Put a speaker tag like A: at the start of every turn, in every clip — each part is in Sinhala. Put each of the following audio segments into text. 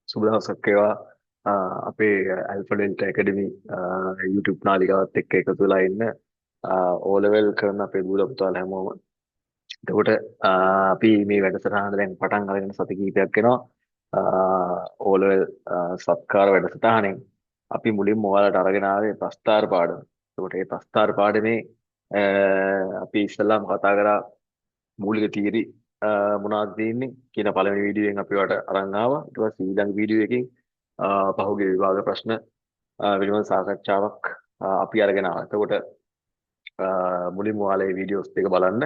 A: සුබ දවසක් වේවා. අපේ ඇල්ෆඩෙල්ට ඇකඩමි YouTube නාලිකාවත් එක්ක එකතු වෙලා ඉන්න O level කරන අපේ දූල පුතාලා හැමෝම. එතකොට අපි මේ වැඩසටහන දැන් පටන් අරගෙන සති කිහිපයක් වෙනවා. O level සත්කාර වැඩසටහනෙන් අපි මුලින්ම ඔයාලට අරගෙන ආවේ ප්‍රස්තාර පාඩම. එතකොට මේ ප්‍රස්තාර පාඩමේ අපි ඉස්සෙල්ලාම කතා කරා මූලික තීරි මොනවද තියෙන්නේ කියන පළවෙනි වීඩියෝෙන් අපි වට අරන් ආවා. ඊට පස්සේ ඊළඟ වීඩියෝ එකකින් පහුගිය විභාග ප්‍රශ්න පිළිබඳ සාකච්ඡාවක් අපි අරගෙන ආවා. එතකොට මුලින්ම ඔයාලා මේ වීඩියෝස් දෙක බලන්න.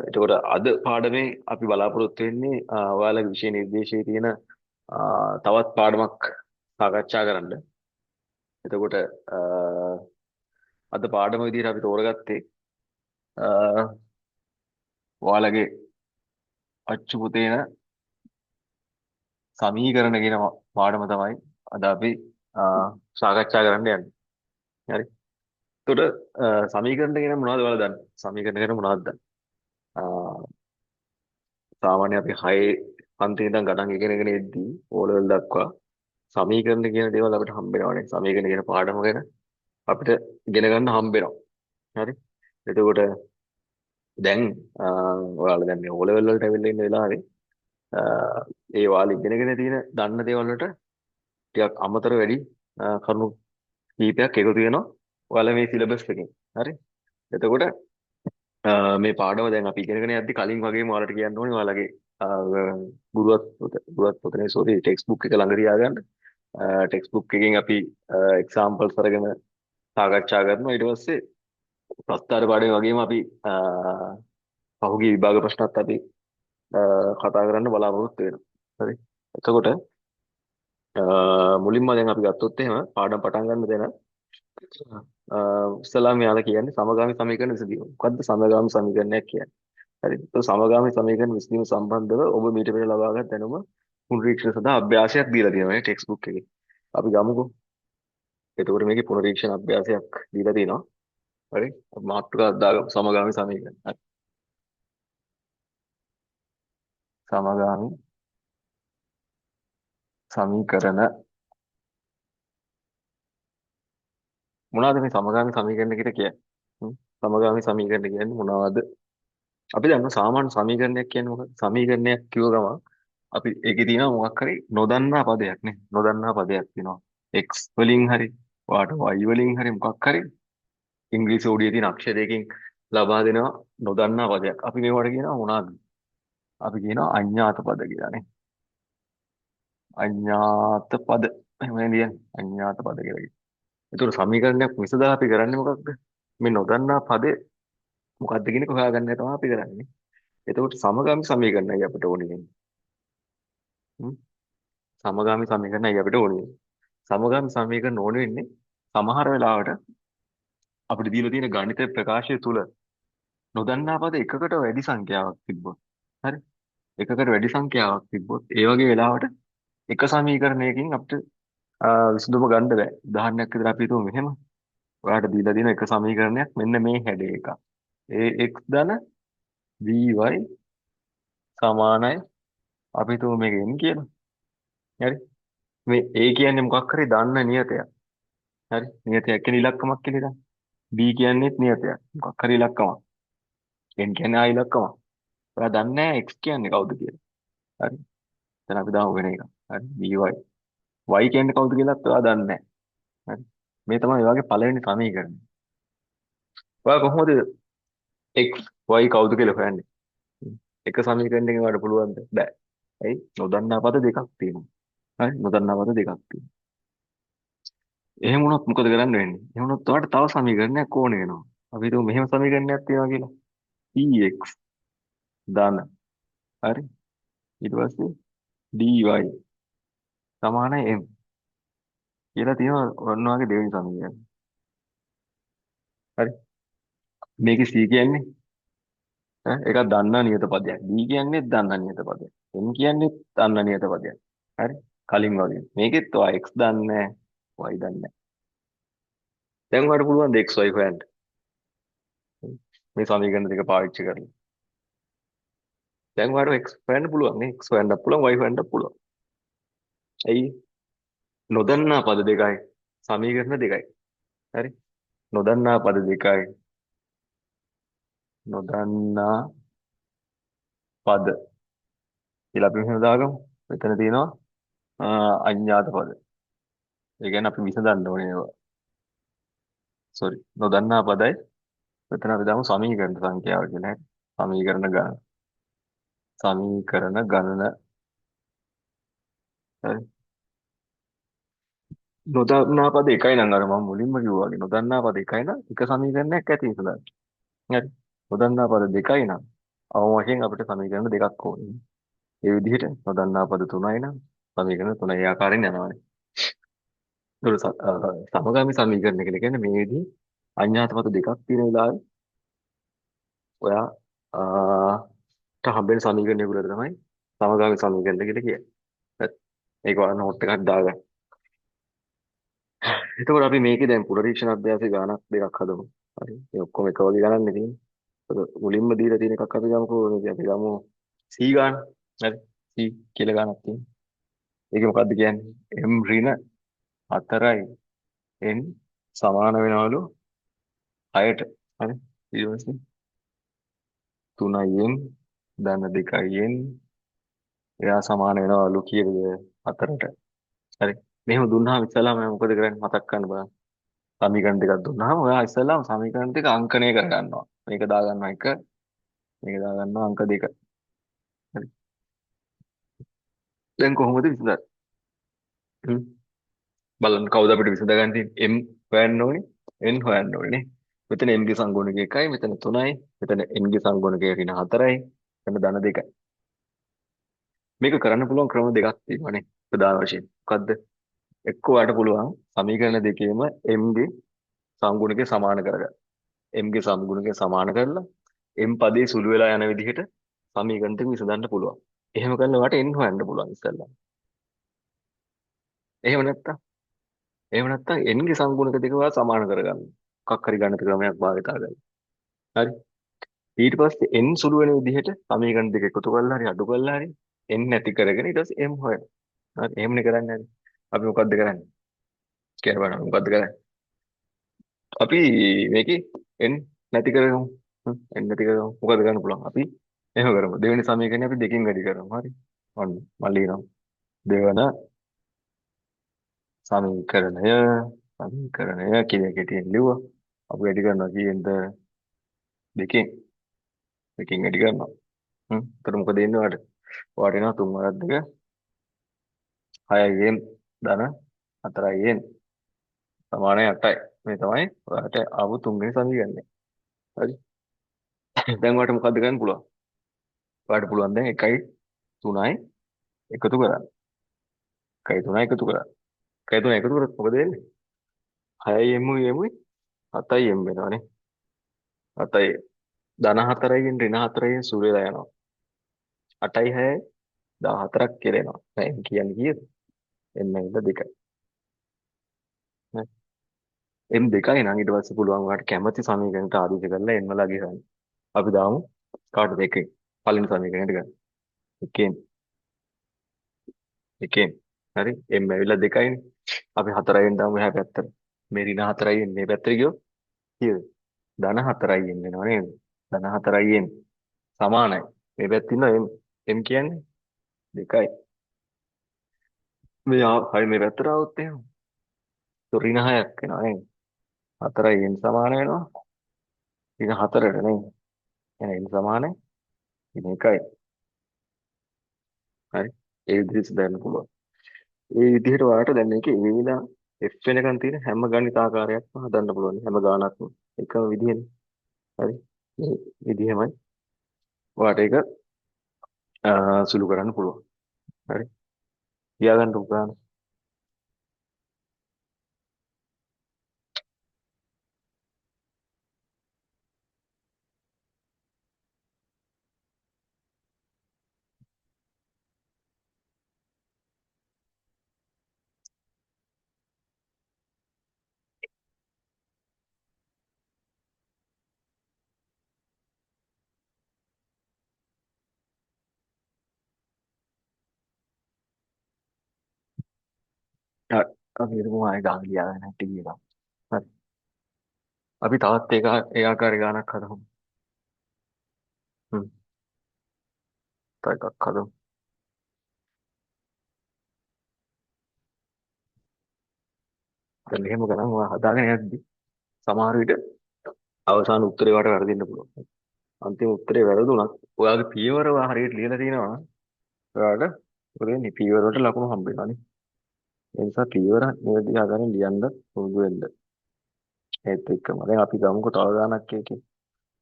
A: එතකොට අද පාඩමේ අපි බලාපොරොත්තු වෙන්නේ ඔයාලගේ විෂය නිර්දේශයේ තියෙන තවත් පාඩමක් සාකච්ඡා කරන්න. එතකොට අද පාඩම විදිහට අපි තෝරගත්තේ ඔයාලගේ අච්චු පුතේන සමීකරණ කියන පාඩම තමයි අද අපි සාකච්ඡා කරන්න යන්නේ. හරි. එතකොට සමීකරණ කියන මොනවද ඔයාලා දන්නේ? සමීකරණ කියන මොනවද දන්නේ? සාමාන්‍ය අපි 6 පන්ති ඉඳන් ගණන් ඉගෙනගෙන එද්දී ඕ ලෙවල් දක්වා සමීකරණ කියන දේවල් අපිට හම්බ වෙනවානේ. සමීකරණ කියන පාඩම ගැන අපිට ඉගෙන ගන්න හම්බ වෙනවා. හරි. එතකොට දැන් ඔයාලා දැන් මේ ඕ ලෙවල් වලට ඇවිල්ලා ඉන්න වෙලාවේ ඒ ඔයාලා ඉගෙනගෙන තියෙන දන්න දේවල් වලට ටිකක් අමතර වැඩි කරුණු කීපයක් එකතු වෙනවා ඔයාලා මේ සිලබස් එකෙන්. හරි. එතකොට මේ පාඩම දැන් අපි ඉගෙනගෙන යද්දි කලින් වගේම ඔයාලට කියන්න ඕනේ ඔයාලගේ ගුරුවත් පොතේ සෝරි ටෙක්ස්ට් බුක් එක ළඟ තියාගන්න. ටෙක්ස්ට් බුක් එකෙන් අපි එක්සැම්පල්ස් අරගෙන සාකච්ඡා කරනවා. ඊට පස්සේ ප්‍රස්තාර පාඩමේ වගේම අපි පහුගිය විභාග ප්‍රශ්නත් අපි කතා කරන්න බලාපොරොත්තු වෙනවා. හරි. එතකොට මුලින්ම දැන් අපි ගත්තොත් එහෙම පාඩම් පටන් ගන්න දෙන ඉස්සලාම යාලා කියන්නේ සමගාමී සමීකරණ විසඳීම. මොකද්ද සමගාමී සමීකරණයක් කියන්නේ? හරි. ඒක සමගාමී සමීකරණ විසඳීම සම්බන්ධව ඔබ මීට පෙර ලබාගත් දැනුම පුනරීක්ෂණ සඳහා අභ්‍යාසයක් දීලා තියෙනවා නේ ටෙක්ස්ට් බුක් එකේ. අපි ගමුකෝ. එතකොට මේකේ පුනරීක්ෂණ අභ්‍යාසයක් දීලා තියෙනවා. හරි. මාතෘකාවක් දාගමු සමගාමී සමීකරණ. හරි. සමගාමී සමීකරණ මොනවද මේ සමගාමී සමීකරණ කියලා කියන්නේ? සමගාමී සමීකරණ කියන්නේ මොනවද? අපි දන්නවා සාමාන්‍ය සමීකරණයක් කියන්නේ මොකක්ද? සමීකරණයක් කිව්ව ගමන් අපි ඒකේ තියෙනවා මොකක් හරි නොදන්නා පදයක් නේ. නොදන්නා පදයක් තියෙනවා. x වලින් හරි, වාට y වලින් හරි මොකක් හරි ඉංග්‍රීසි ඔඩියේ තියෙන අක්ෂරයකින් ලබා දෙනවා නොදන්නා පදයක්. අපි මේවට කියනවා මොනවද? අපි කියනවා අඤ්ඤාත පද කියලා නේ. අඤ්ඤාත පද. එහෙම නේද? අඤ්ඤාත පද කියලා කියනවා. ඒතකොට සමීකරණයක් විසඳලා අපි කරන්නේ මොකක්ද? මේ නොදන්නා පදේ මොකක්ද කියන එක හොයාගන්න තමයි අපි කරන්නේ. එතකොට සමගාමී සමීකරණයි අපිට ඕනේ වෙන්නේ. හ්ම්. සමගාමී සමීකරණයි අපිට ඕනේ වෙන්නේ. සමගාමී සමීකරණ ඕනේ වෙන්නේ සමහර වෙලාවට අපිට දීලා තියෙන ගණිත ප්‍රකාශය තුල නොදන්නා පද එකකට වැඩි සංඛ්‍යාවක් තිබ්බොත්. හරි. එකකට වැඩි සංඛ්‍යාවක් තිබ්බොත් ඒ වගේ වෙලාවට එක සමීකරණයකින් අපිට විසඳුම ගන්න බෑ. උදාහරණයක් විදිහට අපි හිතමු මෙහෙම. ඔයාලට දීලා තියෙන එක සමීකරණයක් මෙන්න මේ හැඩය එකක්. ax ධන by සමානයි අපි හිතමු මේක n කියලා. හරි. මේ a කියන්නේ මොකක් හරි දන්න නියතයක්. හරි. නියතයක් කියන්නේ ඉලක්කමක් කියලා හිතන්න. b කියන්නේත් නියතයක්. මොකක් හරි ඉලක්කමක්. n කියන්නේ ආ ඉලක්කමක්. ඔයා දන්නේ නැහැ x කියන්නේ කවුද කියලා. හරි. දැන් අපි දාමු වෙන එකක්. හරි. by y කියන්නේ කවුද කියලාත් ඔයා දන්නේ නැහැ. හරි. මේ තමයි මේ වගේ පළවෙනි සමීකරණය. ඔයා කොහොමද x y කවුද කියලා හොයන්නේ? එක සමීකරණයකින් ඔයාලට පුළුවන්ද? බෑ. ඇයි? නොදන්නා පද දෙකක් තියෙනවා. හරි. නොදන්නා පද දෙකක් තියෙනවා. එහෙම වුණොත් මොකද කරන්න වෙන්නේ? එහෙම වුණොත් ඔයාලට තව සමීකරණයක් ඕනේ වෙනවා. අපි හිතමු මෙහෙම සමීකරණයක් තියෙනවා කියලා. px ධන හරි. ඊට පස්සේ dy සමානයි m කියලා තියෙනවා ඔන්න ඔයගේ දෙවෙනි සමීකරණය. හරි. මේකේ c කියන්නේ එකක් දන්නා නියත පදයක්. d කියන්නේ දන්නා නියත පදයක්. m කියන්නේ දන්නා නියත පදයක්. හරි. කලින් වගේ. මේකෙත් ඔයා x දන්නේ නැහැ, y දන්නේ නැහැ. දැන් ඔයාලට පුළුවන් x y හොයන්න. මේ සමීකරණ දෙක පාවිච්චි කරලා. දැන් ඔයාලට x හොයන්න පුළුවන් නේ. x හොයන්නත් පුළුවන් y හොයන්නත් පුළුවන්. ඇයි? නොදන්නා පද දෙකයි සමීකරණ දෙකයි. හරි? නොදන්නා පද දෙකයි නොදන්නා පද කියලා අපි මෙහෙම දාගමු. මෙතන තියෙනවා අඥාත පද. ඒ කියන්නේ අපි විසඳන්න ඕනේ ඒවා. සෝරි. නොදන්නා පදයි මෙතන අපි දාමු සමීකරණ සංඛ්‍යාව කියලා. හරි? සමීකරණ ගණන. සමීකරණ ගණන. හරි? නොදන්නා පද එකයි නම් අර මම මුලින්ම කිව්වා වගේ නොදන්නා පද එකයි නම් එක සමීකරණයක් ඇති විසඳන්න. හරි? නොදන්නා පද දෙකයි නම් අවම වශයෙන් අපිට සමීකරණ දෙකක් ඕනේ. ඒ විදිහට නොදන්නා පද තුනයි නම් සමීකරණ තුන ඒ ආකාරයෙන් යනවානේ. සමගාමී සමීකරණ කියලා කියන්නේ මේ විදිහේ අඥාත පද දෙකක් තියෙන වෙලාවේ ඔයා හම්බෙන සමීකරණය වල තමයි සමගාමී සමීකරණ කියලා කියන්නේ. හරි. ඒක ඔයා නෝට් එකක් දාගන්න. එතකොට අපි මේකේ දැන් පුනරීක්ෂණ අභ්‍යාසයේ ගානක් දෙකක් හදමු. හරි. මේ ඔක්කොම එක වගේ ගණන් නේ තියෙන්නේ. මුලින්ම දීලා තියෙන එකක් අපි ගමුකෝ. අපි ගමු C ගාන. හරි. C කියලා ගානක් තියෙනවා. ඒක මොකද්ද කියන්නේ? m ඍණ 4යි n සමාන වෙනවලු 6ට. හරි. ඊට පස්සේ 3යි n ධන 2යි n එයා සමාන වෙනවලු කීයද 4ට. හරි. මෙහෙම දුන්නාම ඉස්සෙල්ලාම මම මොකද කරන්නේ මතක් කරන්න බලන්න. සමීකරණ දෙකක් දුන්නාම ඔයා ඉස්සෙල්ලාම සමීකරණ දෙක අංකණය කරගන්නවා. මේක දාගන්නවා 1, මේක දාගන්නවා අංක 2. හරි. දැන් කොහොමද විසඳන්නේ? හ්ම්. බලන්න කවුද අපිට විසඳගන්න තියෙන්නේ? m හොයන්න ඕනේ, n හොයන්න ඕනේ නේ. මෙතන m ගේ සංගුණකය 1යි, මෙතන 3යි, මෙතන n ගේ සංගුණකය ඍණ 4යි, මෙතන ධන 2යි. මේක කරන්න පුළුවන් ක්‍රම දෙකක් තියෙනවා නේ ප්‍රධාන වශයෙන්. මොකද්ද? එක්ක ඔයාලට පුළුවන් සමීකරණ දෙකේම m ගේ සංගුණකය සමාන කරගන්න. m ගේ සංගුණකය සමාන කරලා m පදේ සුළු වෙලා යන විදිහට සමීකරණ දෙක විසඳන්න පුළුවන්. එහෙම කරලා ඔයාලට n හොයන්න පුළුවන් ඉස්සෙල්ලා. එහෙම නැත්තම් n ගේ සංගුණක දෙක ඔයා සමාන කරගන්න. මොකක් හරි ගණිත ක්‍රමයක් භාවිතා කරලා. හරි. ඊට පස්සේ n සුළු වෙන විදිහට සමීකරණ දෙක එකතු කරලා හරි අඩු කරලා හරි n නැති කරගෙන ඊට පස්සේ m හොයන්න. හරි. එහෙමනේ කරන්නේ හරි. අපි මොකද්ද කරන්නේ? කියලා බලන්න මොකද්ද කරන්නේ? අපි මේකේ n නැති කරගමු. n නැති කරගමු. මොකද කරන්න පුළුවන්? අපි එහෙම කරමු. දෙවෙනි සමීකරණය අපි දෙකකින් වැඩි කරමු. හරි. ඔන්න මම ලියනවා. දෙවන සමීකරණය කියලා කෙටියෙන් ලිව්වා. අපි වැඩි කරනවා කීයෙන්ද? දෙකෙන්. දෙකෙන් වැඩි කරනවා. එතකොට මොකද එන්නේ ඔයාලට? ඔයාලට එනවා 3 වරක් 2 6යි n ධන 4යි n සමානයි 8යි. මේ තමයි ඔයාලට ආපු තුන්වෙනි සමීකරණය. හරි. දැන් ඔයාලට මොකද්ද කරන්න පුළුවන්? ඔයාලට පුළුවන් දැන් 1යි 3යි එකතු කරන්න. 1යි 3යි එකතු කරන්න. 1යි 3යි එකතු කරොත් මොකද වෙන්නේ? 6යි m යි 7යි m වෙනවනේ. 7යි ධන 4යි ඍණ 4යි සුළු වෙලා යනවා. 8යි 6යි 14ක් කියලා එනවා. දැන් m කියන්නේ කීයද? m ඇවිල්ලා 2යි. m 2යි නම් ඊට පස්සේ පුළුවන් ඔයාලට කැමති සමීකරණයට ආදේශ කරලා n වල ගහන්න. අපි දාමු කාටද එකෙන්. පළවෙනි සමීකරණයට ගන්න. එකෙන්. හරි. m ඇවිල්ලා 2යිනේ. අපි 4යින් දාමු එහා පැත්තට. මේ ඍණ 4යින් මේ පැත්තට ගියොත් කීයද? ධන 4යින් වෙනව නේද? ධන 4යින් සමානයි. මේ පැත්තේ ඉන්න m කියන්නේ 2යි. හරි මේ පැත්තට આવොත් එහෙම. ඍණ 6ක් වෙනවා නේද? 4යින් සමාන වෙනවා. ඍණ 4ට නේ. එහෙනම් n සමානයි ඍණ 1යි. හරි. ඒ විදිහට දාන්න පුළුවන්. ඒ විදිහට ඔයාලට දැන් මේකේ ඒ විලා F වෙනකන් තියෙන හැම ගණිත ආකාරයක්ම හදන්න පුළුවන්. හැම ගානක්ම එකම විදිහනේ. හරි. මේ විදිහමයි ඔයාලට ඒක සුළු කරන්න පුළුවන්. හරි. තියාගන්න උගාන. අපි හිතමු ආයෙ ගාන ලියාගෙන නැටි කියලා. හරි. අපි තවත් ඒ ආකාරي ගානක් හදමු. හ්ම්. තව එකක් හදමු. දැන් මෙහෙම ගණන් ඔයා හදාගෙන යද්දි සමහර විට අවසාන උත්තරේ වට වැරදින්න පුළුවන්. අන්තිම උත්තරේ වැරදුනත් ඔයාගේ පියවර ඔයා හරියට ලියලා තියෙනවා නම් ඔයාලට මොකද වෙන්නේ? පියවර වලට ලකුණු හම්බ වෙනවානේ. ඒ නිසා පියවර නිවැරදි ආකාරයෙන් ලියන්න පුරුදු වෙන්න. ඒත් එක්කම දැන් අපි ගමුකෝ තව ගානක් එකේ.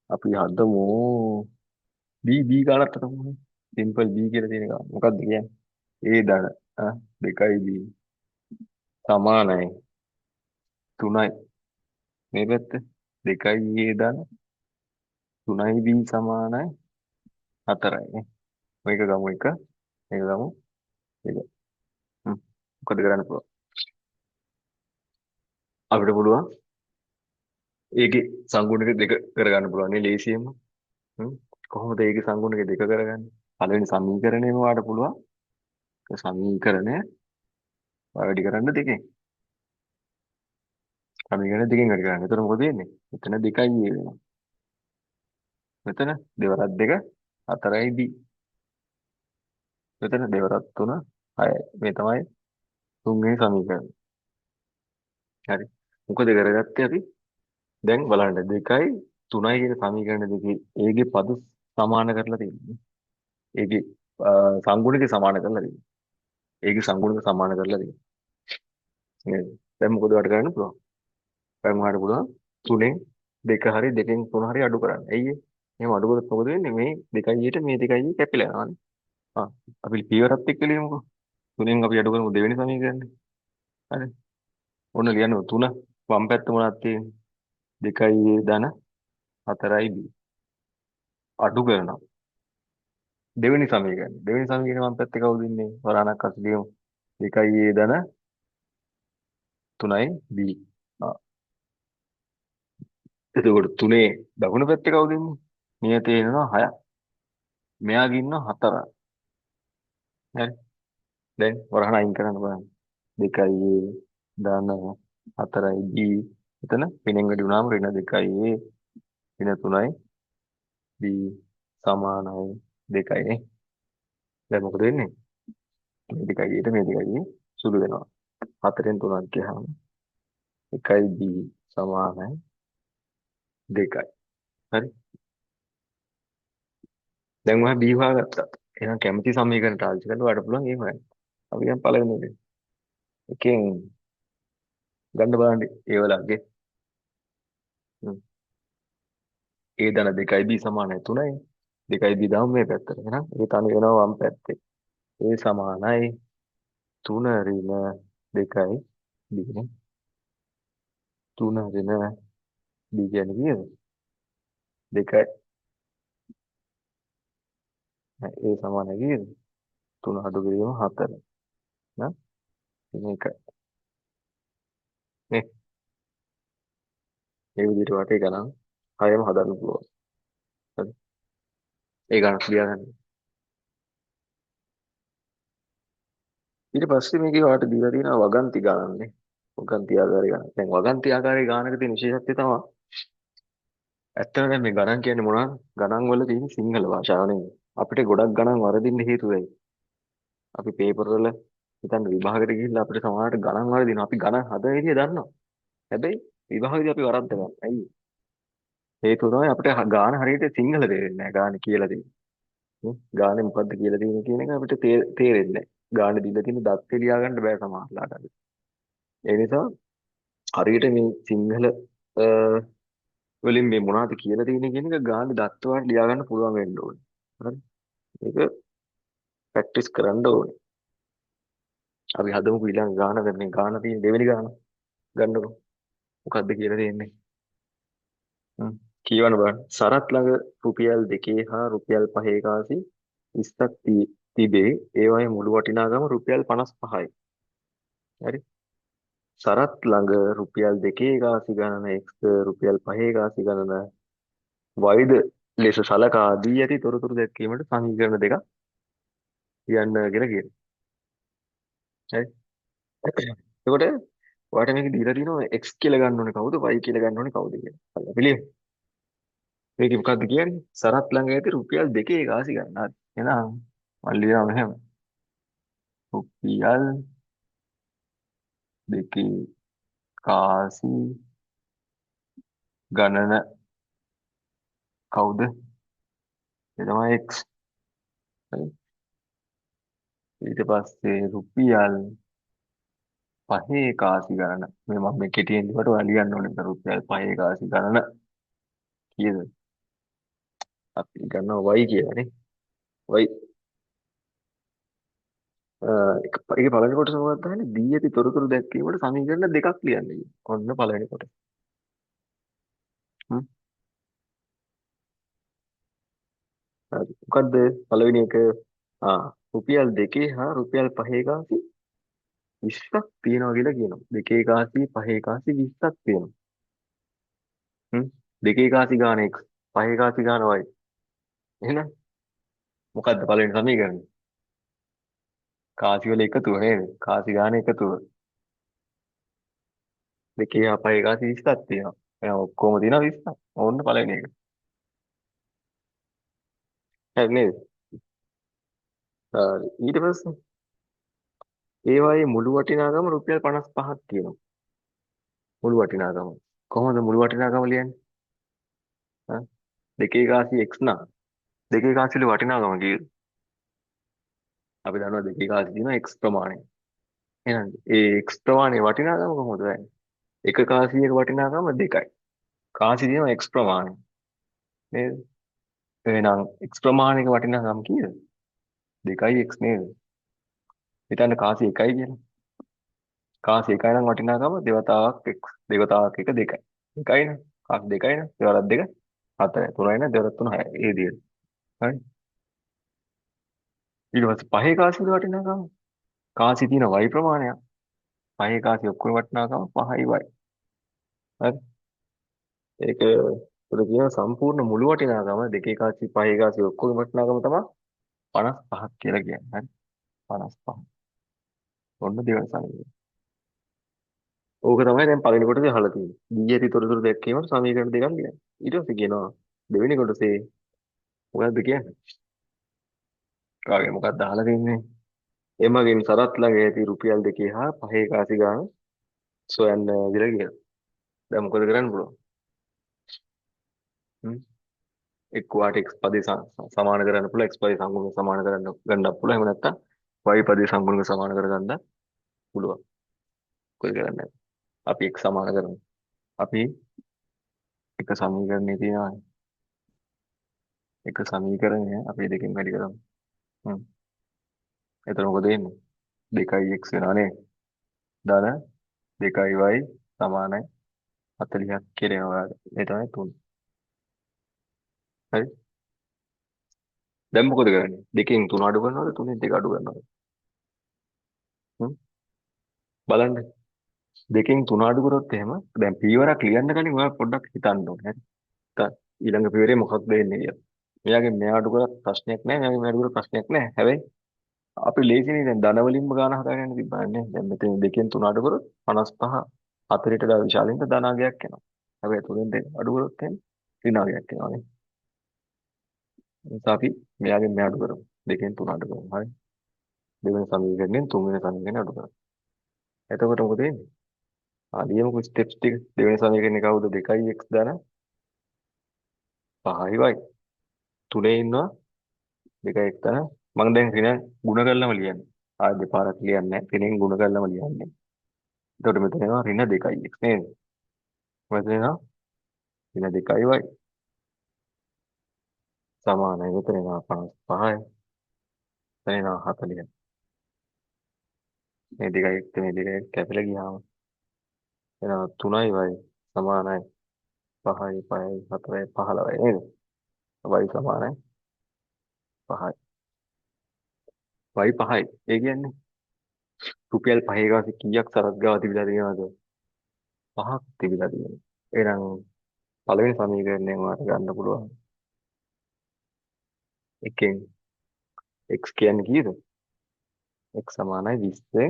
A: අපි හදමු B ගානක් හදමු. සිම්පල් B කියලා තියෙන ගාන. මොකක්ද කියන්නේ? A ධන 2යි B සමානයි 3යි. මේ පැත්ත 2යි A ධන 3යි B සමානයි 4යි නේ. මේක ගමු එක. මේක ගමු එක. හ්ම්. මොකද කරන්න පුළුවන්? අපිට පුළුවන් ඒකේ සංගුණක දෙක කරගන්න පුළුවන් නේ ලේසියෙන්ම. හ්ම්. කොහොමද ඒකේ සංගුණක දෙක කරගන්නේ? පළවෙනි සමීකරණයම වාට පුළුවන්. ඒ සමීකරණය වැඩි කරන්න දෙකෙන්. සමීකරණ දෙකෙන් වැඩි කරන්න. එතකොට මොකද වෙන්නේ? මෙතන 2යි A වෙනවා. මෙතන දෙවරක් 2 4යි B. මෙතන දෙවරක් 3 6යි. මේ තමයි තුන්වෙනි සමීකරණය. හරි. මොකද කරගත්තේ අපි? දැන් බලන්න 2යි 3යි කියන සමීකරණ දෙකේ ඒගේ පද සමාන කරලා තියෙනවා. ඒකේ සංගුණික සමාන කරලා තියෙනවා. ඒකේ සංගුණික සමාන කරලා තියෙනවා. නේද? දැන් මොකද වට කරන්න පුළුවන්? දැන් ඔයාලට පුළුවන් 3ෙන් 2 හරි 2ෙන් 3 හරි අඩු කරන්න. ඇයි ඒ? එහෙම අඩු කරොත් මොකද වෙන්නේ? මේ 2යි ඊට මේ 2යි කැපිලා යනවානේ. ආ අපි පියවරත් එක්ක ලියමුකෝ. 3ෙන් අපි අඩු කරමු දෙවෙනි සමීකරණය. හරි. ඔන්න ලියන්න 3 වම් පැත්ත මොනවද තියෙන්නේ? 2යි A ධන 4යි B. අඩු කරනවා. දෙවෙනි සමීකරණය. දෙවෙනි සමීකරණය වම් පැත්තේ කවුද ඉන්නේ? වරණක් අස්ස ලියමු. 2යි A ධන 3යි B. ආ එතකොට 3 දකුණු පැත්තේ කවුද ඉන්නේ? නියතේ එනවා 6ක්. මෙයාගේ ඉන්නවා 4ක්. හරි. දැන් වරහණ අයින් කරන්න බලන්න. 2යි A ධන 4යි B. එතන පිනෙන් වැඩි වුණාම ඍණ 2යි A ඍණ 3යි B සමානයි 2යි නේ. දැන් මොකද වෙන්නේ? මේ 2යි ඊට මේ 2යි සුළු වෙනවා. 4ෙන් 3ක් ගියාම 1යි B සමානයි 2යි. හරි. දැන් ඔයා B හොයාගත්තා. එහෙනම් කැමති සමීකරණ පාවිච්චි කරලා ඔයාලට පුළුවන් ඒ හොයන්න. අපි දැන් පළවෙනි එක. එකෙන් ගන්න බලන්න ඒ වලගේ. A ධන 2යි B සමානයි 3යි. 2යි B දාමු මේ පැත්තට. එහෙනම් ඒ තනි වෙනවා වම් පැත්තේ. A සමානයි 3 ඍණ 2යි B නේ. 3 ඍණ B කියන්නේ කීයද? 2යි. A සමානයි කීයද? 3 අඩු කිරීම 4. නේද? මේක නේ. මේ විදිහට වටේ ගණන් 6ම හදන්න පුළුවන්. හරි. ඒ ගණන් ලියාගන්න. ඊට පස්සේ මේකේ වාට දීලා තියෙනවා වගන්ති ගණන් නේ. වගන්ති ආකාරය ගණන්. දැන් වගන්ති ආකාරයේ ගණනක තියෙන විශේෂත්වය තමයි ඇත්තටම දැන් මේ ගණන් කියන්නේ මොනවද? ගණන් වල තියෙන සිංහල භාෂාව නෙමෙයි. අපිට ගොඩක් ගණන් වරදින්න හේතුව වෙයි. අපි පේපර් වල හිතන්න විභාගෙට ගිහිල්ලා අපිට සමහරවිට ගණන් වරදිනවා. අපි ගණන් හදන විදිය දන්නවා. හැබැයි විභාගෙදී අපි වරද්ද ගන්න. ඇයි? හේතුව තමයි අපිට ගාන හරියට සිංහල තේරෙන්නේ නැහැ. ගාන කියලා තියෙන්නේ. ගානේ මොකද්ද කියලා තියෙන්නේ කියන එක අපිට තේරෙන්නේ නැහැ. ගානේ දීලා තියෙන දත්තේ ලියා ගන්න බෑ සමහරලාට අපිට. ඒ නිසා හරියට මේ සිංහල අ, වලින් මේ මොනවද කියලා තියෙන්නේ කියන එක ගානේ දත්ත වලට ලියා ගන්න පුළුවන් වෙන්න ඕනේ. හරි. ඒක ප්‍රැක්ටිස් කරන්න ඕනේ. අපි හදමුකෝ ඊළඟ ගාන දැන් මේ ගාන තියෙන දෙවෙනි ගාන ගන්නකො. මොකද්ද කියලා තියෙන්නේ? හ්ම්. කියවන්න බලන්න. සරත් ළඟ රුපියල් 2 හා රුපියල් 5 කාසි 20ක් තිබේ. ඒවායේ මුළු වටිනාකම රුපියල් 55යි. හරි. සරත් ළඟ රුපියල් 2 කාසි ගණන x රුපියල් 5 කාසි ගණන වයිද ලෙස සලකා දී ඇති තොරතුරු දැක්වීමට සමීකරණ දෙකක් කියන්න කියලා කියනවා. හරි. එතකොට ඔයාලට මේක දීලා තියෙනවා x කියලා ගන්න ඕනේ කවුද y කියලා ගන්න ඕනේ කවුද කියලා. හරි පිළිගන්න. මේක මොකද්ද කියන්නේ? සරත් ළඟ ඇති රුපියල් 2 කාසි ගන්න. හරි. එහෙනම් මම ලියනවා මෙහෙම. රුපියල් 2 කාසි ගණන කවුද? ඒ තමයි x. හරි. ඊට පස්සේ රුපියල් 5 කාසි ගණන. මේ මම මේ කෙටියෙන් ලියවට ඔයා ලියන්න ඕනේ. රුපියල් 5 කාසි ගණන කීයද? අපි ගන්නවා y කියලා නේ. y ඒකේ පළවෙනි කොටස මොකක්ද තමයි දී ඇති තොරතුරු දැක්වීමට සමීකරණ දෙකක් ලියන්න කියනවා. ඔන්න පළවෙනි කොටස. හ්ම්. හරි. මොකද්ද පළවෙනි එක? රුපියල් 2 හා රුපියල් 5 කාසි 20ක් තියෙනවා කියලා කියනවා. 2 කාසි 5 කාසි 20ක් තියෙනවා. හ්ම්. 2 කාසි ගාන x 5 කාසි ගාන y. එහෙනම් මොකද්ද පළවෙනි සමීකරණය? කාසි වල එකතුව නේද? කාසි ගාන එකතුව. 2 හා 5 කාසි 20ක් තියෙනවා. එහෙනම් ඔක්කොම තියෙනවා 20ක්. ඕන්න පළවෙනි එක. හරි නේද? හරි. ඊට පස්සේ ඒවායේ මුළු වටිනාකම රුපියල් 55ක් තියෙනවා. මුළු වටිනාකම. කොහොමද මුළු වටිනාකම ලියන්නේ? ඈ දෙකේ කාසි x නා. දෙකේ කාසි වල වටිනාකම කීයද? අපි දන්නවා දෙකේ කාසි තියෙනවා x ප්‍රමාණය. එහෙනම් ඒ x ප්‍රමාණයේ වටිනාකම කොහොමද වෙන්නේ? එක කාසියක වටිනාකම 2යි. කාසි තියෙනවා x ප්‍රමාණය. නේද? එහෙනම් x ප්‍රමාණයක වටිනාකම කීයද? 2යි x නේද? හිතන්න කාසි 1යි කියලා. කාසි 1යි නම් වටිනාකම දෙවතාවක් x. දෙවතාවක් එක 2යි. 2යි නේ. කාසි 2යි නේ. දෙවතාවක් 2 4යි. 3යි නේ. දෙවතාවක් 3 6යි. ඒ විදිහට. හරි. ඊට පස්සේ පහේ කාසිය වටිනාකම කාසි තියෙන y ප්‍රමාණයක්. පහේ කාසි ඔක්කොම වටිනාකම 5යි y. හරි. ඒක උඩ කියන සම්පූර්ණ මුළු වටිනාකම දෙකේ කාසි පහේ කාසි ඔක්කොම වටිනාකම තමයි 55ක් කියලා කියන්නේ. හරි. 55. ඔන්න දෙවන සමීකරණය. ඕක තමයි දැන් පළවෙනි කොටසේ අහලා තියෙන්නේ. දී ඇති තොරතුරු දැක්වීමට සමීකරණ දෙකක් ලියන්න. ඊට පස්සේ කියනවා දෙවෙනි කොටසේ මොකද්ද කියන්නේ? කාගේ මොකක්ද අහලා තින්නේ? එමගින් සරත් ළඟ ඇති රුපියල් 2 හා 5 කාසි ගාන සොයන්න කියලා කියනවා. දැන් මොකද කරන්න පුළුවන්? හ්ම්. එක්ක වාට x පදේ සමාන කරන්න පුළුවන්, x පදේ සංගුණක සමාන කරන්න ගන්නත් පුළුවන්. එහෙම නැත්නම් y පදේ සංගුණක සමාන කරගන්න පුළුවන්. කොයි කරන්නේ? අපි x සමාන කරමු. අපි එක සමීකරණයේ තියෙනවා. එක සමීකරණය අපි දෙකෙන් වැඩි කරමු. හ්ම්. එතන මොකද වෙන්නේ? 2යි x වෙනවා නේ. ධන 2යි y සමානයි 40ක් කියනවා ඔයාලට. ඒ තමයි 3. හරි. දැන් මොකද කරන්නේ? දෙකෙන් 3 අඩු කරනවද? 3ෙන් 2 අඩු කරනවද? හ්ම්. බලන්න. දෙකෙන් 3 අඩු කරොත් එහෙම දැන් පියවරක් ලියන්න කලින් ඔයා පොඩ්ඩක් හිතන්න ඕනේ. හරි. ඊළඟ පියවරේ මොකක්ද වෙන්නේ කියලා. මෙයාගෙන් මෙයා අඩු කරත් ප්‍රශ්නයක් නැහැ. මෙයාගෙන් මෙයා අඩු කරත් ප්‍රශ්නයක් නැහැ. හැබැයි අපි ලේසිනේ දැන් ධන වලින්ම ගාන හදාගෙන යන්න තිබ්බන්නේ. දැන් මෙතන දෙකෙන් 3 අඩු කරොත් 55 4ට වඩා විශාලින්ද ධනාගයක් එනවා. හැබැයි 3ෙන් 2 අඩු කරොත් එහෙනම් ඍණාගයක් එනවා නේ. ඒ නිසා අපි මෙයාගෙන් මෙයා අඩු කරමු. දෙකෙන් 3 අඩු කරමු. හරි. දෙවෙනි සමීකරණයෙන් තුන්වෙනි සමීකරණය අඩු කරමු. එතකොට මොකද වෙන්නේ? ලියමුකෝ ස්ටෙප්ස් ටික. දෙවෙනි සමීකරණේ කවුද? 2යි x ධන 5යි y. තුනේ ඉන්නවා 2යි x ධන මම දැන් ඍණ ගුණ කරලම ලියන්නේ. ආයෙ දෙපාරක් ලියන්නේ නැහැ. ඍණෙන් ගුණ කරලම ලියන්නේ. එතකොට මෙතන එනවා ඍණ 2යි x නේද? මෙතන එනවා ඍණ 2යි y සමානයි. මෙතන එනවා 55යි. මෙතන එනවා 40යි. මේ 2යි x මේ 2යි x කැපිලා ගියාම එනවා 3යි y සමානයි 5යි 5යි 4යි 15යි නේද? y සමානයි 5යි. y 5යි. ඒ කියන්නේ රුපියල් 5 ගාසේ කීයක් සරත් ගාව තිබිලා තියෙනවද? 5ක් තිබිලා තියෙනවා. එහෙනම් පළවෙනි සමීකරණයෙන් ඔයාලට ගන්න පුළුවන්. එකෙන් x කියන්නේ කීයද? x සමානයි 20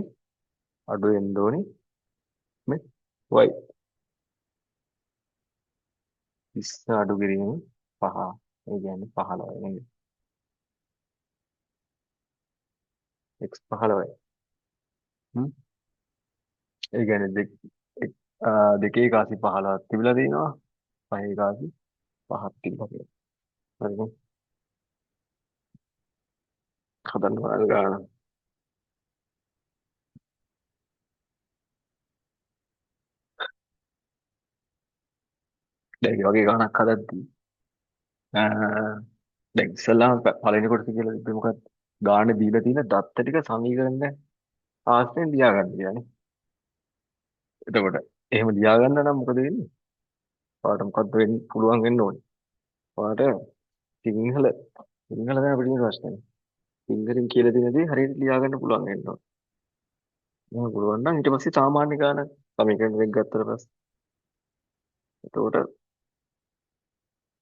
A: අඩු වෙන්න ඕනේ මේ y 20 අඩු කිරීම 5. ඒ කියන්නේ 15 නේද? x 15යි. හ්ම්. ඒ කියන්නේ දෙකේ කාසි 15ක් තිබිලා තියෙනවා. පහේ කාසි 5ක් තිබිලා තියෙනවා. හරිද? හදන්න බලන්න ගන්න. දැන් මේ වගේ ගණක් හදද්දී දැන් ඉස්සල්ලාම පළවෙනි කොටස කියලා තිබ්බේ මොකක්ද? ගාන දීලා තියෙන දත්ත ටික සමීකරණ ආශ්‍රයෙන් ලියාගන්න කියලානේ. එතකොට එහෙම ලියාගන්න නම් මොකද වෙන්නේ? ඔයාලට මොකද්ද වෙන්න පුළුවන් වෙන්න ඕනේ? ඔයාලට සිංහල සිංහල දැන අපිට තියෙන ප්‍රශ්නේ. සිංහලෙන් කියලා දෙන දේ හරියට ලියාගන්න පුළුවන් වෙන්න ඕනේ. එහෙම පුළුවන් නම් ඊට පස්සේ සාමාන්‍ය ගාන සමීකරණ දෙක ගත්තට පස්සේ එතකොට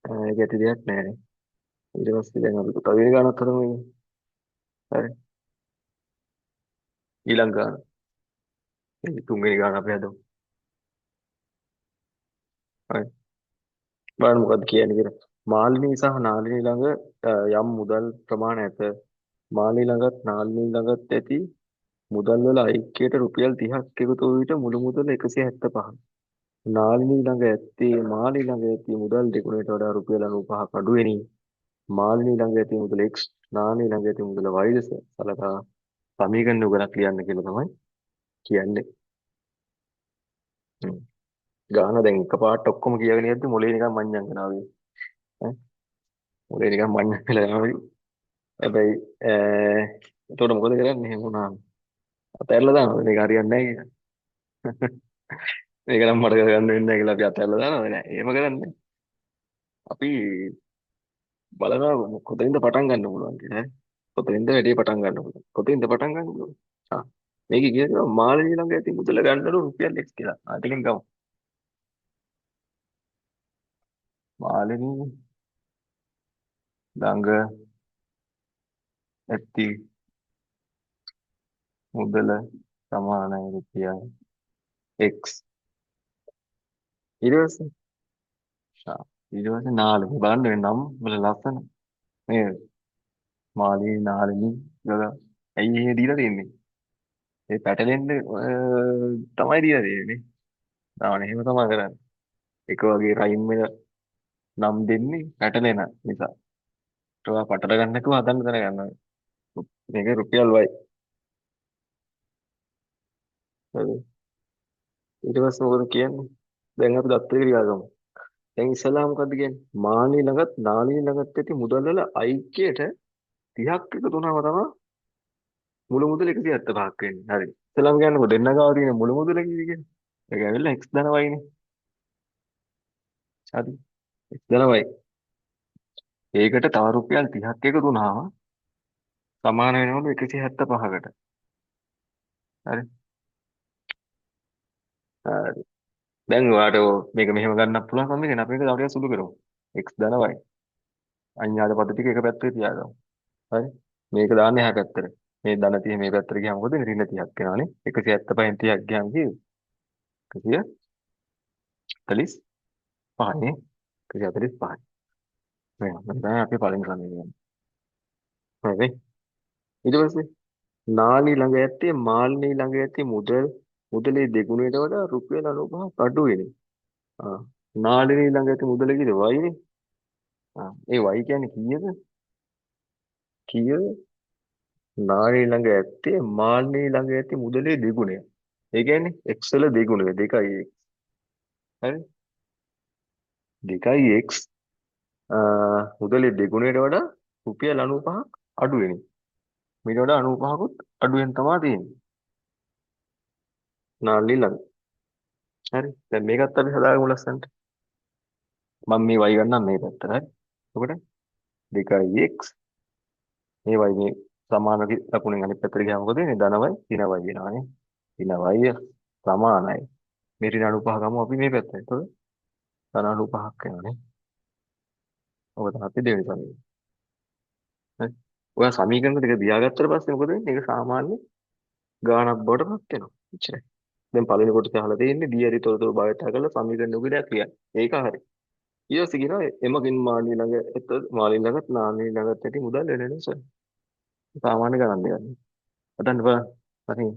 A: ඒක ඇති දෙයක් නෑ නේ. ඊට පස්සේ දැන් අපි තව වෙන ගානක් හදමු ඉන්නේ. හරි. ඊළඟ ගාන. මේ තුන්වෙනි ගාන අපි හදමු. හරි. බලන්න මොකද්ද කියන්නේ කියලා. මාලිනී සහ නාලිනී ළඟ යම් මුදල් ප්‍රමාණ ඇත. මාලිනී ළඟත් නාලිනී ළඟත් ඇති මුදල් වල ඓක්‍යයට රුපියල් 30ක් එකතු වූ විට මුළු මුදල 175. නාලිනී ළඟ ඇත්තේ මාලිනී ළඟ ඇති මුදල් දෙගුණයට වඩා රුපියල් 95ක් අඩු වෙනි. මාලිනී ළඟ ඇති මුදල x නාලිනී ළඟ ඇති මුදල y ලෙස සලකා සමීකරණ උගලක් ලියන්න කියලා තමයි කියන්නේ. හ්ම්. ගාන දැන් එකපාරට ඔක්කොම කියගෙන යද්දි මොලේ නිකන් මඤ්ඤං වෙනවා වගේ. ඈ මොලේ නිකන් මඤ්ඤං වෙලා යනවා වගේ. හැබැයි එතකොට මොකද කරන්නේ එහෙම වුණාම? අතහැරලා දානවද මේක හරියන්නේ නැහැ කියලා? මේක නම් මට කරගන්න වෙන්නේ නැහැ කියලා අපි අතහැරලා දානවද? නෑ. එහෙම කරන්නේ. අපි බලනවා කොතනින්ද පටන් ගන්න පුළුවන් කියලා ඈ. කොතනින්ද වැඩේ පටන් ගන්න පුළුවන්. කොතනින්ද පටන් ගන්න පුළුවන්? ආ මේකේ කියනවා මාළි ළඟ ඇති මුදල ගන්නලු රුපියල් X කියලා. ටිකෙන් ගමු. මාළිනී ළඟ ඇති මුදල සමානයි රුපියල් X. ඊට පස්සේ ඊට පස්සේ නාලනි බලන්න මේ නම් වල ලස්සන මේ මාළි නාලනි වල ඇයි එහෙ දීලා තියෙන්නේ? ඒ පැටලෙන්න තමයි දීලා තියෙන්නේ. නාවනේ එහෙම තමයි කරන්නේ. එක වගේ රයිම් වල නම් දෙන්නේ පැටලෙන නිසා. ඒවා පටල ගන්න නැතුව හදන්න දැනගන්න. මේක රුපියල් වයි. හරි. ඊට පස්සේ මොකද කියන්නේ? දැන් අපි දත්ත ටික ලියාගමු. දැන් ඉස්සලා මොකද්ද කියන්නේ? මාළි ළඟත් නාලනි ළඟත් ඇති මුදල් වල ඓක්‍යයට 30ක් එකතු වුණාම තමයි මුළු මුදල 175ක් වෙන්නේ. හරි. ඉස්සලාම කියන්නේ දෙන්න ගාව තියෙන මුළු මුදල කීයද? ඒක ඇවිල්ලා x ධන y නේ. හරි. x ධන y. ඒකට තව රුපියල් 30ක් එකතු වුණාම සමාන වෙනවලු 175කට. හරි. හරි. දැන් ඔයාලට මේක මෙහෙම ගන්නත් පුළුවන් සම්මේ කෙනා අපි මේක තව ටිකක් සුළු කරමු. x ධන y. අඤ්ඤාත පද ටික එක පැත්තේ තියාගමු. හරි. මේක දාන්න එහා පැත්තට. මේ ධන 30 මේ පැත්තට ගියාම මොකද ඍණ 30ක් වෙනවනේ. 175න් 30ක් ගියාම කීයද? 145 නේ. 145. මේ මම තමයි අපි පළවෙනි සමීකරණය. හරි. ඊට පස්සේ නාලි ළඟ ඇත්තේ මාල්නි ළඟ ඇති මුදලේ දෙගුණයට වඩා රුපියල් 95ක් අඩු වෙන්නේ. ආ නාලිනී ළඟ ඇති මුදල කීයද? y නේ. ඒ y කියන්නේ කීයද? කීයද? නාලිනී ළඟ ඇත්තේ මාල්නි ළඟ ඇති මුදලේ දෙගුණය. ඒ කියන්නේ x වල දෙගුණය 2x. හරි? 2x මුදලේ දෙගුණයට වඩා රුපියල් 95ක් අඩු වෙන්නේ. මීට වඩා 95කුත් අඩුවෙන් තමයි තියෙන්නේ. නාලිනී ළඟ. හරි? දැන් මේකත් අපි හදාගමු ලස්සනට. මම මේ y ගන්නම් මේ පැත්තට. හරි? එතකොට 2x මේ y මේ සමාන ලකුණෙන් අනිත් පැත්තට ගියාම මොකද වෙන්නේ? ධන y ඍණ y වෙනවානේ. ඍණ y සමානයි. මේ ඍණ 95 ගමු අපි මේ පැත්තට. එතකොට ධන 95ක් වෙනවානේ. ඔබ තමයි දෙවෙනි සමීකරණය. හරි. ඔයා සමීකරණ දෙක දියාගත්තට පස්සේ මොකද වෙන්නේ? ඒක සාමාන්‍ය ගාණක් බවට පත් වෙනවා. එච්චරයි. දැන් පළවෙනි කොටස අහලා තියෙන්නේ දී ඇති තොරතුරු භාවිත කරලා සමීකරණ උගඩයක් ලියන්න. ඒක හරි. ඊට පස්සේ කියනවා එමගින් මාළි ළඟ මාළි ළඟත් නාලි ළඟත් ඇති මුදල් වෙන නිසා. සාමාන්‍ය ගණන් දෙයක්. හදන්න බලන්න. හරි.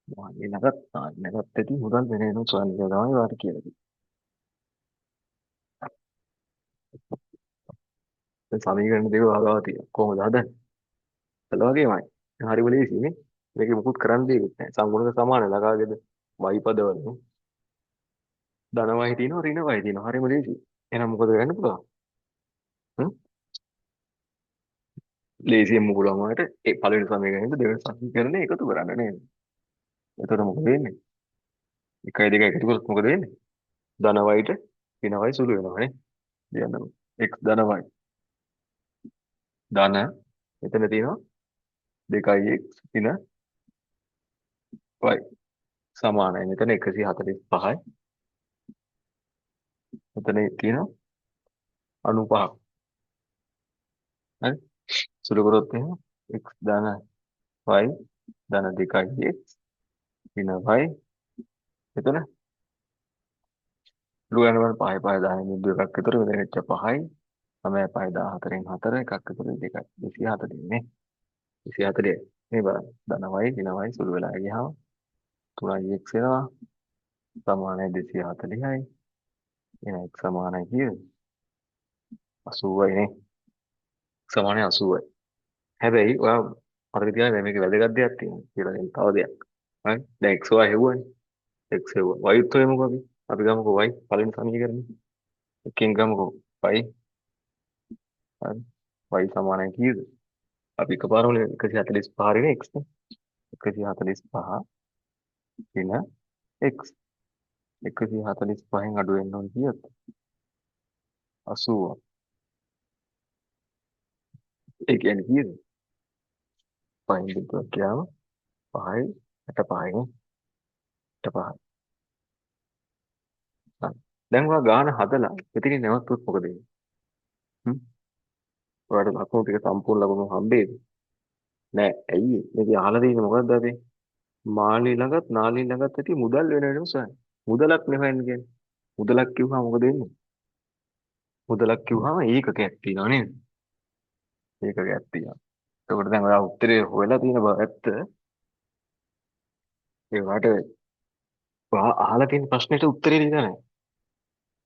A: මාළි ළඟත් නාලි ළඟත් ඇති මුදල් වෙන නිසා තමයි වාට කියලා තියෙන්නේ. දැන් සමීකරණ දෙක වගාව තියෙනවා. කොහොමද හදන්නේ? කළා වගේමයි. හරිම ලේසියි. මේක මුකුත් කරන්න දෙයක් නැහැ. සංගුණක සමාන ලගාගෙද වයි පදවල ධනවයි තියෙනවා ඍණවයි තියෙනවා. හරිම ලේසියි. එහෙනම් මොකද වෙන්න පුළුවන්? හ්ම්? ලේසියෙන් මුකුලම වලට ඒ පළවෙනි සමීකරණයට දෙවෙනි සමීකරණය එකතු කරන්න නේද? එතකොට මොකද වෙන්නේ? 1 2 එකතු කරොත් මොකද වෙන්නේ? ධනවයිට ඍණවයි සුළු වෙනවා නේ. කියන්න x ධනවයි ධන එතන තියෙනවා 2x ඍණ y සමානයි. මෙතන 145යි. මෙතන තියෙනවා 95ක්. හරි. සුළු කරොත් එහෙනම් x ධන y ධන 2x ඍණ y එතන සුළු යනවා 5 5 10 බිංදු එකක් විතර මෙතන එච්ච 5යි 9 5 14න් 4 එකක් විතර 2යි 240 නේ 240 මේ බලන්න ධන y ඍණ y සුළු වෙලා ගියාම 3x වෙනවා සමානයි 240යි එහෙනම් x සමානයි කීයද 80යි නේ සමානයි 80යි හැබැයි ඔයා මතක තියාගන්න මේක වැදගත් දෙයක් තියෙනවා කියලා දැන් තව දෙයක් හරි දැන් x y හෙව්වනේ x හෙව්වා y උත් හොයමුකෝ අපි ගමුකෝ y පළවෙනි සමීකරණය එකෙන් ගමුකෝ y හරි y සමානයි කීයද අපි එකපාරම 145 හරිනේ x නේ 145 වෙන x 145න් අඩු වෙන්න ඕන කීයද 80 ඒ කියන්නේ කීයද පහින් දෙකක් ගියාම 5යි 65යි නේ 65 හරි. දැන් ඔයා ගාන හදලා එතනින් නැවතුත් මොකද වෙන්නේ හ්ම් ඔයාලට ලකුණු ටික සම්පූර්ණ ලකුණු හම්බෙයිද නෑ ඇයි මේක අහලා තියෙන්නේ මොකද්ද අපි මාළි ළඟත් නාලි ළඟත් ඇති මුදල් වෙන වෙනම සොයන්න මුදලක් නෙවෙයි කියන්නේ මුදලක් කිව්වම මොකද වෙන්නේ මුදලක් කිව්වම ඒකකයක් තියෙනවා නේද ඒකකයක් තියෙනවා එතකොට දැන් ඔයා උත්තරේ හොයලා තියෙන බව ඇත්ත ඒ වාට ඔයා අහලා තියෙන ප්‍රශ්නෙට උත්තරේ දීලා නැහැ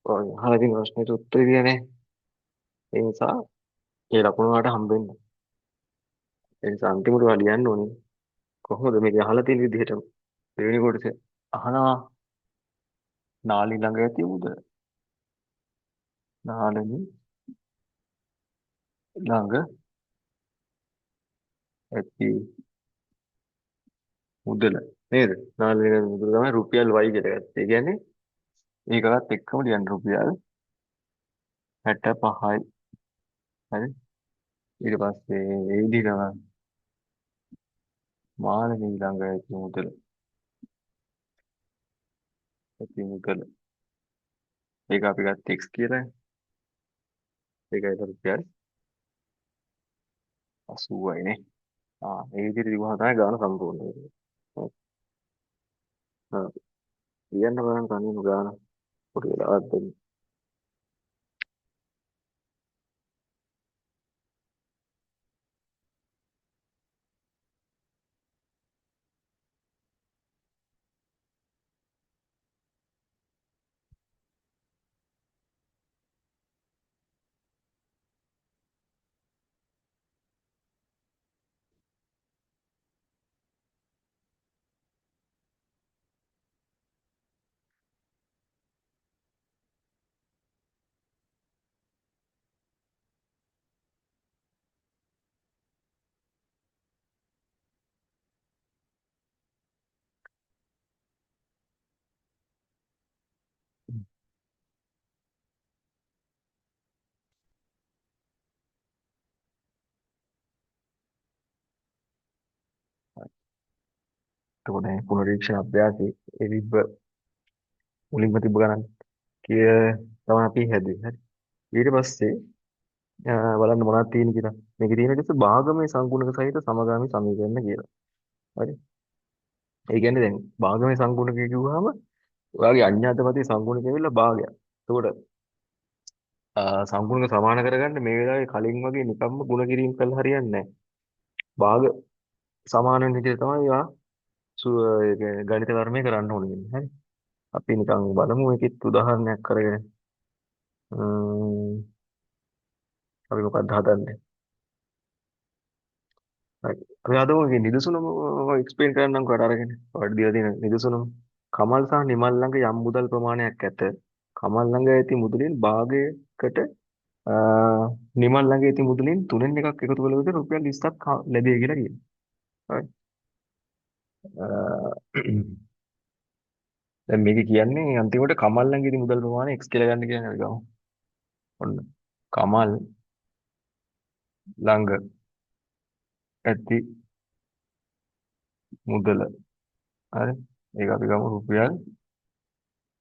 A: ඔය අහලා තියෙන ප්‍රශ්නෙට උත්තරේ දීලා නැහැ ඒ නිසා ඒ ලකුණු වලට හම්බෙන්නේ ඒ නිසා අන්තිමට ඔයා ලියන්න ඕනේ කොහොමද මේක අහලා තියෙන විදිහට දෙවෙනි කොටසේ අහනවා නාලි ළඟ ඇති මුදල නාලනි ළඟ ඇති මුදල නේද නාලි ළඟ මුදල තමයි රුපියල් y කියලා ගත්තේ ඒ කියන්නේ ඒකවත් එක්කම ලියන්න රුපියල් 65යි හරි ඊට පස්සේ ඒ විදිහම මාළනි ළඟ ඇති මුදල ඇති මුදල ඒක අපි ගත්ත x කියලා ඒකයි රුපියල් 80යි නේ ඒ විදිහට දිගුවම තමයි ගාන සම්පූර්ණ වෙන්නේ හා ලියන්න බලන්න තනියම ගාන පොඩි වෙලාවක් දෙන්න එතකොට පුනරීක්ෂණ අභ්‍යාසයේ ඒ තිබ්බ මුලින්ම තිබ්බ ගණන් කිය තමයි අපි හැදුවේ. හරි. ඊට පස්සේ බලන්න මොනවද තියෙන්නේ කියලා. මේකේ තියෙන දෙස භාගමේ සංගුණක සහිත සමගාමී සමීකරණ කියලා. හරි. ඒ කියන්නේ දැන් භාගමේ සංගුණක කිව්වහම ඔයාගේ අඤ්ඤාතපදයේ සංගුණක ඇවිල්ලා භාගයක්. එතකොට සංගුණක සමාන කරගන්න මේ වෙලාවේ කලින් වගේ නිකම්ම ಗುಣ කිරීම කළා හරියන්නේ නැහැ. භාග සමාන වෙන විදිහට තමයි ඔයා ඒ කියන්නේ ගණිත කර්මය කරන්න ඕනේ. හරි. අපි නිකන් බලමු ඒකෙත් උදාහරණයක් කරගෙන. අපි මොකක්ද හදන්නේ? හරි. අපි හදමු මේ නිදසුනම එක්ස්ප්ලেইন කරන්නම් කොට අරගෙන. ඔයාලට දීලා තියෙන නිදසුනම. කමල් සහ නිමල් ළඟ යම් මුදල් ප්‍රමාණයක් ඇත. කමල් ළඟ ඇති මුදලින් භාගයකට නිමල් ළඟ ඇති මුදලින් තුනෙන් එකක් එකතු කළ විට රුපියල් 20ක් ලැබෙයි කියලා කියනවා. හරි. දැන් මේක කියන්නේ අන්තිමට කමල් ළඟ ඇති මුදල් ප්‍රමාණය x කියලා ගන්න කියන්නේ අපි ගමු. ඔන්න. කමල් ළඟ ඇති මුදල. හරි. ඒක අපි ගමු රුපියල්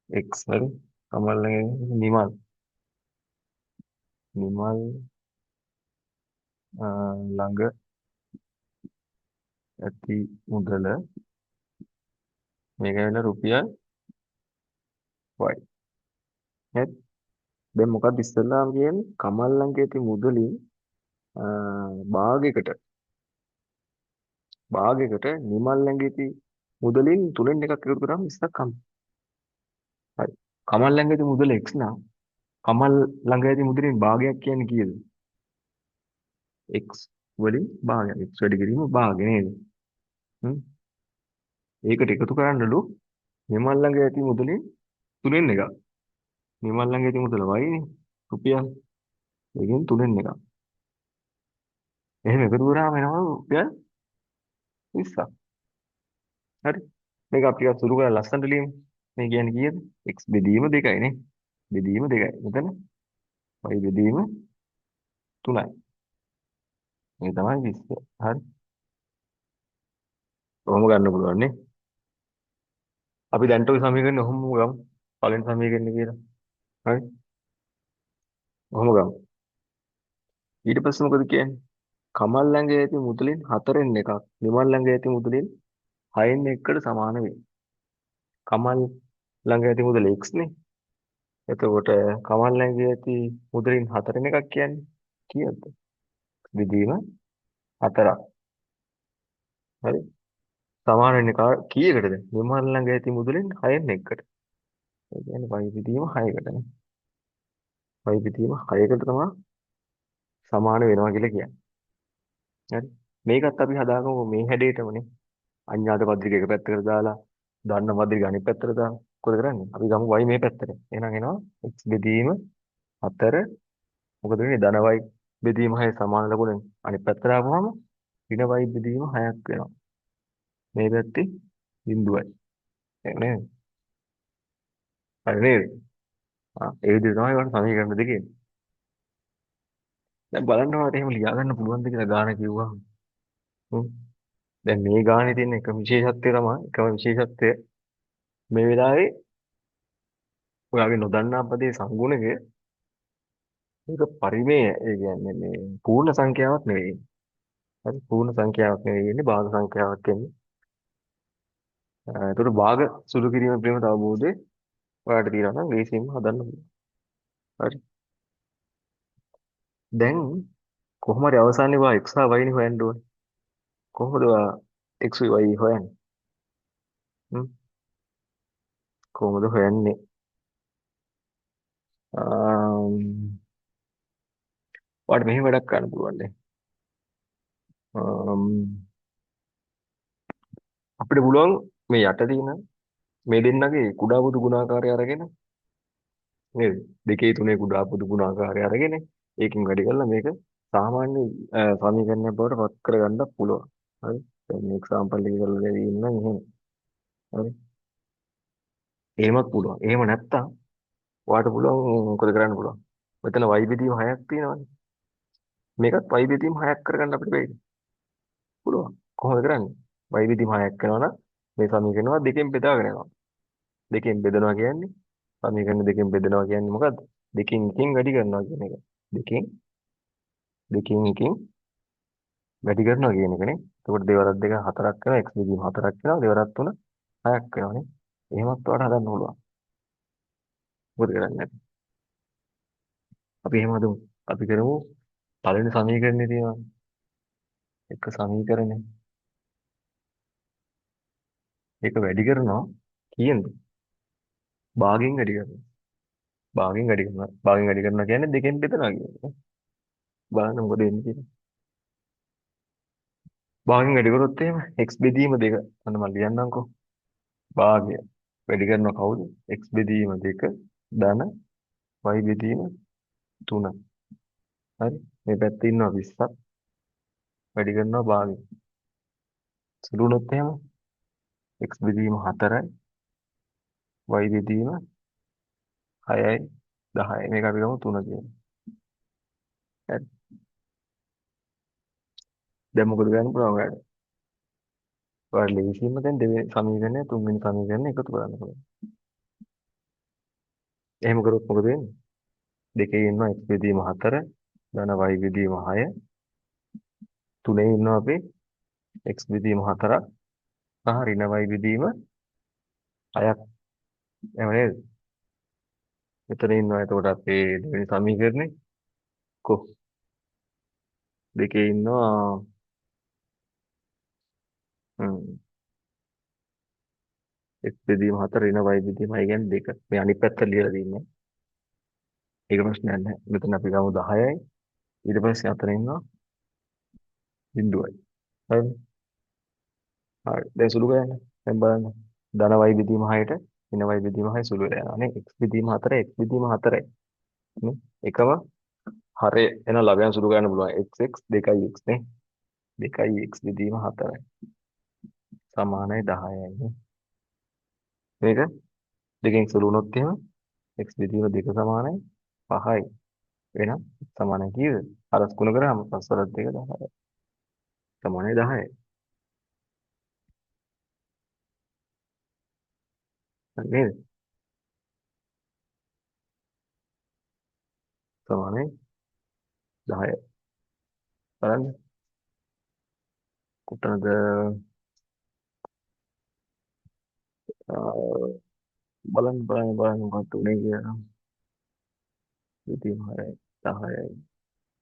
A: x. හරි. කමල් ළඟ නිමල්. නිමල් ළඟ ඇති මුදල මේක වෙන රුපියල් y. හරි. දැන් මොකක්ද ඉස්සෙල්ලාම කියන්නේ කමල් ළඟ ඇති මුදලින් අ, භාගයකට භාගයකට නිමල් ළඟ ඇති මුදලින් තුනෙන් එකක් එකතු කරාම 20ක් හම්බ. හරි. කමල් ළඟ ඇති මුදල x නම් කමල් ළඟ ඇති මුදලින් භාගයක් කියන්නේ කීයද? x වලින් භාගයක්. x වැඩි කිරීම භාගය නේද? හ්ම්. ඒකට එකතු කරන්නලු නිමල් ළඟ ඇති මුදලින් තුනෙන් එකක්. නිමල් ළඟ ඇති මුදල y නේ. රුපියල්. ඒකෙන් තුනෙන් එකක්. එහෙම එකතු කරාම එනවා රුපියල් 20ක්. හරි. මේක අපි ටිකක් සුළු කරලා ලස්සනට ලියමු. මේ කියන්නේ කීයද? x බෙදීම 2යි නේ. බෙදීම 2යි. මෙතන y බෙදීම 3යි. මේ තමයි 20. හරි. කොහොම ගන්න පුළුවන් නේ? අපි දැන්ට ওই සමීකරනේ ඔහොම ගමු. පළවෙනි සමීකරනේ කියලා. හරි. ඔහොම ගමු. ඊට පස්සේ මොකද කියන්නේ? කමල් ළඟ ඇති මුදලින් 4න් එකක්. නිමල් ළඟ ඇති මුදලින් 6න් එකකට සමාන වේ. කමල් ළඟ ඇති මුදල x නේ. එතකොට කමල් ළඟ ඇති මුදලින් 4න් එකක් කියන්නේ කීයද? බෙදීම 4ක්. හරි. සමාන වෙන්නේ කීයකටද? නිමල් ළඟ ඇති මුදලින් 6න් එකකට. ඒ කියන්නේ y බෙදීම 6කටනේ. y බෙදීම 6කට තමයි සමාන වෙනවා කියලා කියන්නේ. හරි. මේකත් අපි හදාගමු මේ හැඩයටමනේ. අඤ්ඤාත පත්‍රික එක පැත්තකට දාලා දන්න පත්‍රික අනිත් පැත්තට දාලා මොකද කරන්නේ? අපි ගමු y මේ පැත්තට. එහෙනම් එනවා x බෙදීම 4 මොකද වෙන්නේ? ධන y බෙදීම 6 සමාන ලකුණෙන් අනිත් පැත්තට ආවම ඍණ y බෙදීම 6ක් වෙනවා. මේ පැත්තේ බිඳුවයි. ඒක නේද? හරි නේද? ඒ විදිහට තමයි වань සමීකරණ දෙකේ. දැන් බලන්න ඔයාලට එහෙම ලියා ගන්න පුළුවන්ද කියලා ගාන කිව්වහම. හ්ම්. දැන් මේ ගානේ තියෙන එක විශේෂත්වය තමයි එකම විශේෂත්වය මේ වෙලාවේ ඔයාගේ නොදන්නා පදේ සංගුණකය ඒක පරිමේය. ඒ කියන්නේ මේ පූර්ණ සංඛ්‍යාවක් නෙවෙයි. හරි පූර්ණ සංඛ්‍යාවක් නෙවෙයි ඉන්නේ භාග සංඛ්‍යාවක් එන්නේ. ඒකට භාග සුළු කිරීම පිළිබඳ අවබෝධය ඔයාලට තියෙනවා නම් ලේසියෙන්ම හදන්න පුළුවන්. හරි. දැන් කොහොම හරි අවසානයේ ඔයා x හා y නේ හොයන්න ඕනේ. කොහොමද ඔයා x y හොයන්නේ? හ්ම්. කොහොමද හොයන්නේ? ඔයාලට මෙහෙම වැඩක් කරන්න පුළුවන් නේ. අම්, අපිට පුළුවන් මේ යට තියෙන මේ දෙන්නගේ කුඩා පොදු ගුණාකාරය අරගෙන නේද? දෙකේ තුනේ කුඩා පොදු ගුණාකාරය අරගෙන ඒකෙන් වැඩි කරලා මේක සාමාන්‍ය සමීකරණයක් බවට පත් කරගන්න පුළුවන්. හරි. දැන් මේ එක්සැම්පල් එක කරලා දෙවි ඉන්න එහෙම. හරි. එහෙමත් පුළුවන්. එහෙම නැත්තම් ඔයාලට පුළුවන් මොකද කරන්න පුළුවන්? මෙතන y බෙදීම 6ක් තියෙනවානේ. මේකත් y බෙදීම 6ක් කරගන්න අපිට බැයිද? පුළුවන්. කොහොමද කරන්නේ? y බෙදීම 6ක් කරනවා නම් මේ සමීකරණය දෙකෙන් බෙදාගෙන යනවා. දෙකෙන් බෙදනවා කියන්නේ සමීකරණ දෙකෙන් බෙදනවා කියන්නේ මොකද්ද? දෙකෙන් එකකින් වැඩි කරනවා කියන එක. දෙකෙන් දෙකෙන් එකකින් වැඩි කරනවා කියන එකනේ. එතකොට දෙවරක් දෙක හතරක් වෙනවා. x බෙදීම හතරක් වෙනවා. දෙවරක් තුන හයක් වෙනවානේ. එහෙමත් වඩා හදන්න පුළුවන්. මොකද කරන්නේ? අපි එහෙම හදමු. අපි කරමු පළවෙනි සමීකරණේ තියෙනවා. එක සමීකරණේ. ඒක වැඩි කරනවා කීයෙන්ද? භාගයෙන් වැඩි කරනවා. භාගයෙන් වැඩි කරනවා. භාගයෙන් වැඩි කරනවා කියන්නේ දෙකෙන් බෙදනවා කියන්නේ. බලන්න මොකද වෙන්නේ කියලා. භාගයෙන් වැඩි කරොත් එහෙම x බෙදීම දෙක. අන්න මම ලියන්නම්කෝ. භාගය වැඩි කරනවා කවුද? x බෙදීම දෙක ධන y බෙදීම 3. හරි. මේ පැත්තේ ඉන්නවා 20ක් වැඩි කරනවා භාගය. සුළු වුණොත් එහෙම x බෙදීම 4යි y බෙදීම 6යි 10යි. මේක අපි ගමු 3 කියලා. හරි. දැන් මොකද කරන්න පුළුවන් ඔයාලට? ඔයාලා ලේසියෙන්ම දැන් දෙවෙනි සමීකරණය තුන්වෙනි සමීකරණය එකතු කරන්න පුළුවන්. එහෙම කරොත් මොකද වෙන්නේ? දෙකේ ඉන්නවා x බෙදීම 4 ධන y බෙදීම 6 තුනේ ඉන්නවා අපි x බෙදීම 4ක් සහ ඍණ y බෙදීම 6ක්. එහෙම නේද? මෙතන ඉන්නවා එතකොට අපේ දෙවෙනි සමීකරණේ කො දෙකේ ඉන්නවා හ්ම් x බෙදීම 4 ඍණ y බෙදීම 6 කියන්නේ දෙක. මේ අනිත් පැත්ත ලියලා තින්නේ. ඒක ප්‍රශ්නයක් නැහැ. මෙතන අපි ගමු 10යි. ඊට පස්සේ අතන ඉන්නවා බිඳුවයි. හරිද? හරි. දැන් සුළු කරන්න. දැන් බලන්න. ධන y බෙදීම 6ට ඍණ y බෙදීම 6 සුළු වෙලා යනවා නේ. x බෙදීම 4 x බෙදීම 4යි. නේ? එකම හරය එන ළඟයන් සුළු කරන්න පුළුවන්. x 2යි x නේ. 2යි x බෙදීම 4යි. සමානයි 10යි නේ. මේක දෙකෙන් සුළු වුණොත් එහෙම x බෙදීම 2 සමානයි 5යි. එහෙනම් සමානයි කීයද? අරස් ගුණ කරාම 5 වරක් 2 10යි. සමානයි 10යි. හරි නේද? සමානයි 10යි. බලන්න. කොතනද අ, බලන්න මොකක්ද උනේ කියලා. බෙදීම 6යි 10යි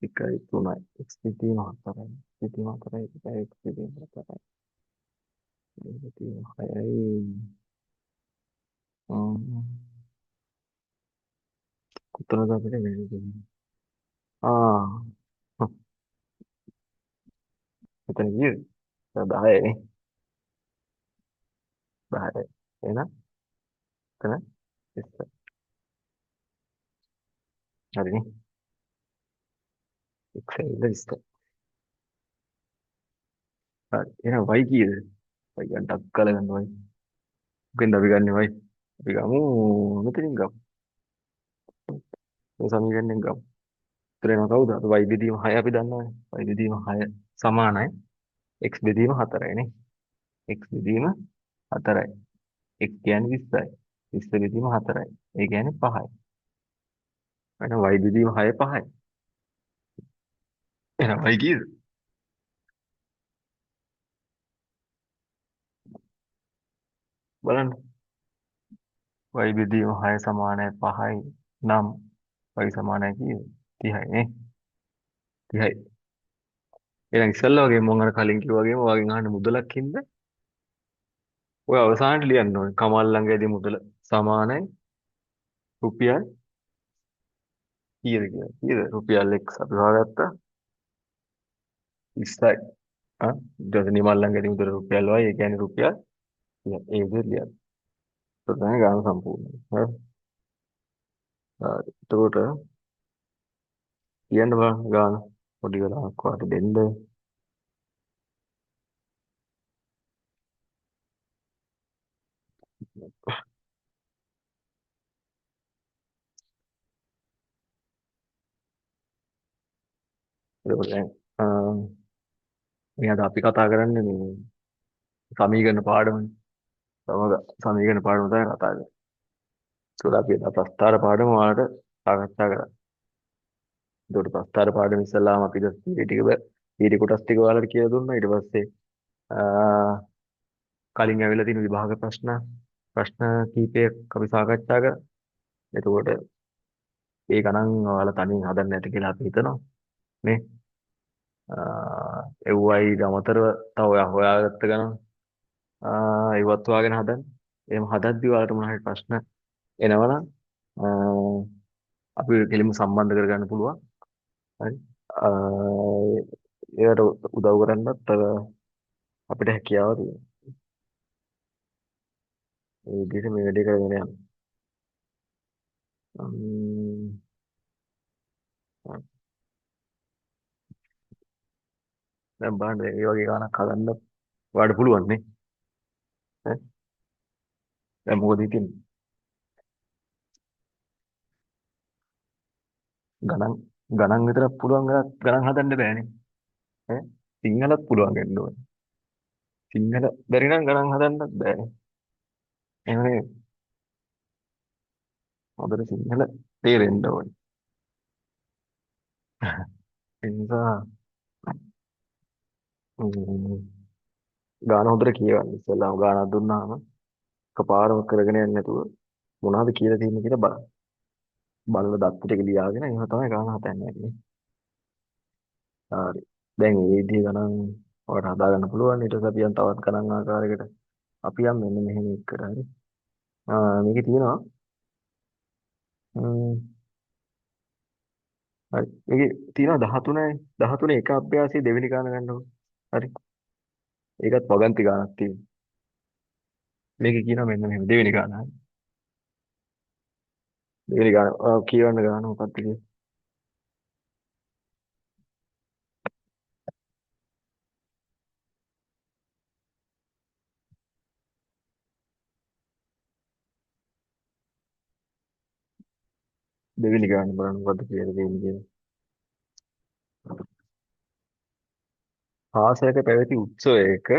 A: 1යි 3යි x බෙදීම 4යි බෙදීම 4යි 1යි x බෙදීම 4යි බෙදීම 6යි කොතනද අපිට වෙන්නේ? ආ මෙතන කීයද? 10යි 10යි. එහෙනම් එතන S. හරිනේ. x ඇවිල්ලා 20. හරි. එහෙනම් y කීයද? y ගන්න ටක් කාලා ගන්න y. මොකෙන්ද අපි ගන්නෙ y? අපි ගමු මෙතනින් ගමු. මේ සමීකරණයෙන් ගමු. ඉතින් එනවා කවුද? අපි y බෙදීම 6 අපි දන්නවනේ. y බෙදීම 6 සමානයි x බෙදීම 4යි නේ. x බෙදීම 4යි. x කියන්නේ 20යි. 20 බෙදීම 4යි. ඒ කියන්නේ 5යි. එහෙනම් y බෙදීම 6 5යි. එහෙනම් y කීයද? බලන්න. y බෙදීම 6 සමානයි 5යි නම් y සමානයි කීයද? 30යි නේ. 30යි. එහෙනම් ඉස්සල්ලා වගේ මම අර කලින් කිව්වා වගේම ඔයාගෙන් අහන්න මුදලක් හින්ද ඔය අවසානට ලියන්න ඕනේ. කමල් ළඟදී මුදල සමානයි රුපියල් කීයද කියලා. කීයද? රුපියල් x අපි හොයාගත්තා 20යි. ආ ඊට පස්සේ නිමල් ළඟදී මුදල රුපියල් y ඒ කියන්නේ රුපියල් 30යි. ඒ විදිහට ලියන්න. ඒක තමයි ගාන සම්පූර්ණයි. හරි. හරි. එතකොට කියන්න බලන්න ගාන පොඩි වෙලාවක් වාට දෙන්න. එතකොට දැන් මේ අද අපි කතා කරන්නේ මේ සමීකරණ පාඩමනේ. සමග සමීකරණ පාඩම තමයි කතා කරන්නේ. ඒකට අපි අද ප්‍රස්තාර පාඩම ඔයාලට සාකච්ඡා කරා. ඒකට ප්‍රස්තාර පාඩම ඉස්සෙල්ලාම අපි ඊටි කොටස් ටික ඔයාලට කියලා දුන්නා. ඊට පස්සේ කලින් ඇවිල්ලා තියෙන විභාග ප්‍රශ්න කීපයක් අපි සාකච්ඡා කරා. එතකොට ඒ ගණන් ඔයාලා තනියෙන් හදන්න ඇති කියලා අපි හිතනවා. නේ? එව්වයි අමතරව තව ඔයා හොයාගත්ත ගණන් ඉවත් හොයාගෙන හදන්න. එහෙම හදද්දි ඔයාලට මොනවා හරි ප්‍රශ්න එනවනම් අපි කෙලින්ම සම්බන්ධ කරගන්න පුළුවන්. හරි. ඒකට උදව් කරන්නත් අපිට හැකියාව තියෙනවා. ඒ විදිහට මේ වැඩේ කරගෙන යන්න. ම්ම්, දැන් බලන්න මේ වගේ ගානක් හදන්න ඔයාලට පුළුවන් නේ. ඈ? දැන් මොකද හිතන්නේ? ගණන් ගණන් විතරක් පුළුවන් ගණන් හදන්න බෑනේ. ඈ? සිංහලත් පුළුවන් වෙන්න ඕනේ. සිංහල බැරි නම් ගණන් හදන්නත් බෑනේ. එහෙම නේ. හොඳට සිංහල තේරෙන්න ඕනේ. ඒ නිසා ම්ම්, ගාන හොඳට කියවන්න. ඉස්සෙල්ලාම ගානක් දුන්නාම එකපාරම කරගෙන යන්නේ නැතුව මොනවද කියලා තියෙන්නේ කියලා බලන්න. බලලා දත්ත ටික ලියාගෙන එහෙම තමයි ගාන හදන්නේ. හරි. දැන් මේ විදිහ ගණන් ඔයාලට හදා ගන්න පුළුවන්. ඊට පස්සේ අපි යන් තවත් ගණන් ආකාරයකට අපි යම් මෙන්න මෙහෙම එකට හරි. මේකේ තියෙනවා ම්ම්, හරි. මේකේ තියෙනවා 13යි 13 එක අභ්‍යාසයේ දෙවෙනි ගාන ගන්නකො. හරි. ඒකත් වගන්ති ගානක් තියෙනවා. මේකේ කියනවා මෙන්න මෙහෙම දෙවෙනි ගාන. හරි. දෙවෙනි ගාන කියවන්න ගාන මොකක්ද කියන්නේ? දෙවෙනි ගාන බලන්න මොකද්ද කියලා දෙන්නේ. ආසයක පැවති උත්සවයක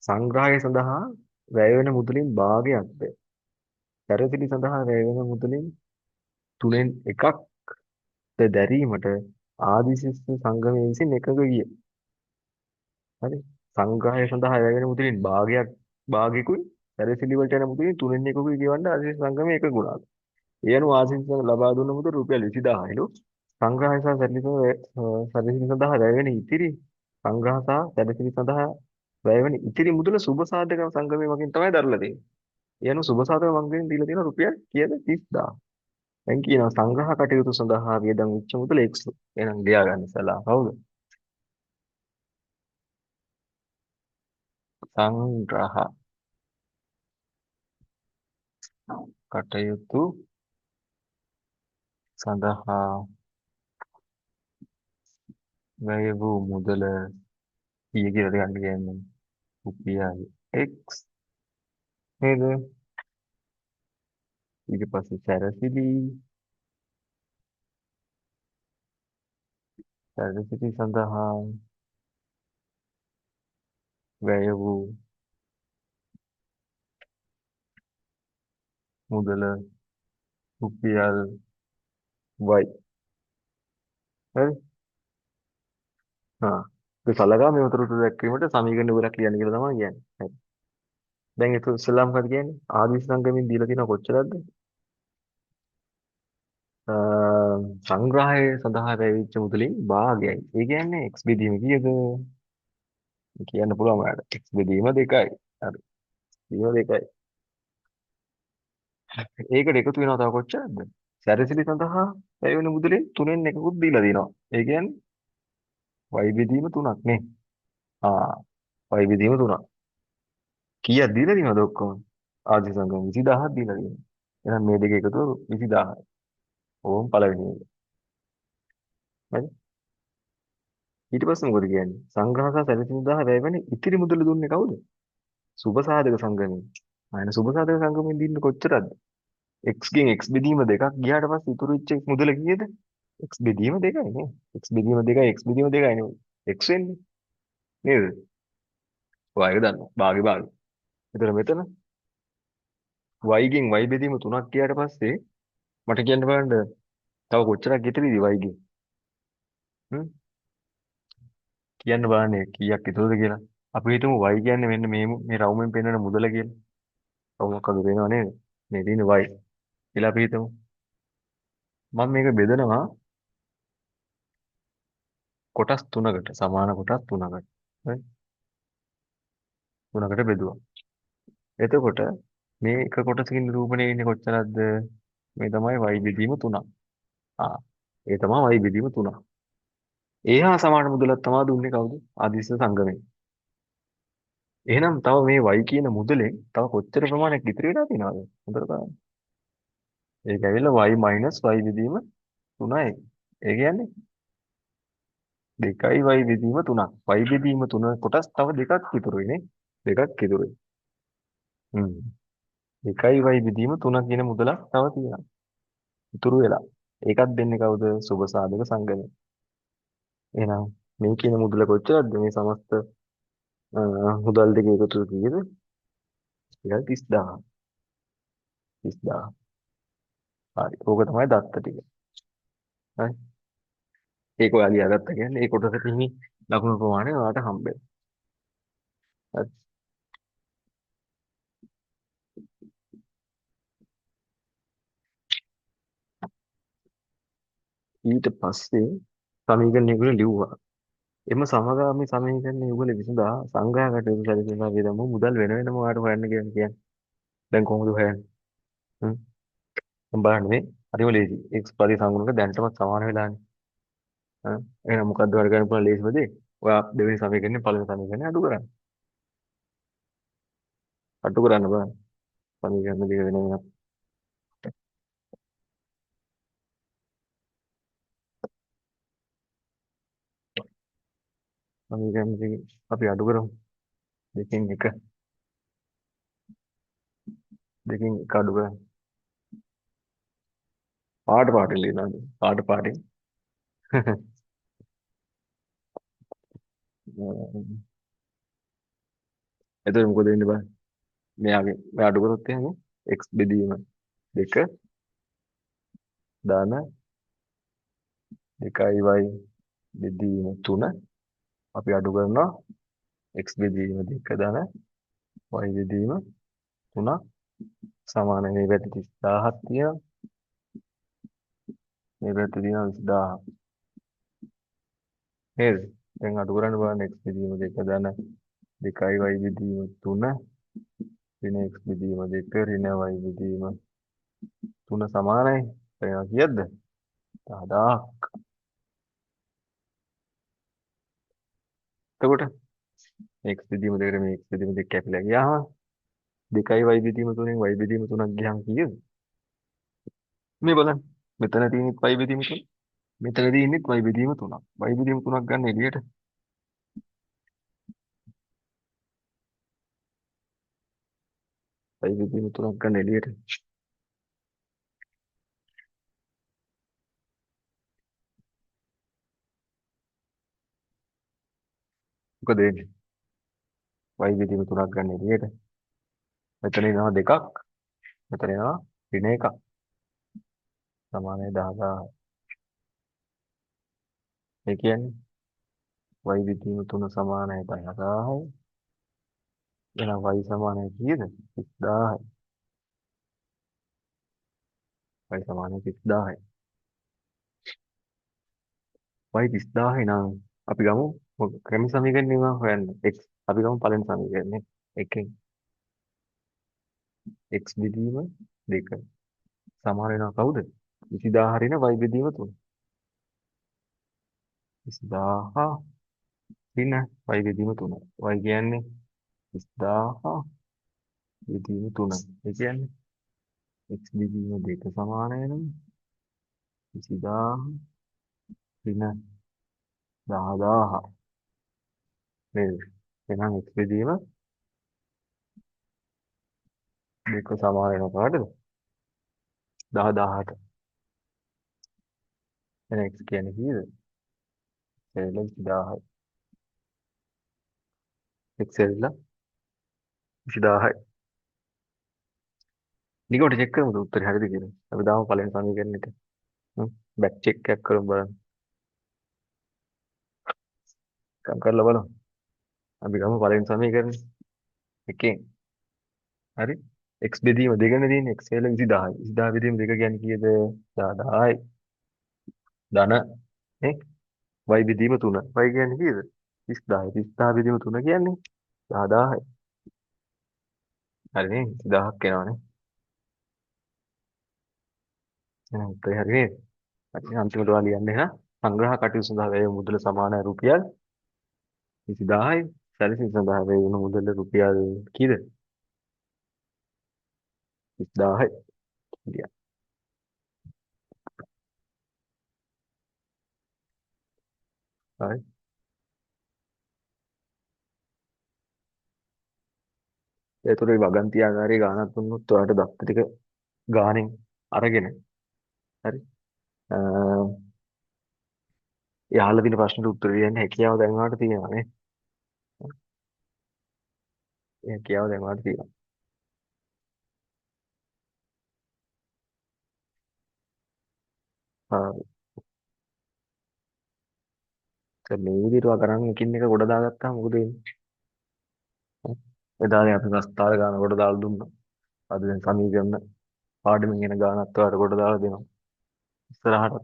A: සංග්‍රහය සඳහා වැය වෙන මුදලින් භාගයක්ද සැරසිලි සඳහා වැය වෙන මුදලින් තුනෙන් එකක්ද දැරීමට ආදිශිෂ්‍ය සංගමයේ විසින් එකඟ විය. හරි. සංග්‍රහය සඳහා වැය වෙන මුදලින් භාගයකුයි සැරසිලි වලට යන මුදලින් තුනෙන් එකකුයි කියවන්න ආදිශිෂ්‍ය සංගමයේ එකඟ වුණා. ඒ අනුව ආදිශිෂ්‍ය ලබා දුන්න මුදල රුපියල් 20000යිලු. සංග්‍රහය සහ සැරසිලි සඳහා වැය වෙන ඉතිරි සංග්‍රහ සහ සැරසිලි සඳහා වැය වෙන ඉතිරි මුදල සුබ සාධක සංගමයේ මගින් තමයි දරලා තියෙන්නේ. ඒ අනුව සුබ සාධක මගින් දීලා තියෙන රුපියල් කීයද 30000. දැන් කියනවා සංග්‍රහ කටයුතු සඳහා වියදම් වෙච්ච මුදල X. එහෙනම් ලියා ගන්න ඉස්සලා. කවුද? සංග්‍රහ කටයුතු සඳහා වැය වූ මුදල කීය කියලාද ගන්න කියන්නේ? රුපියල් X නේද? ඊට පස්සේ සැරසිලි සඳහා වැය වූ මුදල රුපියල් Y. හරි? හා. ඒ සලකා මේ උතුරට දැක්වීමට සමීකරණ විතරක් ලියන්න කියලා තමයි කියන්නේ. හරි. දැන් ඒක ඉස්සෙල්ලාම මොකද කියන්නේ? ආදිශ සංගමයෙන් දීලා තියෙන කොච්චරද? අ, සංග්‍රහය සඳහා වැයවිච්ච මුදලින් භාගයයි. ඒ කියන්නේ x බෙදීම කීයද? කියන්න පුළුවන් ඔයාලට. x බෙදීම 2යි. හරි. බෙදීම 2යි. ඒකට එකතු වෙනවා තව කොච්චරද? සැරසිලි සඳහා වැය වෙන මුදලින් 3න් එකකුත් දීලා දිනවා. ඒ කියන්නේ y බෙදීම 3ක් නේ. y බෙදීම 3ක්. කීයක් දීලා දිනවද ඔක්කොම? ආදි සංගම 20000ක් දීලා දිනවා. එහෙනම් මේ දෙක එකතුව 20000යි. ඕම් පළවෙනි එක. හරි. ඊට පස්සේ මොකද කියන්නේ? සංග්‍රහ සහ සැලසීම් සඳහා වැය වෙන ඉතිරි මුදල දුන්නේ කවුද? සුබ සාධක සංගමයෙන්. අයන සුබ සාධක සංගමයෙන් දින්න කොච්චරද? x ගෙන් x බෙදීම දෙකක් ගියාට පස්සේ ඉතුරු වෙච්ච මුදල කීයද? x බෙදීම දෙකයි නේ. x බෙදීම දෙකයි x බෙදීම දෙකයි නේ. x වෙන්නේ නේද? ඔය එක දන්නවා. භාගේ භාගේ. එතන මෙතන y ගෙන් y බෙදීම 3ක් කියාට පස්සේ මට කියන්න බලන්න තව කොච්චරක් ඉතිරිද y ගෙන්? හ්ම් කියන්න බලන්න කීයක් ඉතුරුද කියලා. අපි හිතමු y කියන්නේ මෙන්න මේ රවුමෙන් පෙන්වන මුදල කියලා. රවුමක් අද වෙනව නේද? මේ තියෙන y කියලා අපි හිතමු. මම මේක බෙදනවා කොටස් තුනකට සමාන කොටස් තුනකට. හරි? තුනකට බෙදුවා. එතකොට මේ එක කොටසකින් නිරූපණය වෙන්නේ කොච්චරක්ද? මේ තමයි y බෙදීම 3. ආ ඒ තමයි y බෙදීම 3. ඒ හා සමාන මුදලක් තමයි දුන්නේ කවුද? ආදිස්ස සංගමේ. එහෙනම් තව මේ y කියන මුදලෙන් තව කොච්චර ප්‍රමාණයක් ඉතිරි වෙලා තියෙනවද? හොඳට බලන්න. ඒක ඇවිල්ලා y y බෙදීම 3යි. ඒ කියන්නේ 2යි y බෙදීම 3ක්. y බෙදීම 3 කොටස් තව දෙකක් ඉතුරුයි නේ. දෙකක් ඉතුරුයි. හ්ම්. 2යි y බෙදීම 3 කියන මුදලක් තව තියෙනවා. ඉතුරු වෙලා. ඒකත් දෙන්නේ කවුද? සුභ සාධක සංගමය. එහෙනම් මේ කියන මුදල කොච්චරද? මේ සමස්ත මුදල් දෙක එකතු කීයද? ඒකයි 30000. 30000. හරි. ඕක තමයි දත්ත ටික. හරි. ඒක ඔයා ලියාගත්ත කියන්නේ ඒ කොටසට හිමි ලකුණු ප්‍රමාණය ඔයාලට හම්බෙනවා. හරි. ඊට පස්සේ සමීකරණයකට ලිව්වා. එම සමගාමී සමීකරණ යුගල විසඳා සංග්‍රහකට යොමු සැලසීමා වේදම මුදල් වෙන වෙනම ඔයාලට හොයන්න කියන්නේ. දැන් කොහොමද හොයන්නේ? හ්ම්. මම බලන්න මේ හරිම ලේසි. x පරිසංගුණක දැනටමත් සමාන වෙලානේ. එහෙනම් මොකද්ද වල ගන්න පුළුවන් ලේසිම දේ? ඔයා දෙවෙනි සමීකරණය පළවෙනි සමීකරණය අඩු කරන්න. අඩු කරන්න බෑ. සමීකරණ දෙක වෙන වෙනම. සමීකරණ දෙක අපි අඩු කරමු. දෙකෙන් එක අඩු කරන්න. පාට ලියනවාද? පාටින්. එතකොට මොකද වෙන්නේ බලන්න. මෙයා අඩු කරොත් එහෙනම් x බෙදීම 2 දාන 2y බෙදීම 3 අපි අඩු කරනවා x බෙදීම 2 දාන y බෙදීම 3 සමාන මේ පැත්තේ 30000ක් තියෙනවා. මේ පැත්තේ තියෙනවා 20000. නේද? දැන් අඩු කරන්න බලන්න x බෙදීම 2 දාන 2y බෙදීම 3 ඍණ x බෙදීම 2 ඍණ y බෙදීම 3 සමානයි. එනවා කීයද? 10000ක්. එතකොට x බෙදීම 2ට මේ x බෙදීම 2 කැපිලා ගියාම 2යි y බෙදීම 3ෙන් y බෙදීම 3ක් ගියාම කීයද? මේ බලන්න. මෙතන තියෙන්නේ y බෙදීම 3. මෙතන තියෙන්නේ y බෙදීම 3ක්. y බෙදීම 3ක් ගන්න එළියට. y බෙදීම 3ක් ගන්න එළියට. මොකද වෙන්නේ? y බෙදීම 3ක් ගන්න එළියට. මෙතන එනවා 2ක්. මෙතන එනවා ඍණ 1ක්. සමානයි 10000. ඒ කියන්නේ y බෙදීම 3 සමානයි 10000යි. එහෙනම් y සමානයි කීයද? 30000යි. y සමානයි 30000යි. y 30000යි නම් අපි ගමු ක්‍රම සමීකරණය හොයන්න. x අපි ගමු පළවෙනි සමීකරණය. එකෙන් x බෙදීම 2 සමාන වෙනවා කවුද? 20000 ඍණ y බෙදීම 3. 20000 ඍණ y බෙදීම 3. y කියන්නේ 20000 බෙදීම 3. ඒ කියන්නේ x බෙදීම 2 සමාන වෙනවා 20000 ඍණ 10000 නේද? එහෙනම් x බෙදීම 2 සමාන වෙනවා කාටද? 10000ට. එහෙනම් x කියන්නේ කීයද? 20000යි. x ඇවිල්ලා 20000යි. ඊගොට චෙක් කරමුද උත්තරේ හරිද කියලා. අපි දාමු පළවෙනි සමීකරණෙට. බැක් චෙක් එකක් කරමු බලන්න. කම් කරලා බලමු. අපි ගමු පළවෙනි සමීකරණය. එකෙන්. හරි. x බෙදීම දෙකනේ තියෙන්නේ. x වල 20000යි. 20000 බෙදීම දෙක කියන්නේ කීයද? 10000යි. ධන නේ. y බෙදීම 3. y කියන්නේ කීයද? 30000යි. 30000 බෙදීම 3 කියන්නේ 10000යි. හරිනේ. 1000ක් එනවනේ. උත්තරේ හරි නේද? හරි. අන්තිමට ඔයා ලියන්නේ හා සංග්‍රහ කටයුතු සඳහා වැය මුදල සමානයි රුපියල් 20000යි. සැලසීම සඳහා වැය වුණු මුදල රුපියල් කීයද? 30000යි. ලියන්න. හරි. ඒතර මේ වගන්ති ආකාරයේ ගාණක් දුන්නොත් ඔයාලට දත්ත ටික ගාණෙන් අරගෙන හරි. අ යහලා දින ප්‍රශ්නෙට උත්තර දෙන්න හැකියාව දැන් ඔයාලට තියෙනවා නේ. ඒ හැකියාව දැන් ඔයාලට තියෙනවා. හරි. දැන් මේ විදිහට ඔයා කරන් එකින් එක ගොඩ දාගත්තාම මොකද වෙන්නේ? එදා දැන් අපි ප්‍රස්තාර ගාන කොට දාලා දුන්නා. අද දැන් සමීකරණ පාඩමින් එන ගානත් ඔයාලට කොට දාලා දෙනවා. ඉස්සරහට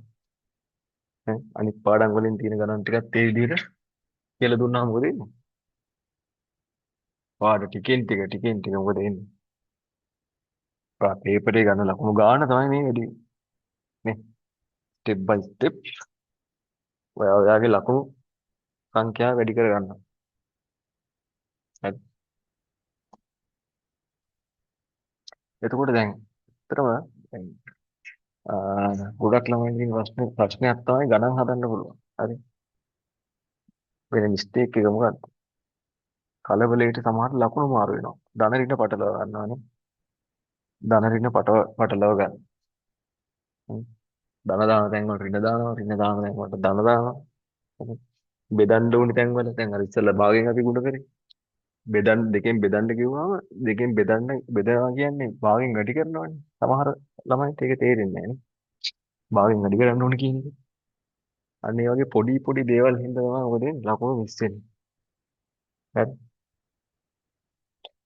A: අනිත් පාඩම් වලින් තියෙන ගණන් ටිකත් ඒ විදිහට කියලා දුන්නාම මොකද වෙන්නේ? පාඩ ටිකෙන් ටික මොකද වෙන්නේ? පේපරේ ගන්න ලකුණු ගාන තමයි මේ වැඩි නේ. ස්ටෙප් බයි ස්ටෙප් ඔයාගේ ලකුණු සංඛ්‍යාව වැඩි කර ගන්නවා. හරි. එතකොට දැන් ඇත්තටම දැන් ගොඩක් ළමයි ඉන්න ප්‍රශ්නයක් තමයි ගණන් හදන්න පුළුවන්. හරි. වෙන මිස්ටේක් එක මොකක්ද? කලබලයට සමහර ලකුණු මාරු වෙනවා. ධන ඍණ පටලවා ගන්නවානේ. ධන ඍණ පටලවා ගන්න. හ්ම්. ධන දාන තැන් වල ඍණ දානවා. ඍණ දාන තැන් වලට ධන දානවා. හරි. බෙදන්න ඕනි තැන් වල දැන් අර ඉස්සෙල්ලා භාගයෙන් අපි ගුණ කරේ. දෙකෙන් බෙදන්න කිව්වම දෙකෙන් බෙදනවා කියන්නේ භාගයෙන් වැඩි කරනවානේ. සමහර ළමයින්ට ඒක තේරෙන්නේ නැහැ නේ. භාගයෙන් වැඩි කරන්න ඕනි කියන එක. අන්න ඒ වගේ පොඩි පොඩි දේවල් හින්දා තමයි මොකද වෙන්නේ? ලකුණු මිස් වෙන්නේ. හරි.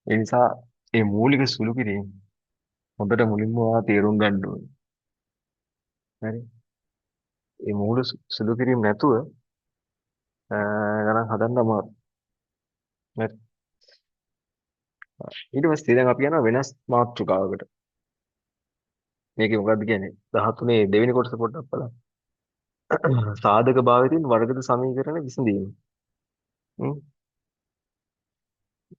A: ඒ නිසා මේ මූලික සුළු කිරීම හොඳට මුලින්ම ඔයා තේරුම් ගන්න ඕනේ. හරි. මේ සුළු කිරීම නැතුව ගණන් හදන්න අමාරුයි. හරි. ඊට පස්සේ දැන් අපි යනවා වෙනස් මාතෘකාවකට. මේකේ මොකද්ද කියන්නේ? 13 දෙවෙනි කොටස පොඩ්ඩක් බලන්න. සාධක භාවිතින් වර්ගද සමීකරණ විසඳීම. හ්ම්.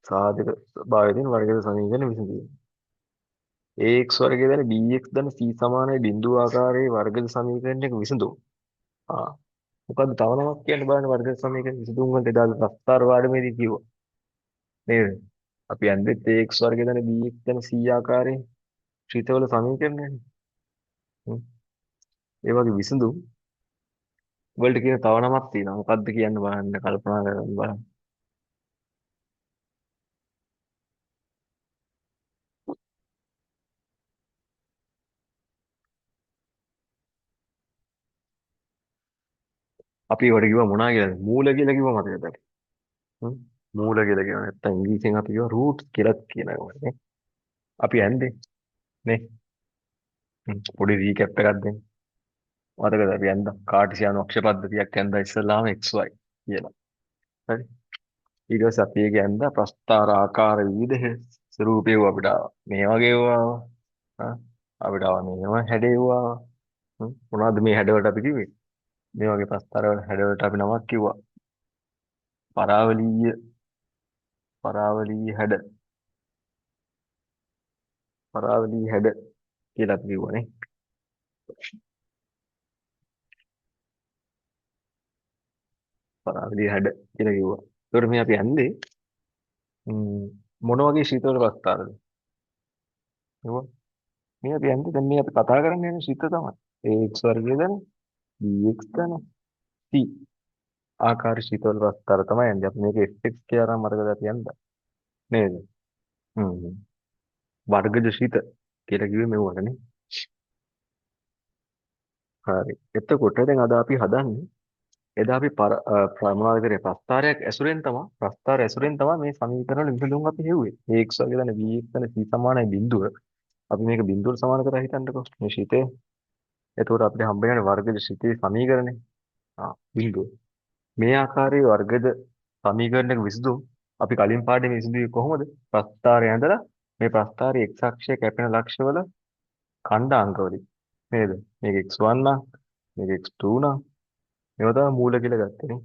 A: සාධක භාවිතින් වර්ගද සමීකරණ විසඳීම. ax වර්ගය දැන bx දැන c සමානයි බිඳුව ආකාරයේ වර්ගද සමීකරණයක විසඳුම්. ආ මොකද්ද තව නමක් කියන්න බලන්න වර්ග සමීකරණ විසඳුම් වලට එදා අපි ප්‍රස්තාර වාඩමේදී කිව්වා නේද? අපි යන්නේ ax වර්ගය දැන bx දැන c ආකාරයේ ශ්‍රිතවල සමීකරණයනේ. හ්ම්. ඒ වගේ විසඳුම් වලට කියන තව නමක් තියෙනවා. මොකද්ද කියන්න බලන්න කල්පනා කරලා බලන්න. අපි ඒවට කිව්වා මොනවා කියලාද? මූල කියලා කිව්වා මතකද? හ්ම්. මූල කියලා කියනවා. නැත්තම් ඉංග්‍රීසියෙන් අපි කිව්වා රූට් කියලා කියනවා නේ. අපි යන්නේ නේ. පොඩි රීකැප් එකක් දෙන්න. මතකද අපි යන්දා කාටිසියානු අක්ෂ පද්ධතියක් යන්දා ඉස්සෙල්ලාම xy කියලා. හරි. ඊට පස්සේ අපි ඒක යන්දා ප්‍රස්ථාර ආකාර විවිධ ස්වරූපේ අපිට ආවා. මේ වගේ වුණා. අපිට ආවා මේව හැඩේවුවා. මොනවද මේ හැඩවලට අපි කිව්වේ? මේ වගේ ප්‍රස්ථාර වල හැඩවලට අපි නමක් කිව්වා. පරාවලීය පරාවලීය හැඩ පරාවලීය හැඩ කියලා අපි කිව්වනේ. පරාවලීය හැඩ කියලා කිව්වා. ඒකට මේ අපි යන්නේ මොන වගේ ශීතල ප්‍රස්ථාරද? ඒවා මේ අපි යන්නේ දැන් මේ අපි කතා කරන්නේ යන ශීත තමයි. ax වර්ගය දැන් bx දැන් c ආකාර ශීතල ප්‍රස්ථාර තමයි යන්නේ. අපි මේක fx කියලා නම් මතකද අපි යන්නේ නේද? හ්ම්. වර්ගජ ශීත කියලා කිව්වේ මෙව්වටනේ. හරි. එතකොට දැන් අද අපි හදන්නේ එදා අපි මොනවද කරේ ප්‍රස්තාරයක් ඇසුරෙන් තමයි මේ සමීකරණ විසඳුම් අපි හෙව්වේ. මේ x වගේ දන්න v එක්සන c සමානයි බිඳුව. අපි මේක බිඳුවට සමාන කරලා හිතන්නකෝ. මේ ශීතේ. එතකොට අපිට හම්බ වෙන වර්ගද ශීතේ සමීකරණය. බිඳුව. මේ ආකාරයේ වර්ගද සමීකරණයක විසඳුම් අපි කලින් පාඩේ මේ විසඳුවේ කොහොමද? ප්‍රස්තාරය ඇඳලා මේ ප්‍රස්තාරයේ x අක්ෂය කැපෙන ලක්ෂවල ඛණ්ඩාංක වලින් නේද? මේක x1 නම් මේක x2 නම් මේවා තමයි මූල කියලා ගත්තේ නේ.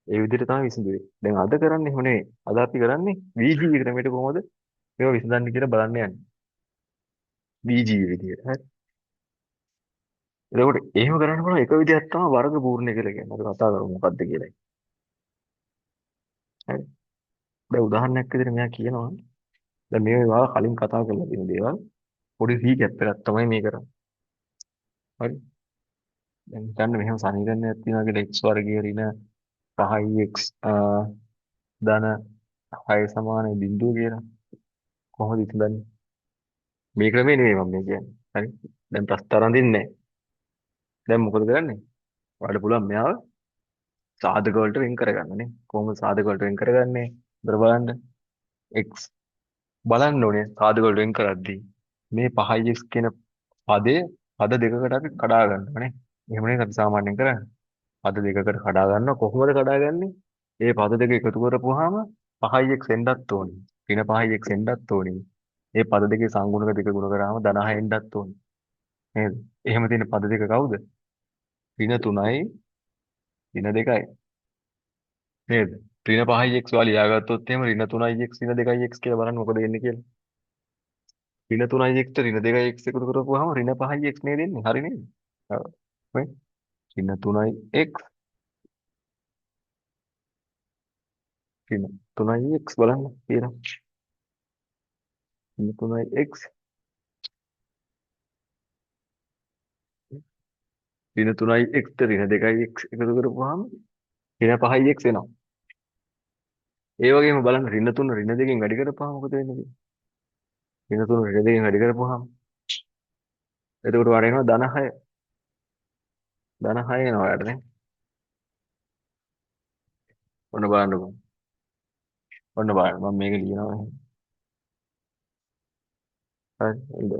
A: ඒ විදිහට තමයි විසඳුවේ. දැන් අද කරන්නේ එහෙම නෙවෙයි. අද අපි කරන්නේ VG ක්‍රමයට කොහොමද මේවා විසඳන්නේ කියලා බලන්න යන්නේ. VG විදිහට. හරි. එතකොට එහෙම කරන්න පුළුවන් එක විදිහක් තමයි වර්ග පූර්ණ කියලා කියන්නේ. අපි කතා කරමු මොකක්ද කියලා. හරි. දැන් උදාහරණයක් විදිහට මෙයා කියනවා දැන් මේවා කලින් කතා කරලා තියෙන දේවල් පොඩි රීකැප් එකක් තමයි මේ කරන්නේ. හරි. දැන් හිතන්න මෙහෙම සමීකරණයක් තියෙනවා කියලා x වර්ගය ඍණ 5x ධන 6 සමානයි බිඳුව කියලා. කොහොමද හිතන්නේ? මේ ක්‍රමේ නෙමෙයි මම මේ කියන්නේ. හරි. දැන් ප්‍රස්තාර අඳින්නේ නැහැ. දැන් මොකද කරන්නේ? ඔයාලට පුළුවන් මෙයාව සාධක වලට වෙන් කරගන්න නේ. කොහොමද සාධක වලට වෙන් කරගන්නේ? ඉතල බලන්න. x බලන්න ඕනේ සාධක වලට වෙන් කරද්දී මේ 5x කියන පදේ පද දෙකකට අපි කඩා ගන්නවා නේ. එහෙම නේ අපි සාමාන්‍යයෙන් කරන්නේ. පද දෙකකට කඩා ගන්නවා කොහොමද කඩාගන්නේ? ඒ පද දෙක එකතු කරපුවාම 5x එන්නත් ඕනේ. ඍණ 5x එන්නත් ඕනේ. ඒ පද දෙකේ සංගුණක දෙක ගුණ කරාම ධන 6 එන්නත් ඕනේ. නේද? එහෙම තියෙන පද දෙක කවුද? ඍණ 3යි ඍණ 2යි. නේද? ඍණ 5x ඔයාලා ලියාගත්තොත් එහෙම ඍණ 3x ඍණ 2x කියලා බලන්න මොකද වෙන්නේ කියලා. ඍණ 3x ට ඍණ 2x එකතු කරපුවාම ඍණ 5x නේද එන්නේ? හරි නේද? ඔව්. මේ ඍණ 3x ඍණ 3x බලන්න කියලා. ඍණ 3x ඍණ 3x ට ඍණ 2x එකතු කරපුවාම ඍණ 5x එනවා. ඒ වගේම බලන්න ඍණ 3 ඍණ 2කින් වැඩි කරපුවාම මොකද වෙන්නේ කියලා. ඍණ 3 ඍණ 2කින් වැඩි කරපුවාම එතකොට වර එනවා ධන 6. ධන 6 එනවා යාට නේ. ඔන්න බලන්නකෝ. ඔන්න බලන්න මම මේක ලියනවා. හරි. එන්න.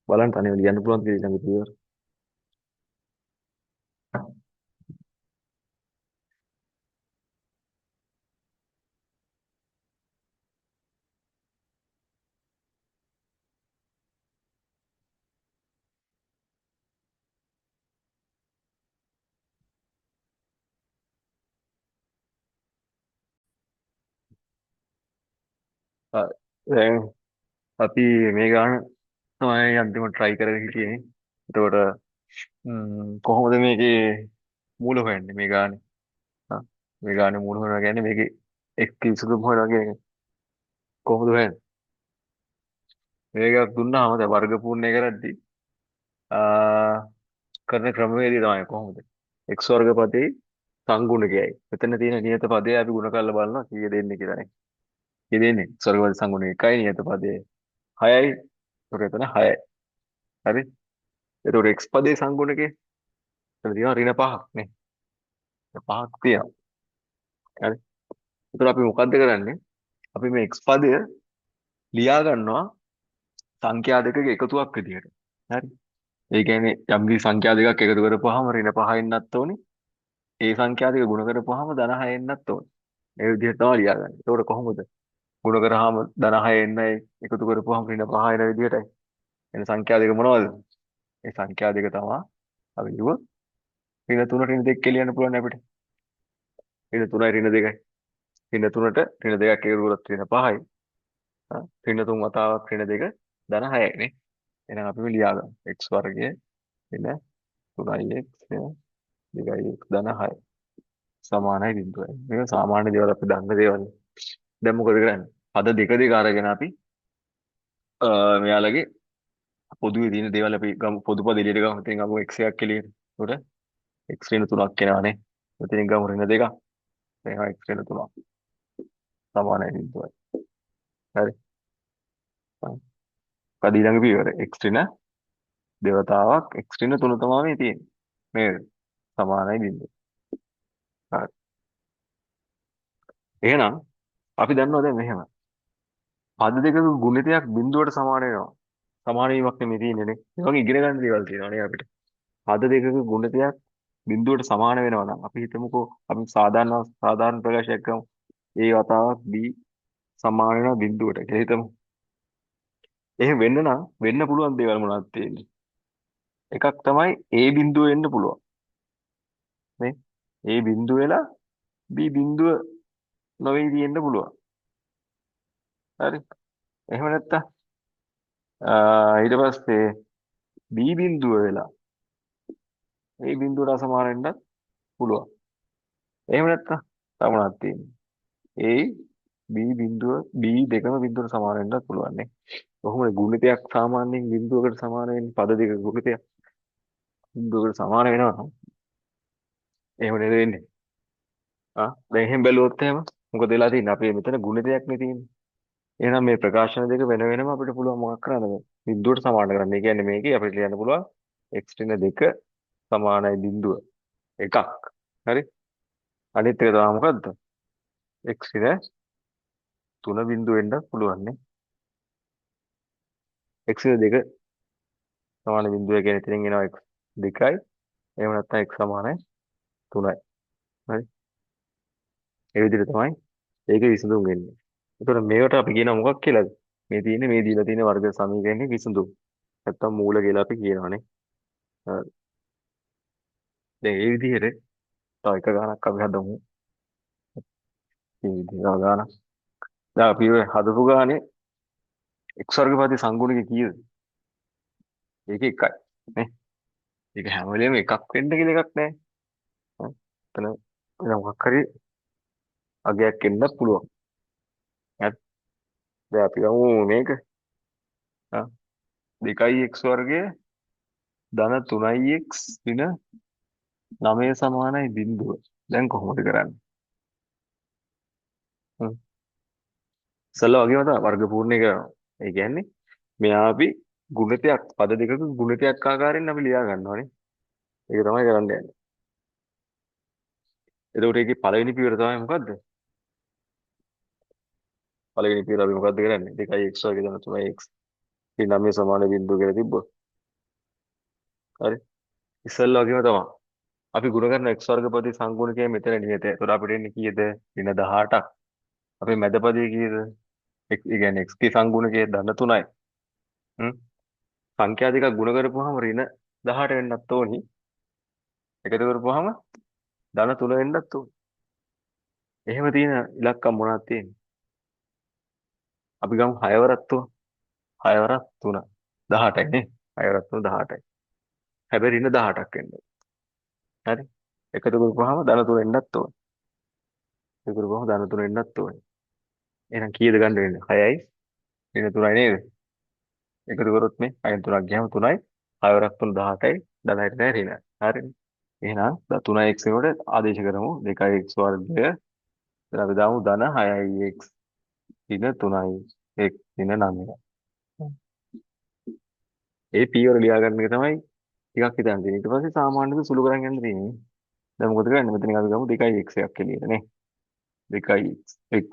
A: බලන්න තනියම ලියන්න පුළුවන් කියලා ඊළඟ පියවර. හරි. දැන් අපි මේ ගාන තමයි අන්තිමට try කරගෙන හිටියේ. එතකොට කොහොමද මේකේ මූල හොයන්නේ මේ ගානේ? හා මේ ගානේ මූල හොයනවා කියන්නේ මේකේ එක් විසඳුම හොයනවා කියන එක. කොහොමද හොයන්නේ? මේකක් දුන්නාම දැන් වර්ග පූර්ණය කරද්දී කරන ක්‍රමවේදය තමයි කොහොමද? x වර්ග පදේ සංගුණකයයි. මෙතන තියෙන නියත පදේ අපි ගුණ කරලා බලනවා කීයද එන්නේ කියලා නේ. කීයද එන්නේ? x වර්ග පද සංගුණක 1යි නියත පදේ 6යි. ඒකට එතන 6යි. හරි? එතකොට x පදේ සංගුණකේ එතන තියෙනවා ඍණ 5ක් නේ. 5ක් තියෙනවා. හරි? එතකොට අපි මොකද්ද කරන්නේ? අපි මේ x පදය ලියා ගන්නවා සංඛ්‍යා දෙකක එකතුවක් විදිහට. හරි? ඒ කියන්නේ යම් කිසි සංඛ්‍යා දෙකක් එකතු කරපුවාම ඍණ 5 එන්නත් ඕනේ. ඒ සංඛ්‍යා දෙක ගුණ කරපුවාම ධන 6 එන්නත් ඕනේ. ඒ විදිහට තමයි ලියාගන්නේ. ඒතකොට කොහොමද? ගුණ කරාම ධන 6 එන්නයි එකතු කරපුවාම ඍණ 5 එන විදිහටයි. එන සංඛ්‍යා දෙක මොනවද? ඒ සංඛ්‍යා දෙක තමයි අපි ලියුව ඍණ 3 ඍණ 2 කියලා ලියන්න පුළුවන් අපිට. ඍණ 3යි ඍණ 2යි. ඍණ 3ට ඍණ 2ක් එකතු කරොත් ඍණ 5යි. ඍණ 3 වතාවක් ඍණ 2 ධන 6යි නේ. එහෙනම් අපි මේ ලියාගමු. x වර්ගය ඍණ 3x 2x ධන 6 සමානයි බිඳුවයි. මේක සාමාන්‍ය දේවල් අපි දන්න දේවල්. දැන් මොකද කරන්නේ? පද දෙක දෙක අරගෙන අපි මෙයාලගේ පොදුවේ තියෙන දේවල් අපි ගමු පොදු පද එළියට ගමු. ඉතින් ගමු x එකක් එළියට. උඩ x ඍණ 3ක් එනවානේ. ඉතින් ගමු ඍණ 2ක්. එහෙනම් x ඍණ 3ක් සමානයි බිඳුවයි. හරි. ඊළඟ පියවර x ඍණ දෙවතාවක් x ඍණ 3 තමයි මේ තියෙන්නේ. නේද? සමානයි බිඳුව. හරි. එහෙනම් අපි දන්නවා දැන් මෙහෙම. පද දෙකක ගුණිතයක් බිඳුවට සමාන වෙනවා. සමාන වීමක් නෙමෙයි තියෙන්නේ නේ. ඒ වගේ ඉගෙන ගන්න දේවල් තියෙනවා නේ අපිට. පද දෙකක ගුණිතයක් බිඳුවට සමාන වෙනවා නම් අපි හිතමුකෝ අපි සාධාරණ ප්‍රකාශයක් කරමු. A වතාවක් B සමාන වෙනවා බිඳුවට කියලා හිතමු. එහෙම වෙන්න නම් වෙන්න පුළුවන් දේවල් මොනවද තියෙන්නේ? එකක් තමයි A බිඳුව වෙන්න පුළුවන්. නේ? A බිඳුව වෙලා B බිඳුව නොවේ තියෙන්න පුළුවන්. හරි. එහෙම නැත්තම් ඊට පස්සේ B බිඳුව වෙලා A බිඳුවට අසමාන වෙන්නත් පුළුවන්. එහෙම නැත්තම් තව මොනවද තියෙන්නේ? A B බිඳුව B දෙකම බිඳුවට සමාන වෙන්නත් පුළුවන් නේ. කොහොමද ගුණිතයක් සාමාන්‍යයෙන් බිඳුවකට සමාන වෙන්නේ? පද දෙක ගුණිතයක් බිඳුවකට සමාන වෙනවා නම් එහෙම නේද වෙන්නේ? දැන් එහෙම බැලුවොත් එහෙම මොකද වෙලා තියෙන්නේ? අපි මෙතන ගුණිතයක් නේ තියෙන්නේ. එහෙනම් මේ ප්‍රකාශන දෙක වෙන වෙනම අපිට පුළුවන් මොකක් කරන්නද? බිඳුවට සමාන කරන්න. ඒ කියන්නේ මේකේ අපිට ලියන්න පුළුවන් x ඍණ 2 සමානයි බිඳුව එකක්. හරි? අනිත් එක තමයි මොකද්ද? x ඍණ 3 බිඳුව වෙන්න පුළුවන් නේ. x ඍණ 2 සමාන බිඳුව කියන්නේ එතනින් එනවා x 2යි. එහෙම නැත්නම් x සමානයි 3යි. හරි? ඒ විදිහට තමයි ඒකේ විසඳුම් වෙන්නේ. ඒතකොට මේවට අපි කියනවා මොකක් කියලාද? මේ තියෙන්නේ මේ දීලා තියෙන වර්ග සමීකරණයේ විසඳුම්. නැත්තම් මූල කියලා අපි කියනවානේ. හරි. දැන් මේ විදිහට තව එක ගානක් අපි හදමු. මේ විදිහට ගානක්. දැන් අපි ඔය හදපු ගානේ x වර්ගපති සංගුණික කීයද? ඒක එකයි. නේ? ඒක හැම වෙලේම එකක් වෙන්න කියලා එකක් නැහැ. හරි. එතන වෙන මොකක් හරි අගයක් එන්නත් පුළුවන්. හරි. දැන් අපි ගමු මේක. ආ 2x වර්ගය ධන 3x වින 9 සමානයි බිඳුව. දැන් කොහොමද කරන්නේ? හ්ම්. ඉස්සල්ලා වගේම තමයි වර්ග පූර්ණේ කරනවා. ඒ කියන්නේ මෙයා අපි ගුණිතයක් පද දෙකක ගුණිතයක් ආකාරයෙන් අපි ලියා ගන්නවානේ. ඒක තමයි කරන්න යන්නේ. එතකොට ඒකේ පළවෙනි පියවර තමයි මොකද්ද? පළවෙනි පියවර අපි මොකද්ද කරන්නේ? 2x වර්ගය ධන 3x ඉතින් 9 සමාන බිඳුව කියලා තිබ්බොත්. හරි. ඉස්සල්ලා වගේම තමයි. අපි ගුණ කරන x වර්ගපති සංගුණකය මෙතන නියතයි. ඒතකොට අපිට එන්නේ කීයද? ඍණ 18ක්. අපේ මැදපදයේ කීයද? x ඒ කියන්නේ x ගේ සංගුණකය ධන 3යි. හ්ම්. සංඛ්‍යා දෙකක් ගුණ කරපුවාම ඍණ 18 වෙන්නත් ඕනි. එකතු කරපුවාම ධන 3 වෙන්නත් ඕනි. එහෙම තියෙන ඉලක්කම් මොනවද තියෙන්නේ? අපි ගමු 6 වරක් 3. 6 වරක් 3. 18යි නේ. 6 වරක් 3 18යි. හැබැයි ඍණ 18ක් වෙන්න ඕනේ. හරි. එකතු කරපුවාම ධන 3 වෙන්නත් ඕනේ. එකතු කරපුවාම ධන 3 වෙන්නත් ඕනේ. එහෙනම් කීයද ගන්න වෙන්නේ? 6යි ඍණ 3යි නේද? එකතු කරොත් මේ 6න් 3ක් ගියාම 3යි. 6 වරක් 3 18යි. ධනයි නැහැ ඍණයි. හරිනේ. එහෙනම් 3x වෙනකොට ආදේශ කරමු 2x වර්ගය. දැන් අපි දාමු ධන 6x ඍණ 3යි x ඍණ 9යි. ඒ පියවර ලියා ගන්න එක තමයි ටිකක් හිතන්න තියෙන්නේ. ඊට පස්සේ සාමාන්‍යද සුළු කරන් යන්න තියෙන්නේ. දැන් මොකද කරන්නේ? මෙතනින් අපි ගමු 2x එකක් එළියට නේ. 2x x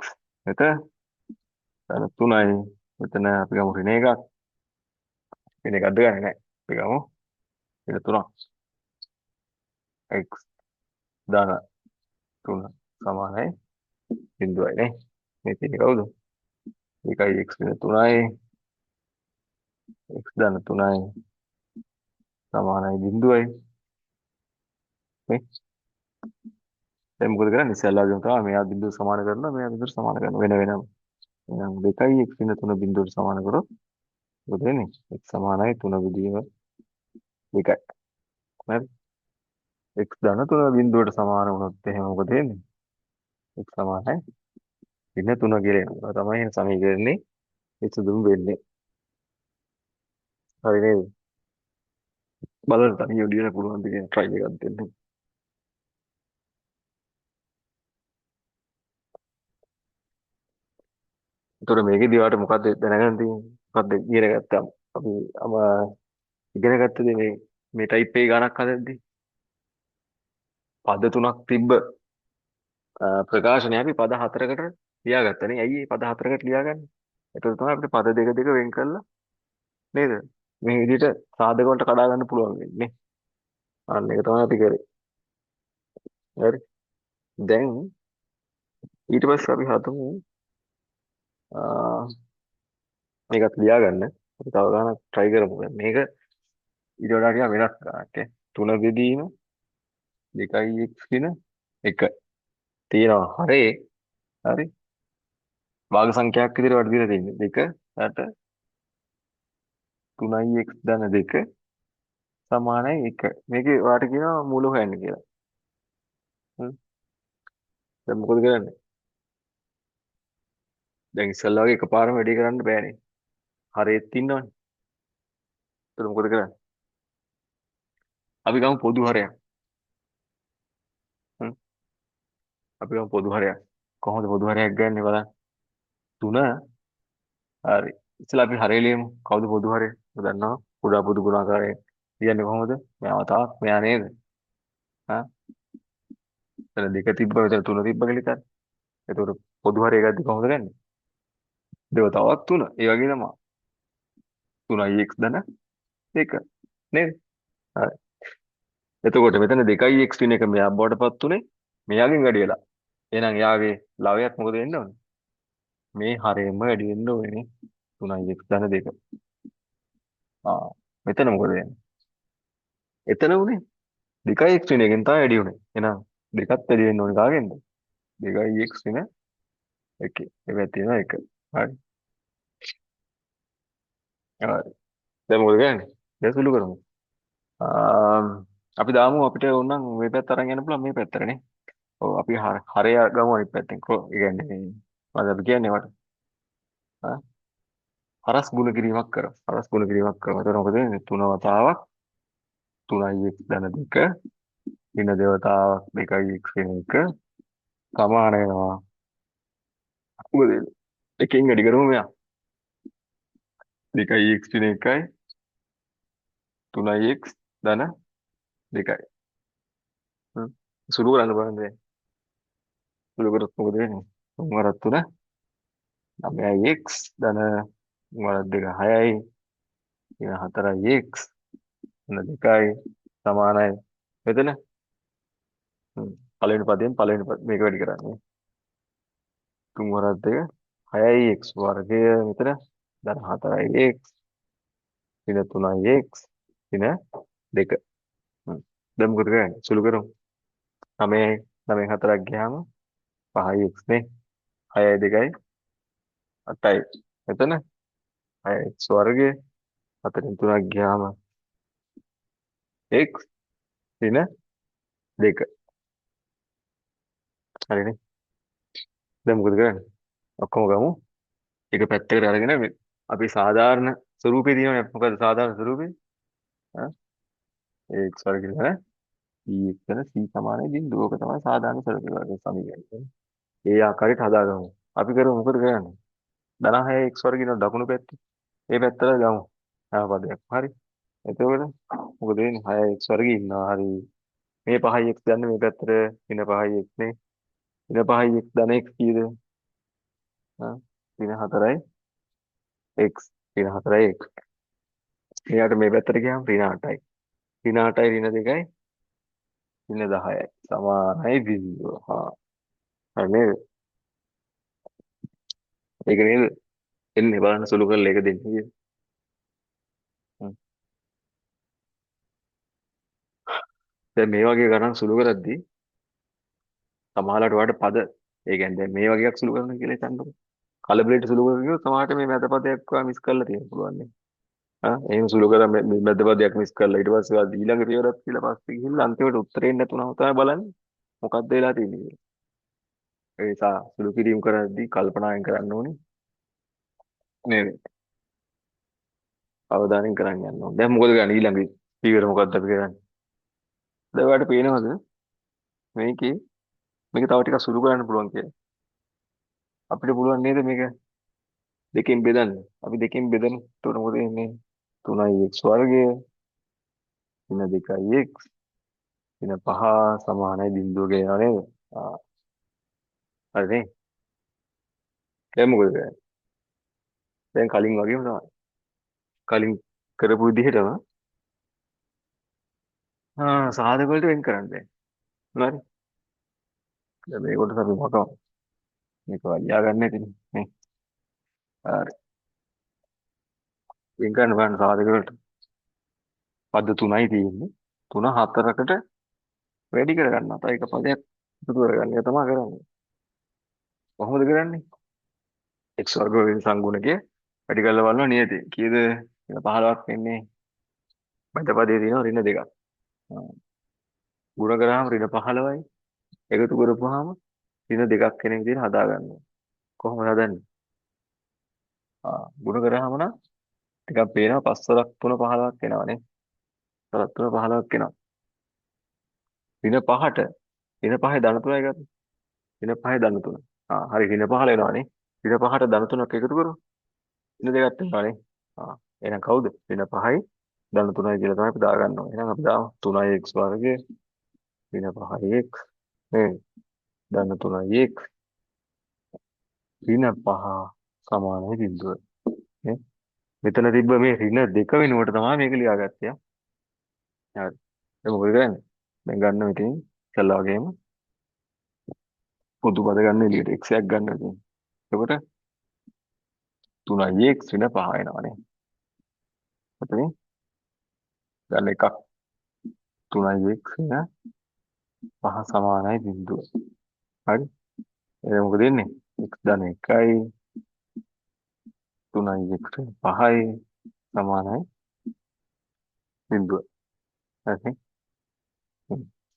A: මෙතන ධන 3යි. මෙතන අපි ගමු ඍණ එකක්. ඍණ එකක්ද ගන්නේ නැහැ. අපි ගමු ඍණ 3ක්. x ධන 3 සමානයි බිඳුවයි නේ. මේ තියෙන්නේ කවුද? 2x ඍණ 3යි x ධන 3යි සමානයි බිඳුවයි නේ. දැන් මොකද කරන්නේ? ඉස්සෙල්ලාගෙම තමයි මෙයා බිඳුව සමාන කරනවා මෙයා බිඳුව සමාන කරනවා වෙන වෙනම. එහෙනම් 2යි x ඍණ 3 බිඳුවට සමාන කරොත් මොකද වෙන්නේ? x සමානයි 3 බෙදීම 2යි. හරි. x ධන 3 බිඳුවට සමාන වුණොත් එහෙනම් මොකද වෙන්නේ? x සමානයි ඍණ 3 කියලා එනවා. තමයි එහෙනම් සමීකරණේ විසඳුම් වෙන්නේ. හරි නේද? බලන්න තනියම ලියන්න පුළුවන් ද කියන try එකක් දෙන්න. ඒතකොට මේකේදී ඔයාලට මොකද්ද දැනගන්න තියෙන්නේ? මොකද්ද ඉගෙන ගත්තාම? අපි අම ඉගෙන ගත්තද මේ ටයිප් එකේ ගණක් හදද්දි පද තුනක් තිබ්බ ප්‍රකාශනය අපි පද හතරකට ලියාගත්තනේ. ඇයි මේ පද හතරකට ලියාගන්නේ? ඒතකොට තමයි අපිට පද දෙක දෙක වෙන් කරලා නේද? මේ විදිහට සාධක වලට කඩා ගන්න පුළුවන් වෙන්නේ. අන්න ඒක තමයි අපි කරේ. හරි. දැන් ඊට පස්සේ අපි හදමු මේකත් ලියාගන්න. අපි තව ගානක් try කරමු. දැන් මේක ඊට වඩා ටිකක් වෙනස් ගානක් ඈ. 3 බෙදීම 2x කියන එක තියෙනවා. හරේ. හරි. භාග සංඛ්‍යාවක් විදිහට වට දීලා තියෙන්නේ. 2ට 3x ධන 2 සමානයි 1. මේකේ වාට කියනවා මූල හොයන්න කියලා. හ්ම්. දැන් මොකද කරන්නේ? දැන් ඉස්සල්ලා වගේ එකපාරම වැඩි කරන්න බෑනේ. හරේත් ඉන්නවනේ. ඒතර මොකද කරන්නේ? අපි ගමු පොදු හරයක්. හ්ම්. අපි ගමු පොදු හරයක්. කොහොමද පොදු හරයක් ගන්නෙ බලන්න. 3 හරි. ඉස්සලා අපි හරය ලියමු. කවුද පොදු හරය? ඔබ දන්නවා. කුඩා පොදු ගුණාකාරය කියන්නේ කොහොමද? මෙයාව තාක් මෙයා නේද? හා එතන දෙක තිබ්බ මෙතන තුන තිබ්බ කියලා හිතන්න. එතකොට පොදු හරය ගද්දි කොහොමද ගන්නෙ? දෙවතාවක් 3. ඒ වගේ තමයි. 3x ධන 2 නේද? හරි. එතකොට මෙතන 2x වෙන එක මෙයා බවට පත් උනේ මෙයාගෙන් වැඩි වෙලා. එහෙනම් යාගේ ලවයක් මොකද වෙන්න ඕනේ? මේ හරයෙන්ම වැඩි වෙන්න ඕනේ. 3x ධන 2. ආ මෙතන මොකද වෙන්නේ? එතන උනේ 2x වෙන එකෙන් තමයි වැඩි උනේ. එහෙනම් දෙකත් වැඩි වෙන්න ඕනේ කාගෙන්ද? 2x වෙන එකේ. ඒක තියෙනවා 1. හරි. හරි. දැන් මොකද කරන්නේ? දැන් සුළු කරමු. අපි දාමු අපිට ඕනනම් මේ පැත්ත අරන් යන්න පුළුවන් මේ පැත්තටනේ. ඔව් අපි හරය ගමු අනිත් පැත්තෙන්. ඒ කියන්නේ මේ මොකද අපි කියන්නේ වට? ආ හරස් ගුණ කිරීමක් කරමු. හරස් ගුණ කිරීමක් කරමු. එතකොට මොකද වෙන්නේ? 3 වතාවක් 3x ධන 2 ඉන දෙවතාවක් 2x වෙන එක සමාන වෙනවා. මොකද වෙන්නේ? එකෙන් වැඩි කරමු මෙයා. 2x වෙන එකයි 3x ධන 2යි. හ්ම්. සුළු කරන්න බලන්න දැන්. සුළු කරොත් මොකද වෙන්නේ? 3 වරක් 3 9x ධන 3 වරක් 2 6යි. ඉන 4x ධන 2යි සමානයි. මෙතන පළවෙනි පදයෙන් පළවෙනි පද මේක වැඩි කරන්නේ. 3 වරක් 2 6යි x වර්ගය මෙතන ධන 4යි x ඉන 3යි x ඉන 2. දැන් මොකද කරන්නේ? සුළු කරමු. 9යි 9න් 4ක් ගියාම 5යි x නේ. 6යි 2යි 8යි. මෙතන 6x වර්ගය 4න් 3ක් ගියාම x ඉන 2. හරිනේ. දැන් මොකද කරන්නේ? ඔක්කොම ගමු. එක පැත්තකට අරගෙන අපි සාධාරණ ස්වරූපේ තියෙනවනේ. මොකද සාධාරණ ස්වරූපේ? ඈ x වර්ගය නේද? e එක්සන c සමානයි බිංදුව. ඕක තමයි සාධාරණ ස්වරූපේ සමීකරණය. ඒ ආකාරයට හදාගමු. අපි කරමු මොකද කරන්නේ? ධන 6x වර්ගය නෝ දකුණු පැත්තේ. ඒ පැත්තට ගමු. හැම පදයක්. හරි. එතකොට මොකද වෙන්නේ? 6x වර්ගය ඉන්නවා. හරි. මේ 5x ගන්න මේ පැත්තට ඉන 5x නේ. ඉන 5x ධන x කීයද? ආ ඉන 4යි x. ඉන 4යි x. එයාට මේ පැත්තට ගියාම ඉන 8යි. ඉන 8යි ඉන 2යි ඉන 10යි. සමානයි බිංදුව. හා. හරි නේද? ඒක නේද? එන්නේ බලන්න සුළු කරලා ඒක දෙන්නේ. හ්ම්. දැන් මේ වගේ ගණන් සුළු කරද්දී සමහරවිට ඔයාලට පද ඒ කියන්නේ දැන් මේ වගේක් සුළු කරන්න කියලා හිතන්නකෝ. කලබලෙට සුළු කරගෙන ගියොත් සමහරට මේ මැද පදයක් ඔයා මිස් කරලා තියෙන්න පුළුවන් නේ. එහෙම සුළු කරා මේ මැද පදයක් මිස් කරලා ඊට පස්සේ ආ ඊළඟ පියවරත් කියලා පස්සේ ගිහිල්ලා අන්තිමට උත්තරේ නැතුණම තමයි බලන්නේ මොකක්ද වෙලා තියෙන්නේ කියලා. ඒ නිසා සුළු කිරීම කරද්දී කල්පනායෙන් කරන්න ඕනේ නේද? අවධානයෙන් කරන්න යන්න ඕනේ. දැන් මොකද කරන්නේ ඊළඟ පියවර මොකක්ද අපි කරන්නේ? දැන් ඔයාලට පේනවද මේකේ මේක තව ටිකක් සුළු කරන්න පුළුවන් කියලා? අපිට පුළුවන් නේද මේක දෙකෙන් බෙදන්න? අපි දෙකෙන් බෙදමු. එතකොට මොකද වෙන්නේ? 3යි x වර්ගය ඍණ 2යි x ඍණ 5 සමානයි බිඳුව කියනවා නේද? ආ හරිනේ. දැන් මොකද කරන්නේ? දැන් කලින් වගේම තමයි. කලින් කරපු විදිහටම සාධක වලට වෙන් කරන්න දැන්. හරි. දැන් මේ කොටස අපි මොකක්ද? මේක වලියා ගන්න නැතිනේ. නේ. හරි. වෙන් කරන්න බලන්න සාධක වලට. පද 3යි තියෙන්නේ. 3 4කට වැඩි කරගන්න. අප එක පදයක් එකතු කරගන්න. ඒක තමයි කරන්නේ. කොහොමද කරන්නේ? x වර්ග වෙන සංගුණකය වැඩි කරලා බලනවා නියතේ. කීයද? 15ක් වෙන්නේ. මැද පදේ තියෙනවා ඍණ 2ක්. ගුණ කරාම ඍණ 15යි. එකතු කරපුවාම ඍණ 2ක් කෙනෙක් විදිහට හදා ගන්නවා. කොහොමද හදන්නේ? ගුණ කරාම නම් ටිකක් පේනවා 5 වරක් 3 15ක් එනවනේ. 3 3 15ක් එනවා. ඍණ 5ට ඍණ 5ේ ධන 3යි ගන්න. ඍණ 5ේ ධන 3. හරි ඍණ 15 එනවනේ. ඍණ 5ට ධන 3ක් එකතු කරමු. ඍණ 2ක් එනවනේ. එහෙනම් කවුද? ඍණ 5යි ධන 3යි කියලා තමයි අපි දාගන්න ඕනේ. එහෙනම් අපි දාමු 3x වර්ගය ඍණ 5x නේ ධන 3x ඍණ 5 සමානයි බිඳුව. නේ මෙතන තිබ්බ මේ ඍණ 2 වෙනුවට තමයි මේක ලියාගත්තේ. හරි. දැන් මොකද කරන්නේ? දැන් ගන්න මෙතන කළා වගේම පොදු පද ගන්න එළියට x එකක් ගන්න තියෙනවා. එතකොට 3x ඍණ 5 එනවනේ. එතනින් ගන්න එකක් 3x ඍණ 5 සමානයි බිඳුව. හරි. එහෙනම් මොකද වෙන්නේ? x ධන 1යි 3x ඍණ 5යි සමානයි බිඳුව. හරි.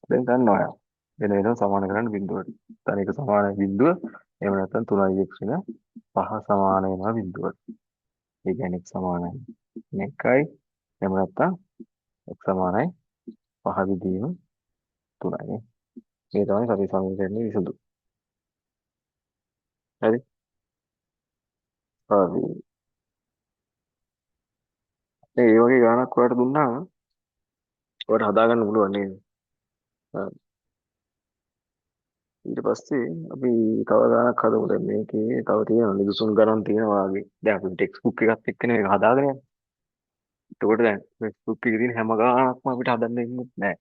A: දැන් ගන්නවා. වෙන වෙනම සමාන කරන්න බිඳුවට. ධන 1 සමානයි බිඳුව. එහෙම නැත්නම් 3x ඍණ 5 සමාන වෙනවා බිඳුවට. ඒ කියන්නේ x සමානයි 1යි. එහෙම නැත්නම් x සමානයි 5 විදීම 3යි. මේ තමයි සරි සමීකරණයේ විසඳුම. හරි. හරි. ඒ වගේ ගානක් ඔයාලට දුන්නාම ඔයාලට හදාගන්න පුළුවන් නේද? හරි. ඊට පස්සේ අපි තව ගානක් හදමු. දැන් මේකේ තව තියෙනවා නිදසුන් ගණන් තියෙනවා වගේ. දැන් අපි ටෙක්ස්ට් බුක් එකත් එක්කනේ මේක හදාගෙන යන්නේ. එතකොට දැන් ටෙක්ස්ට් බුක් එකේ තියෙන හැම ගානක්ම අපිට හදන්න දෙන්නේ නැහැ.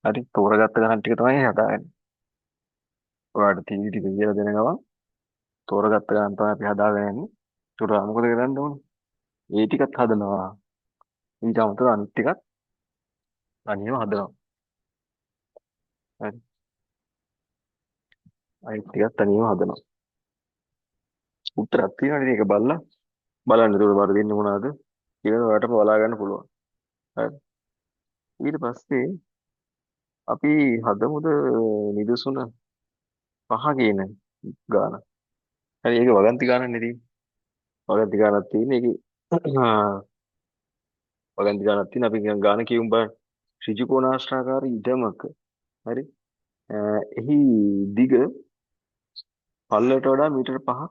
A: හරි. තෝරගත්ත ගණන් ටික තමයි හදාගන්නේ. ඔයාලට තීවි ටික කියලා දෙන ගමන් තෝරගත්ත ගණන් තමයි අපි හදාගෙන යන්නේ. ඒකට මොකද කරන්න ඕනේ? ඒ ටිකත් හදනවා. ඊට අමතරව අනිත් ටිකත් අනියම හදනවා. හරි. අනිත් ටිකත් අනියම හදනවා. උත්තරයක් තියෙනවනේ මේක බලලා බලන්න. ඒකට බාර දෙන්නේ මොනවද කියලා ඔයාලට බලා ගන්න පුළුවන්. හරි. ඊට පස්සේ අපි හදමුද නිදසුන 5 කියන ගාන. හරි. ඒක වගන්ති ගානක් නෙදී. වගන්ති ගානක් තියෙන්නේ ඒකේ වගන්ති ගානක් තියෙන අපි ගාන කියමු බලන්න. ත්‍රිජුකෝණාශ්‍රාකාර ඉඩමක. හරි. එහි දිග පල්ලයට වඩා මීටර 5ක්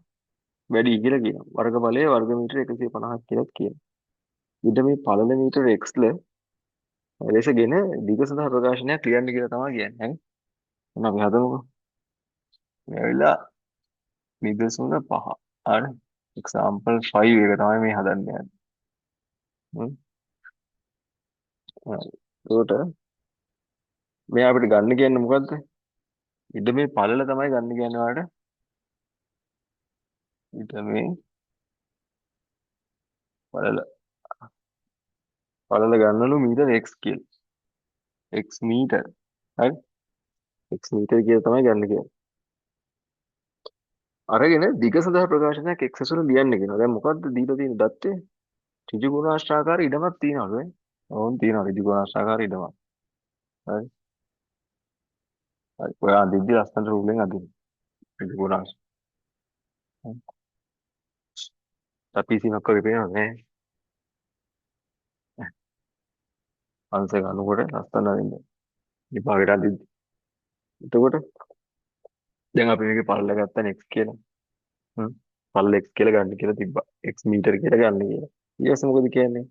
A: වැඩි කියලා කියනවා. වර්ගඵලය වර්ග මීටර 150ක් කියලා කියනවා. ඊට මේ පළල මීටර x ලෙසගෙන දිග සඳහා ප්‍රකාශනයක් ලියන්න කියලා තමයි කියන්නේ. හරි. එහෙනම් අපි හදමුකෝ. මේ වෙලාව නිදසුන 5. හරි. example 5 එක තමයි මේ හදන්න යන්නේ. හ්ම්. හරි. ඒකට මේ අපිට ගන්න කියන්නේ මොකද්ද? ඊට මේ පළල තමයි ගන්න කියන්නේ ඔයාලට. ඊට මේ පළල ගන්නලු මීටර x කියලා. x මීටර. හරි. x මීටර කියලා තමයි ගන්න කියන්නේ. අරගෙන දිග සඳහා ප්‍රකාශනයක් x ඇසුර ලියන්න කියනවා. දැන් මොකද්ද දීලා තියෙන දත්තේ? ත්‍රිජුගුණාශ්‍රාකාර ඉඩමක් තියනවලු නේ. ඕන් තියනවා ත්‍රිජුගුණාශ්‍රාකාර ඉඩමක්. හරි. හරි. ඔයා අඳිද්දි ලස්සනට රූලෙන් අඳින්න. ත්‍රිජුගුණාශ්‍ර. තපීසිමක් වගේ පේනවද නේ? අංශක අනුකොට ලස්සන අඳින්න. විභාගයට අඳිද්දි. එතකොට දැන් අපි මේකේ පළල ගත්තා x කියලා. හ්ම්. පළල x කියලා ගන්න කියලා තිබ්බා. x මීටර කියලා ගන්න කියලා. ඊට පස්සේ මොකද කියන්නේ?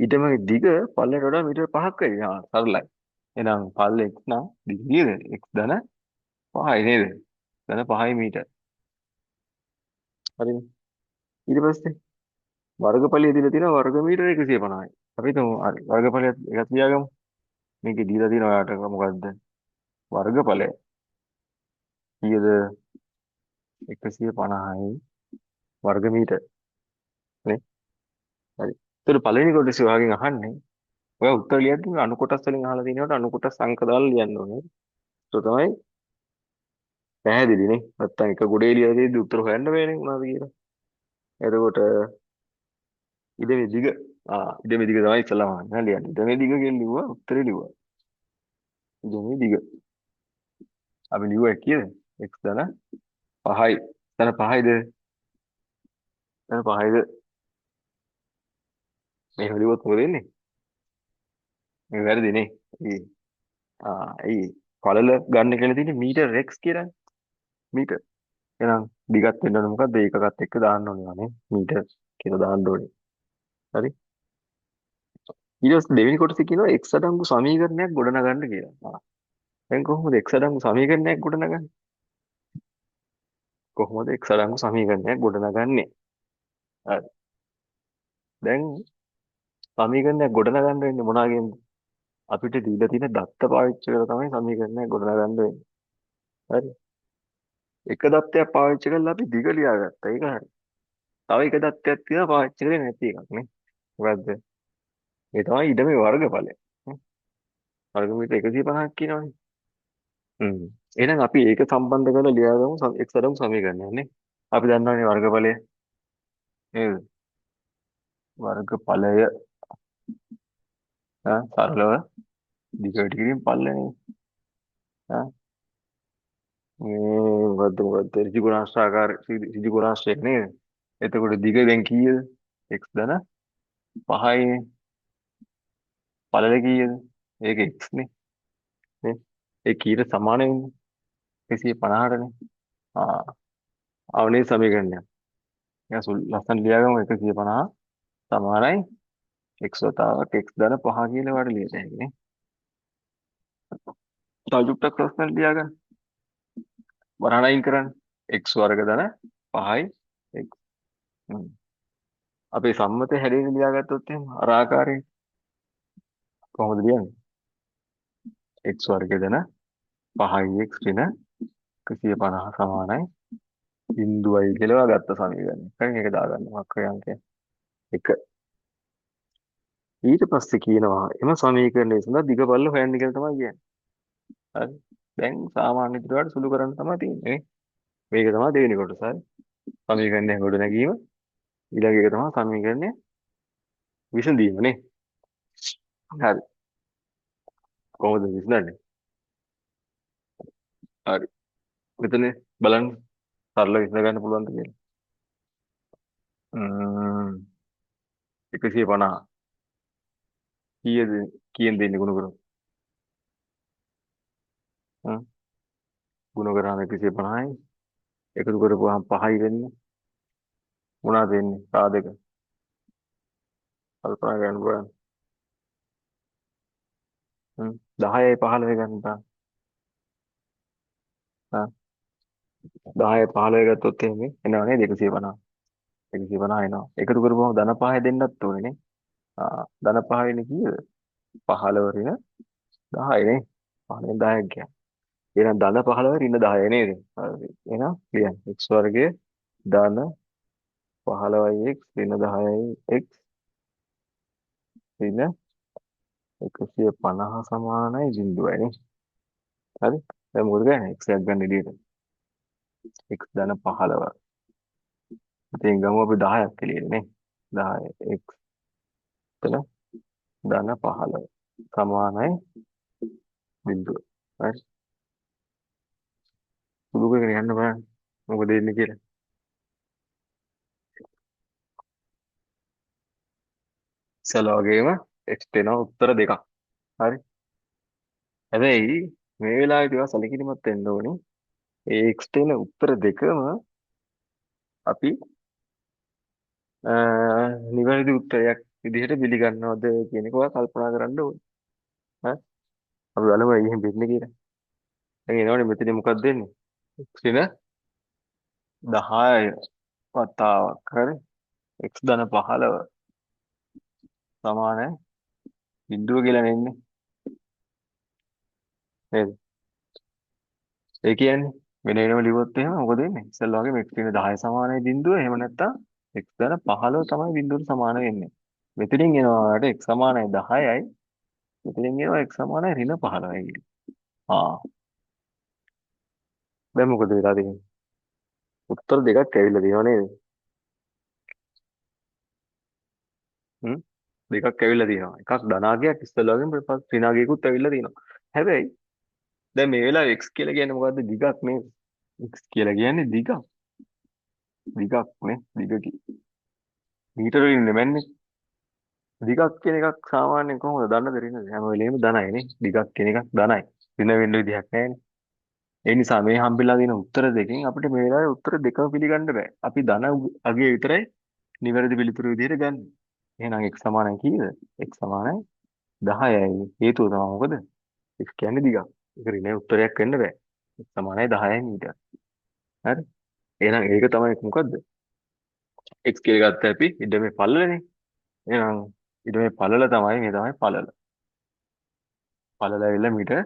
A: ඊටමගේ දිග පල්ලයට වඩා මීටර 5ක් වෙයි. හා සරලයි. එහෙනම් පල්ල x නම් දිග කීයද? x ධන 5යි නේද? ධන 5යි මීටර. හරිනේ. ඊට පස්සේ වර්ගඵලය දීලා තියෙනවා වර්ග මීටර 150යි. අපි හිතමු හරි. වර්ගඵලය එකක් ලියාගමු. මේකේ දීලා තියෙනවා ඔයාලට මොකද්ද? වර්ගඵලය කීයද? 150යි වර්ග මීටර නේ. හරි. ඒතර පළවෙනි කොටසේ ඔයාගෙන් අහන්නේ ඔයා උත්තර ලියද්දි මේ අණු කොටස් වලින් අහලා තියෙනවට අණු කොටස් අංක දාලා ලියන්න ඕනේ. ඒක තමයි පැහැදිලි නේ. නැත්තම් එක ගොඩේ ලියලා තියෙද්දි උත්තර හොයන්න බෑනේ මොනවද කියලා. එතකොට ඉඩමේ දිග ඉඩමේ දිග තමයි ඉස්සලාම අහන්න ලියන්නේ. ඉඩමේ දිග කියලා ලිව්වා උත්තරේ ලිව්වා. ඉඩමේ දිග. අපි ලිව්වා කීයද? x ධන 5යි. ධන 5යිද? ධන 5යිද? මේ ලිව්වොත් මොකද වෙන්නේ? මේ වැරදි නේ. ඒ පළල ගන්න කියලා තියෙන්නේ මීටර x කියලානේ. මීටර. එහෙනම් දිගත් වෙන්න ඕනේ මොකද්ද? ඒකකත් එක්ක දාන්න ඕනේ නේ. මීටර කියලා දාන්න ඕනේ. හරි. ඊට පස්සේ දෙවෙනි කොටසේ කියනවා x අඩංගු සමීකරණයක් ගොඩනගන්න කියලා. දැන් කොහොමද x අඩංගු සමීකරණයක් ගොඩනගන්නේ? කොහොමද x අඩංගු සමීකරණයක් ගොඩනගන්නේ? හරි. දැන් සමීකරණයක් ගොඩනගන්න වෙන්නේ මොනවාගෙන්ද? අපිට දීලා තියෙන දත්ත පාවිච්චි කරලා තමයි සමීකරණයක් ගොඩනගන්න වෙන්නේ. හරි. එක දත්තයක් පාවිච්චි කරලා අපි දිග ලියාගත්තා. ඒක හරි. තව එක දත්තයක් තියෙනවා පාවිච්චි කරේ නැති එකක් නේ. මොකද්ද? ඒ තමයි ඊට මේ වර්ගඵලය. වර්ගමීටර 150ක් කියනවනේ. හ්ම්. එහෙනම් අපි ඒක සම්බන්ධ කරලා ලියාගමු x අඩංගු සමීකරණයක් නේ. අපි දන්නවනේ වර්ගඵලය නේද? වර්ගඵලය සරලව දිගට කිරීම පල්ලනේ. ආ මේ මොකද්ද ඍජු ගුණාංශාකාර ඍජු ගුණාංශයක් නේද? එතකොට දිග දැන් කීයද? x ධන 5යි. පළල කීයද? ඒක x නේ. නේ? ඒ කීයට සමාන වෙන්නේ 150ටනේ. ආ අවනේ සමීකරණයක්. ඒක ලස්සන ලියාගමු 150 සමානයි x වතාවක් x ධන 5 කියලා වඩ ලියලා හැකිනේ. තව චුට්ටක් ලස්සන ලියාගන්න. වරහන් අයින් කරන්න. x වර්ග ධන 5යි x. අපේ සම්මත හැඩයට ලියාගත්තොත් එහෙම අර ආකාරයෙන් කොහොමද ලියන්නේ? x වර්ග ධන 5යි x ඍණ 150 සමානයි බිඳුවයි කියලා ගත්ත සමීකරණය. හරි මේක දාගන්න වක්‍ර අංකය 1. ඊට පස්සේ කියනවා එම සමීකරණය සඳහා දිග පළල හොයන්න කියලා තමයි කියන්නේ. හරි. දැන් සාමාන්‍ය විදිහට සුළු කරන්න තමයි තියෙන්නේ නේ. මේක තමයි දෙවෙනි කොටස. හරි. සමීකරණය ගොඩ නැගීම ඊළඟ එක තමයි සමීකරණය විසඳීම නේ. හරි. කොහොමද විසඳන්නේ? හරි. මෙතන බලන්න සරල විසඳ ගන්න පුළුවන්ද කියලා. 150 කීයද කීයෙන් දෙන්නේ ගුණ කරමු. හ්ම් ගුණ කරාම 150යි එකතු කරපුවාම 5යි වෙන්නේ. මොනවද වෙන්නේ? සාධක කල්පනා කරන්න බලන්න. 10යි 15 ගන්න බෑ. 10යි 15 ගත්තොත් එහෙම එනවා නේද 150. 150 එනවා. එකතු කරපුවම ධන 5 දෙන්නත් ඕනේ නේ. ධන 5 වෙන්නේ කීයද? 15 ඍණ 10යි නේ. 15 10ක් ගියා. එහෙනම් ධන 15 ඍණ 10යි නේද? හරි. එහෙනම් ලියන්න. x වර්ගයේ ධන 15යි x ඍණ 10යි x ඍණ 150 සමානයි 0යි නේ. හරි. දැන් මොකද කරන්නේ? x එකක් ගන්න ඉදිරියට. x ධන 15. ඉතින් ගමු අපි 10ක් එළියට නේ. 10 x එතන ධන 15 සමානයි 0. හරි. සුළු කරගෙන යන්න බලන්න. මොකද වෙන්නේ කියලා. ඉස්සලා වගේම x දෙනවා උත්තර දෙකක්. හරි. හැබැයි මේ වෙලාවේදී ඒවා සැලකිලිමත් වෙන්න ඕනේ. ඒ x දෙන උත්තර දෙකම අපි නිවැරදි උත්තරයක් විදිහට පිළිගන්නවද කියන එක ඔයා කල්පනා කරන්න ඕනේ. හරි. අපි බලමු ඇයි එහෙම වෙන්නේ කියලා. දැන් එනවනේ මෙතන මොකක්ද දෙන්නේ? x දින 10 වතාවක් හරි x ධන 15 සමාන බිඳුව කියලා නෙන්නේ. නේද? ඒ කියන්නේ වෙන වෙනම ලිව්වොත් එහෙම මොකද වෙන්නේ? ඉස්සෙල්ලා වගේ x දින 10 සමානයි බිඳුව. එහෙම නැත්නම් x ධන 15 තමයි බිඳුවට සමාන වෙන්නේ. මෙතනින් එනවාට x සමානයි 10යි. මෙතනින් එනවා x සමානයි ඍණ 15යි කියලා. ආ දැන් මොකද වෙලා තියෙන්නේ? උත්තර දෙකක් ඇවිල්ලා තියෙනවා නේද? හ්ම් දෙකක් ඇවිල්ලා තියෙනවා. එකක් ධනාගයක් ඉස්සෙල්ලා වගේම ඊට පස්සේ ඍණාගයකුත් ඇවිල්ලා තියෙනවා. හැබැයි දැන් මේ වෙලාවේ x කියලා කියන්නේ මොකද්ද? දිගක් නේද? x කියලා කියන්නේ දිගක්. දිගක් නේ. මීටර වලින් නෙමෙන්නේ. දිගක් කියන එකක් සාමාන්‍යයෙන් කොහොමද දන්නද රිනද? හැම වෙලෙම ධනයි නේ. දිගක් කියන එකක් ධනයි. ඍණ වෙන්න විදිහක් නැහැ නේ. ඒ නිසා මේ හම්බෙලා තියෙන උත්තර දෙකෙන් අපිට මේ වෙලාවේ උත්තර දෙකම පිළිගන්න බෑ. අපි ධන අගය විතරයි නිවැරදි පිළිතුරු විදිහට ගන්න. එහෙනම් x සමානයි කීයද? x සමානයි 10යි. හේතුව තමයි මොකද? x කියන්නේ දිගක්. ඒක ඍණ උත්තරයක් වෙන්න බෑ. x සමානයි 10යි මීටර. හරි? එහෙනම් ඒක තමයි මොකද්ද? x කියලා ගත්ත අපි ඉඩමේ පළලනේ. එහෙනම් ඉඩමේ පළල තමයි මේ තමයි පළල. පළල ඇවිල්ලා මීටර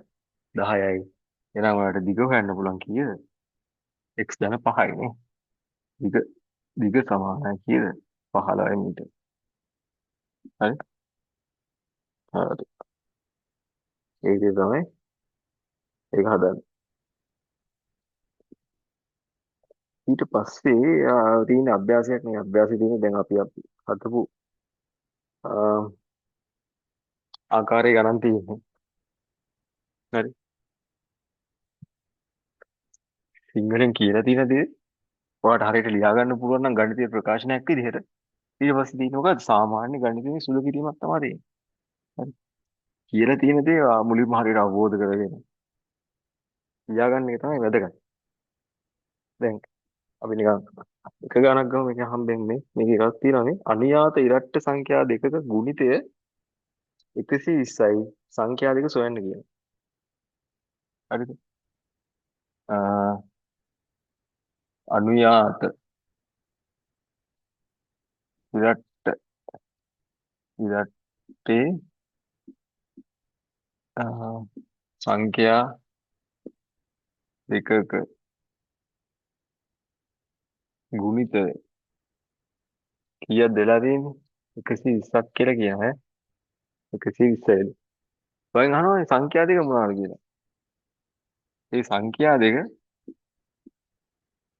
A: 10යි. එහෙනම් ඔයාලට දිග හොයන්න පුළුවන් කීයද? x ධන 5යි නේ. දිග දිග සමානයි කීයද? 15යි මීටර. හරි? හරි. ඒකේ තමයි ඒක හදන්නේ. ඊට පස්සේ තියෙන අභ්‍යාසයක් නේ අභ්‍යාසය තියෙන දැන් අපි හදපු ආ, ආකාරය ගණන් තියෙන්නේ. හරි. සිංහලෙන් කියලා තියෙන දේ ඔයාලට හරියට ලියා ගන්න පුළුවන් නම් ගණිතීය ප්‍රකාශනයක් විදිහට ඊට පස්සේ තියෙන මොකද සාමාන්‍ය ගණිතයේ සුළු කිරීමක් තමයි තියෙන්නේ. හරි. කියලා තියෙන දේ මුලින්ම හරියට අවබෝධ කරගෙන ලියා ගන්න එක තමයි වැදගත්. දැන් අපි නිකන් එක ගණක් ගමු මේක හම්බෙන්නේ මේක එකක් තියෙනවානේ අනියාත ඉරට්ට සංඛ්‍යා දෙකක ගුණිතය 120යි සංඛ්‍යා දෙක සොයන්න කියනවා. හරිද? අනුයාත ඉරට්ට ඉරට්ටේ අ, සංඛ්‍යා දෙකක ගුණිතය කීයද වෙලා තියෙන්නේ? 120ක් කියලා කියනවා ඈ 120යි. ඔයන් අහනවා මේ සංඛ්‍යා දෙක මොනවද කියලා. මේ සංඛ්‍යා දෙක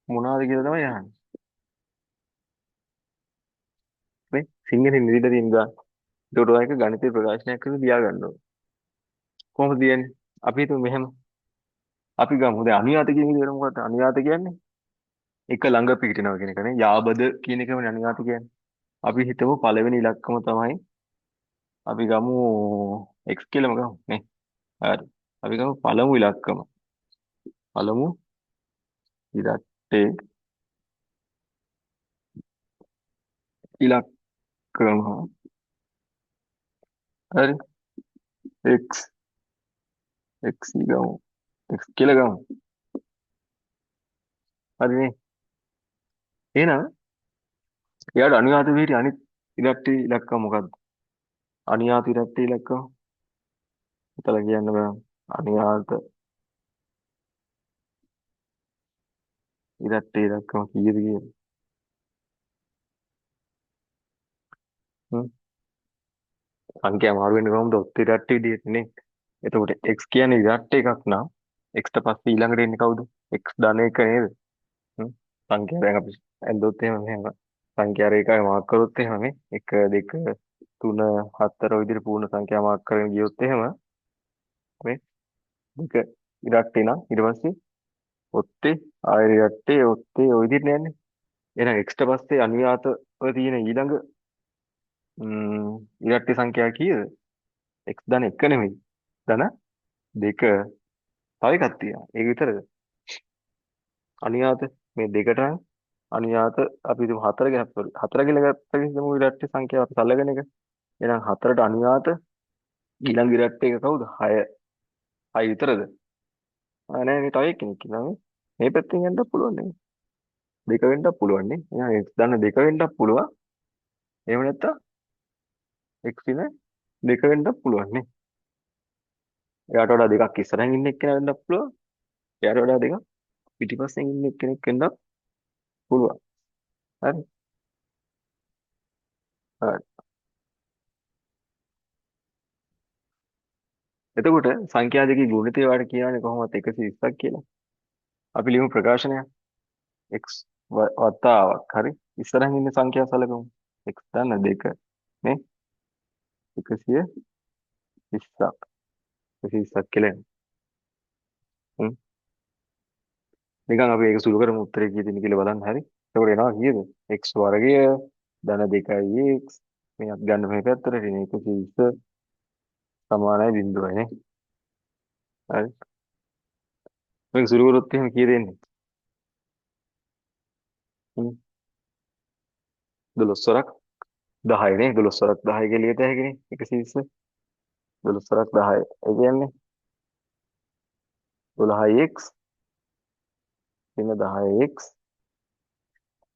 A: මොනවද කියලා තමයි අහන්නේ. මේ සිංහලෙන් ඉඳලා තියෙන දා. ඒකට ඔයක ගණිතේ ප්‍රකාශනයක් කරලා ලියා ගන්න ඕනේ. කොහොමද කියන්නේ? අපි හිතමු මෙහෙම. අපි ගමු දැන් අනුයාත කියන විදිහට මොකක්ද අනුයාත කියන්නේ? එක ළඟ පිහිටිනවා කියන එකනේ. යාබද කියන එකමනේ අනුයාත කියන්නේ. අපි හිතමු පළවෙනි ඉලක්කම තමයි අපි ගමු x කියලාම ගමු නේ. හරි. අපි ගමු පළමු ඉලක්කම. පළමු ඉලක්කේ ඉලක්කම හරි x x ගමු x කියලා ගමු. හරිනේ. එහෙනම් එයාට අනුයාත පිහිටි අනිත් ඉලක්කේ ඉලක්කම මොකක්ද? අනුයාත ඉලක්කේ ඉලක්කම හිතලා කියන්න බෑ. අනුයාත ඉලක්කේ ඉලක්කම කීයද කියලා. හ්ම්. සංඛ්‍යා මාරු වෙන්නේ කොහොමද? ඔත් ඉලක්කේ විදිහට නේ. එතකොට x කියන්නේ ඉලක්ක එකක් නම් x ට පස්සේ ඊළඟට එන්නේ කවුද? x ධන එක නේද? හ්ම්. සංඛ්‍යා දැන් අපි ඇන්දොත් එහෙම මෙහෙම සංඛ්‍යා රේඛාවේ මාර්ක් කරොත් එහෙම මේ 1 2 3 4 ඔය විදිහට පූර්ණ සංඛ්‍යා මාර්ක් කරගෙන ගියොත් එහෙම මේ දෙක ඉරට්ටේ නම් ඊට පස්සේ ඔත්තේ ආයෙ ඉරට්ටේ ඔත්තේ ඔය විදිහට යන්නේ. එහෙනම් x ට පස්සේ අනුයාතව තියෙන ඊළඟ ඉරට්ටේ සංඛ්‍යා කීයද? x ධන 1 නෙමෙයි. ධන 2 තව එකක් තියෙනවා. ඒක විතරද? අනුයාත මේ දෙකට අනුයාත අපි හිතමු 4 කියලා ගත්තා. 4 කියලා ගත්ත කිසිම ඉරට්ටේ සංඛ්‍යාව අපි සලකන එක. එහෙනම් 4ට අනුයාත ඊළඟ ඉරට්ට එක කවුද? 6. 6 විතරද? නෑ මේ තව එක්කෙනෙක් ඉන්නවා මේ. මේ පැත්තෙන් යන්නත් පුළුවන් නේ. දෙක වෙන්නත් පුළුවන් නේ. එහෙනම් x දන්න දෙක වෙන්නත් පුළුවන්. එහෙම නැත්නම් x ඉන දෙක වෙන්නත් පුළුවන් නේ. එයාට වඩා දෙකක් ඉස්සරහින් ඉන්න එක්කෙනා වෙන්නත් පුළුවන්. එයාට වඩා දෙකක් පිටිපස්සෙන් ඉන්න එක්කෙනෙක් වෙන්නත් පුළුවන්. හරි. හරි. එතකොට සංඛ්‍යා දෙකේ ගුණිතය වාට කියවන්නේ කොහොමද 120ක් කියලා. අපි ලියමු ප්‍රකාශනයක්. x වතාවක් හරි. ඉස්සරහින් ඉන්න සංඛ්‍යා සලකමු. x දන්න දෙක නේ 120ක් 120ක් කියලා. හ්ම්. නිකන් අපි ඒක සුළු කරමු උත්තරේ කීයද කියලා බලන්න හරි. එතකොට එනවා කීයද? x වර්ගය ධන 2යි x මේක ගන්න මේ පැත්තට ඉතින් 120 සමානයි බිඳුවයි නේ. හරි. මේක සුළු කරොත් එහෙම කීයද එන්නේ? 12 වරක් 10යි නේ. 12 වරක් 10 කියලා ලියත හැකිනේ. 120 12 වරක් 10යි. ඒ කියන්නේ 12x ඉන්න 10x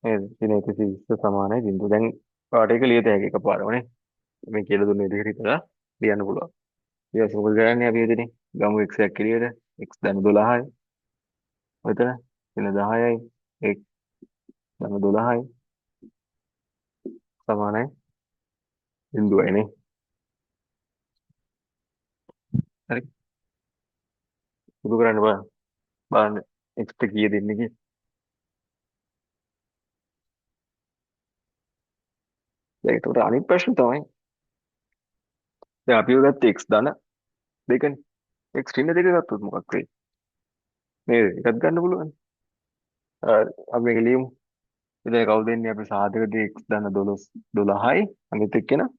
A: නේද? ඉතින් 120 සමානයි බිඳුව. දැන් පාඩ එක ලියත හැකි එකපාරම නේ. මේ කියලා දුන්න විදිහට හිතලා ලියන්න පුළුවන්. ඊට පස්සේ මොකද කරන්නේ අපි එතනින්? ගමු x එකක් එළියට. x දැන් 12යි. මෙතන ඉන්න 10යි. x දැන් 12යි සමානයි බිඳුවයි නේ. හරි. සුදු කරන්න බලන්න. බලන්න x ට කීයද ඉන්නේ කියලා. දැන් ඒකට අනිත් ප්‍රශ්නේ තමයි දැන් අපි ගත්ත x ධන දෙකනේ. x ඍණ දෙක ගත්තොත් මොකක් වෙයි? නේද? එකක් ගන්න පුළුවන්. අපි මේක ලියමු. ඉතින් කවුද එන්නේ අපි සාධක දෙක x ධන 12 12යි අනිත් එක්කෙනා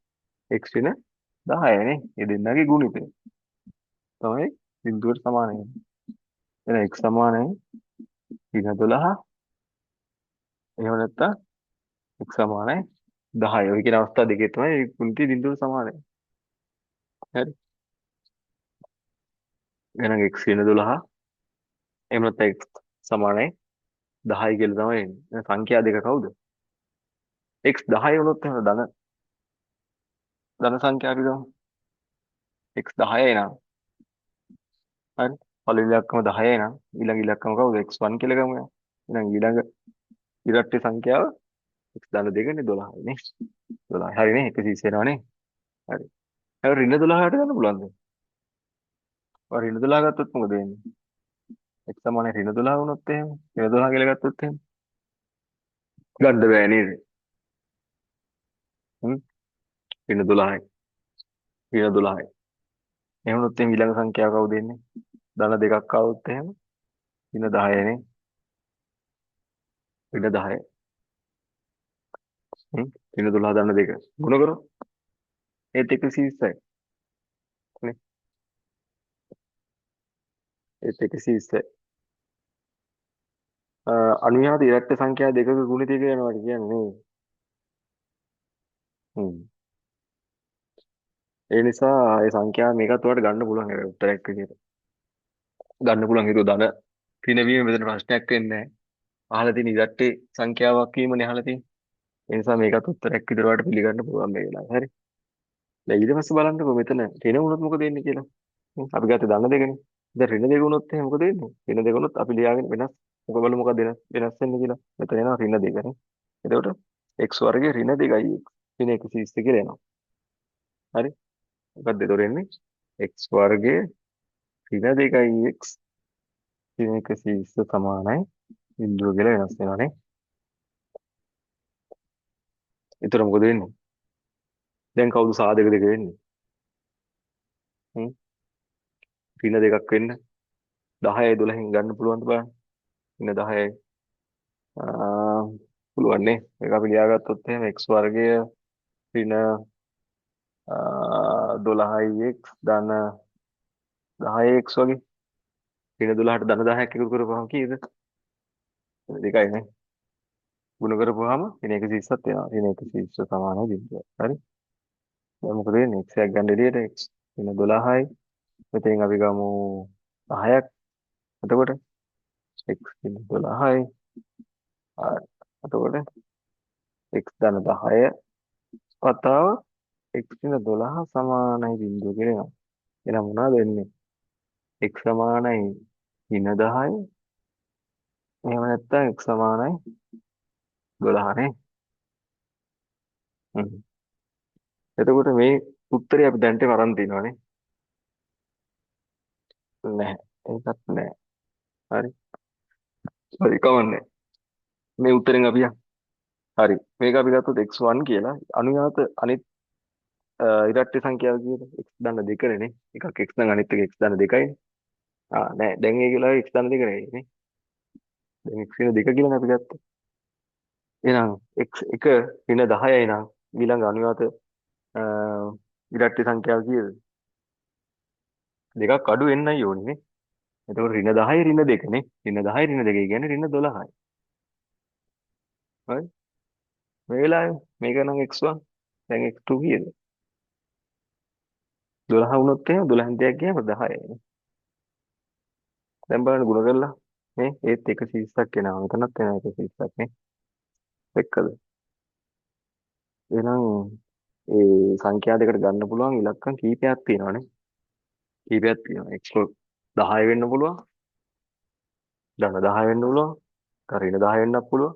A: x ඍණ 10යි නේ. මේ දෙන්නගේ ගුණිතය තමයි බිඳුවට සමාන වෙන්නේ. එහෙනම් x සමානයි ඍණ 12 එහෙම නැත්නම් x සමානයි 10යි. ඔය කියන අවස්ථා දෙකේ තමයි මේ ගුණිතය බිඳුවට සමාන වෙන්නේ. හරි. එහෙනම් x ඍණ 12 එහෙම නැත්නම් x සමානයි 10යි කියලා තමයි එන්නේ. එහෙනම් සංඛ්‍යා දෙක කවුද? x 10 වුණොත් එහෙනම් ධන සංඛ්‍යා අපි ගමු. x 10යි නම් හරි. පළවෙනි ඉලක්කම 10යි නම් ඊළඟ ඉලක්කම කවුද? x1 කියලා ගමු. එහෙනම් ඊළඟ ඉරට්ටේ සංඛ්‍යාව x ධන දෙකනේ 12යි නේ. 12 හරිනේ 120 වෙනවනේ. හරි. ඒක ඍණ 12ට ගන්න පුළුවන්ද? ඔය ඍණ 12 ගත්තොත් මොකද වෙන්නේ? x සමානයි ඍණ 12 වුණොත් එහෙම ඍණ 12 කියලා ගත්තොත් එහෙම ගන්න බෑ නේද? හ්ම් ඍණ 12යි. ඍණ 12යි. එහෙම වුණොත් එහෙනම් ඊළඟ සංඛ්‍යාව කවුද එන්නේ? ධන දෙකක් ආවොත් එහෙම ඍණ 10යි නේ. ඍණ 10යි. ඍණ 12 ධන දෙක ගුණ කරොත් ඒත් 120යි නේ. ඒත් 120යි. අනුයාත ඉරට්ට සංඛ්‍යා දෙකක ගුණිතය කියනවා කියන්නේ නේ. හ්ම්. ඒ නිසා ඒ සංඛ්‍යා මේකත් ඔයාලට ගන්න පුළුවන් ඒක උත්තරයක් විදියට. ගන්න පුළුවන් ඒක ධන පිනවීම මෙතන ප්‍රශ්නයක් වෙන්නේ නැහැ. අහලා තියෙන ඉරට්ටේ සංඛ්‍යාවක් වීමනේ අහලා තියෙන්නේ. ඒ නිසා මේකත් උත්තරයක් විදියට ඔයාලට පිළිගන්න පුළුවන් මේ වෙලාවේ. හරි. දැන් ඊට පස්සේ බලන්නකෝ මෙතන ඍණ වුණොත් මොකද වෙන්නේ කියලා. අපි ගත්තේ ධන දෙකනේ. දැන් ඍණ දෙක වුණොත් එහෙනම් මොකද වෙන්නේ? ඍණ දෙක වුණොත් අපි ලියාගෙන වෙනස් මොකද බලමු මොකද වෙනස් වෙන්නේ කියලා. මෙතන එනවා ඍණ දෙකනේ. එතකොට x වර්ගයේ ඍණ 2යි x. ඍණ 120 කියලා එනවා. හරි. මොකක්ද එතකොට එන්නේ? x වර්ගයේ ඍණ 2යි x ඍණ 120 සමානයි බිඳුව කියලා වෙනස් වෙනවානේ. එතකොට මොකද වෙන්නේ? දැන් කවුද සාධක දෙක වෙන්නේ? හ්ම් ඍණ දෙකක් වෙන්න 10යි 12න් ගන්න පුළුවන්ද බලන්න. ඍණ 10යි පුළුවන් නේ. ඒක අපි ලියාගත්තොත් එහෙම x වර්ගය ඍණ 12යි x ධන 10යි x වගේ. ඍණ 12ට ධන 10ක් එකතු කරපුවම කීයද? දෙකයි නේ. ගුණ කරපුවාම ඍණ 120ක් එනවා. ඍණ 120 සමානයි බිඳුව. හරි. දැන් මොකද වෙන්නේ? x එකක් ගන්න එළියට x වෙන 12යි. මෙතෙන් අපි ගමු 10ක්. එතකොට x වෙන 12යි. ආ, එතකොට x ධන 10 වතාව x වෙන 12 සමානයි බිඳුව කියලා එනවා. එහෙනම් මොනවද වෙන්නේ? x සමානයි ඍණ 10යි. එහෙම නැත්නම් x සමානයි 12 නේ. හ්ම්. එතකොට මේ උත්තරේ අපි දැන්ට වරන් තියනවානේ. නැහැ. ඒකත් නැහැ. හරි. හරි කවන්නේ. මේ උත්තරෙන් අපි හරි. මේක අපි ගත්තොත් x1 කියලා. අනුයාත අනිත් ඉරට්ටි සංඛ්‍යාව කීයද? x දන්න දෙකනේ. එකක් x නම් අනිත් එක x දන්න දෙකයිනේ. නෑ. දැන් ඒ කියලා x දන්න දෙක නෙවෙයි නේ. දැන් x වෙන දෙක කියලා අපි ගත්තා. එහෙනම් x1 වෙන 10යි නම් ඊළඟ අනුයාත අ, ඉරට්ටි සංඛ්‍යාව කීයද? දෙකක් අඩු වෙන්නයි ඕනේ නේ. එතකොට ඍණ 10යි ඍණ 2 නේ. ඍණ 10යි ඍණ 2 කියන්නේ ඍණ 12යි. හරි. මේ වෙලාවේ මේක නම් x1 දැන් x2 කීයද? 12 වුණොත් එහෙනම් 12න් දෙයක් ගියාම 10යි. දැන් බලන්න ගුණ කරලා මේ ඒත් 130ක් එනවා. මෙතනත් එනවා 130ක් නේ. එක්කද? එහෙනම් ඒ සංඛ්‍යා දෙකට ගන්න පුළුවන් ඉලක්කම් කීපයක් තියෙනවානේ. කීපයක් තියෙනවා. x 10 වෙන්න පුළුවන්. ධන 10 වෙන්න පුළුවන්. ඍණ 10 වෙන්නත් පුළුවන්.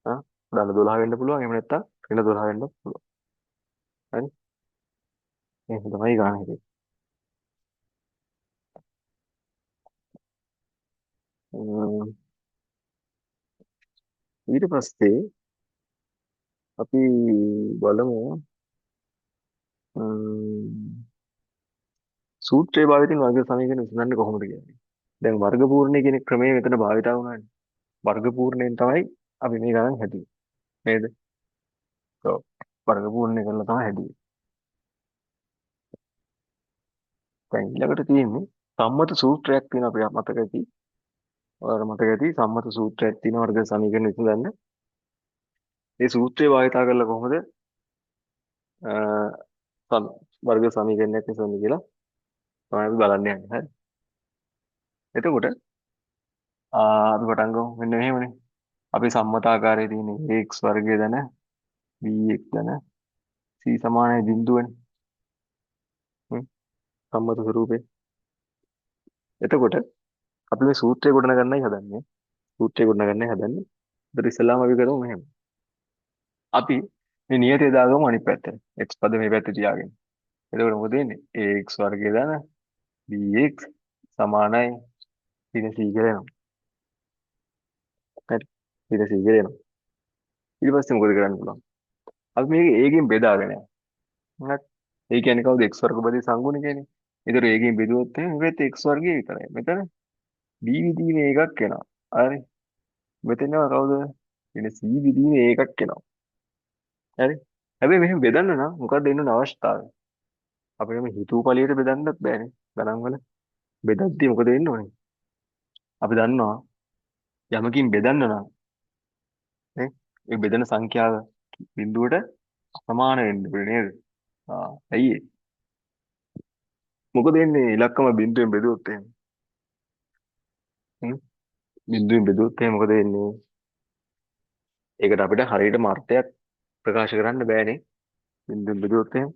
A: ආ ධන 12 වෙන්න පුළුවන්. එහෙම නැත්නම් ඍණ 12 වෙන්නත් පුළුවන්. හරි? එහෙනම් තමයි ගන්න හිතේ. ඊට පස්සේ අපි බලමු සූත්‍රයේ භාවිතින් වර්ග සමීකරණ විසඳන්නේ කොහොමද කියන්නේ. දැන් වර්ග පූර්ණය කියන ක්‍රමය මෙතන භාවිතා වුණානේ. වර්ග පූර්ණයෙන් තමයි අපි මේ ගණන් හැදුවේ. නේද? ඔව්. වර්ග පූර්ණය කරලා තමයි හැදුවේ. දැන් ඊළඟට තියෙන්නේ සම්මත සූත්‍රයක් තියෙනවා අපිට මතක ඇති. ඔයාලට මතක ඇති සම්මත සූත්‍රයක් තියෙනවා වර්ග සමීකරණ විසඳන්න. මේ සූත්‍රය භාවිතා කරලා කොහොමද වර්ග සමීකරණයක් විසඳන්නේ කියලා තමයි අපි බලන්න යන්නේ. හරි. එතකොට අපි පටන් ගමු. මෙන්න මෙහෙමනේ. අපි සම්මත ආකාරයේ තියෙන ax වර්ගය දන bx දන c සමානයි බිඳුවනේ. හ්ම්. සම්මත ස්වරූපේ. එතකොට අපි මේ සූත්‍රය ගොඩනගන්නයි හදන්නේ. සූත්‍රය ගොඩනගන්නයි හදන්නේ. ඒතර ඉස්සෙල්ලාම අපි කරමු මෙහෙම. අපි මේ නියතය දාගමු අනිත් පැත්තට. x පද මේ පැත්තේ තියාගෙන. එතකොට මොකද වෙන්නේ? ax වර්ගය දන bx සමානයි ඍණ c කියලා එනවා. හරි. ඍණ c කියලා එනවා. ඊට පස්සේ මොකද කරන්න පුළුවන්? අපි මේක a ගෙන් බෙදාගෙන යනවා. හරි. ඒ කියන්නේ කවුද x වර්ග බෙදී සංගුණිකයනේ. ඒතර a ගෙන් බෙදුවොත් එහෙනම් මේ පැත්තේ x වර්ගය විතරයි. මෙතන b විදීනේ එකක් එනවා. හරි. මෙතන කවුද? ඍණ c විදීනේ එකක් එනවා. හරි. හැබැයි මෙහෙම බෙදන්න නම් මොකක්ද දෙන්න ඕන අවශ්‍යතාවය? අපිට මේ හිතූ පළියට බෙදන්නත් බෑනේ. ගණන් වල බෙදද්දි මොකද වෙන්න ඕනේ? අපි දන්නවා යමකින් බෙදන්න නම් නේ ඒ බෙදෙන සංඛ්‍යාව බිඳුවට සමාන වෙන්න ඕනේ නේද? ඇයි ඒ? මොකද වෙන්නේ ඉලක්කම බිඳුවෙන් බෙදුවොත් එහෙම? හ්ම්? බිඳුවෙන් බෙදුවොත් එහෙම මොකද වෙන්නේ? ඒකට අපිට හරියටම අර්ථයක් ප්‍රකාශ කරන්න බෑනේ. බිඳුවෙන් බෙදුවොත් එහෙම.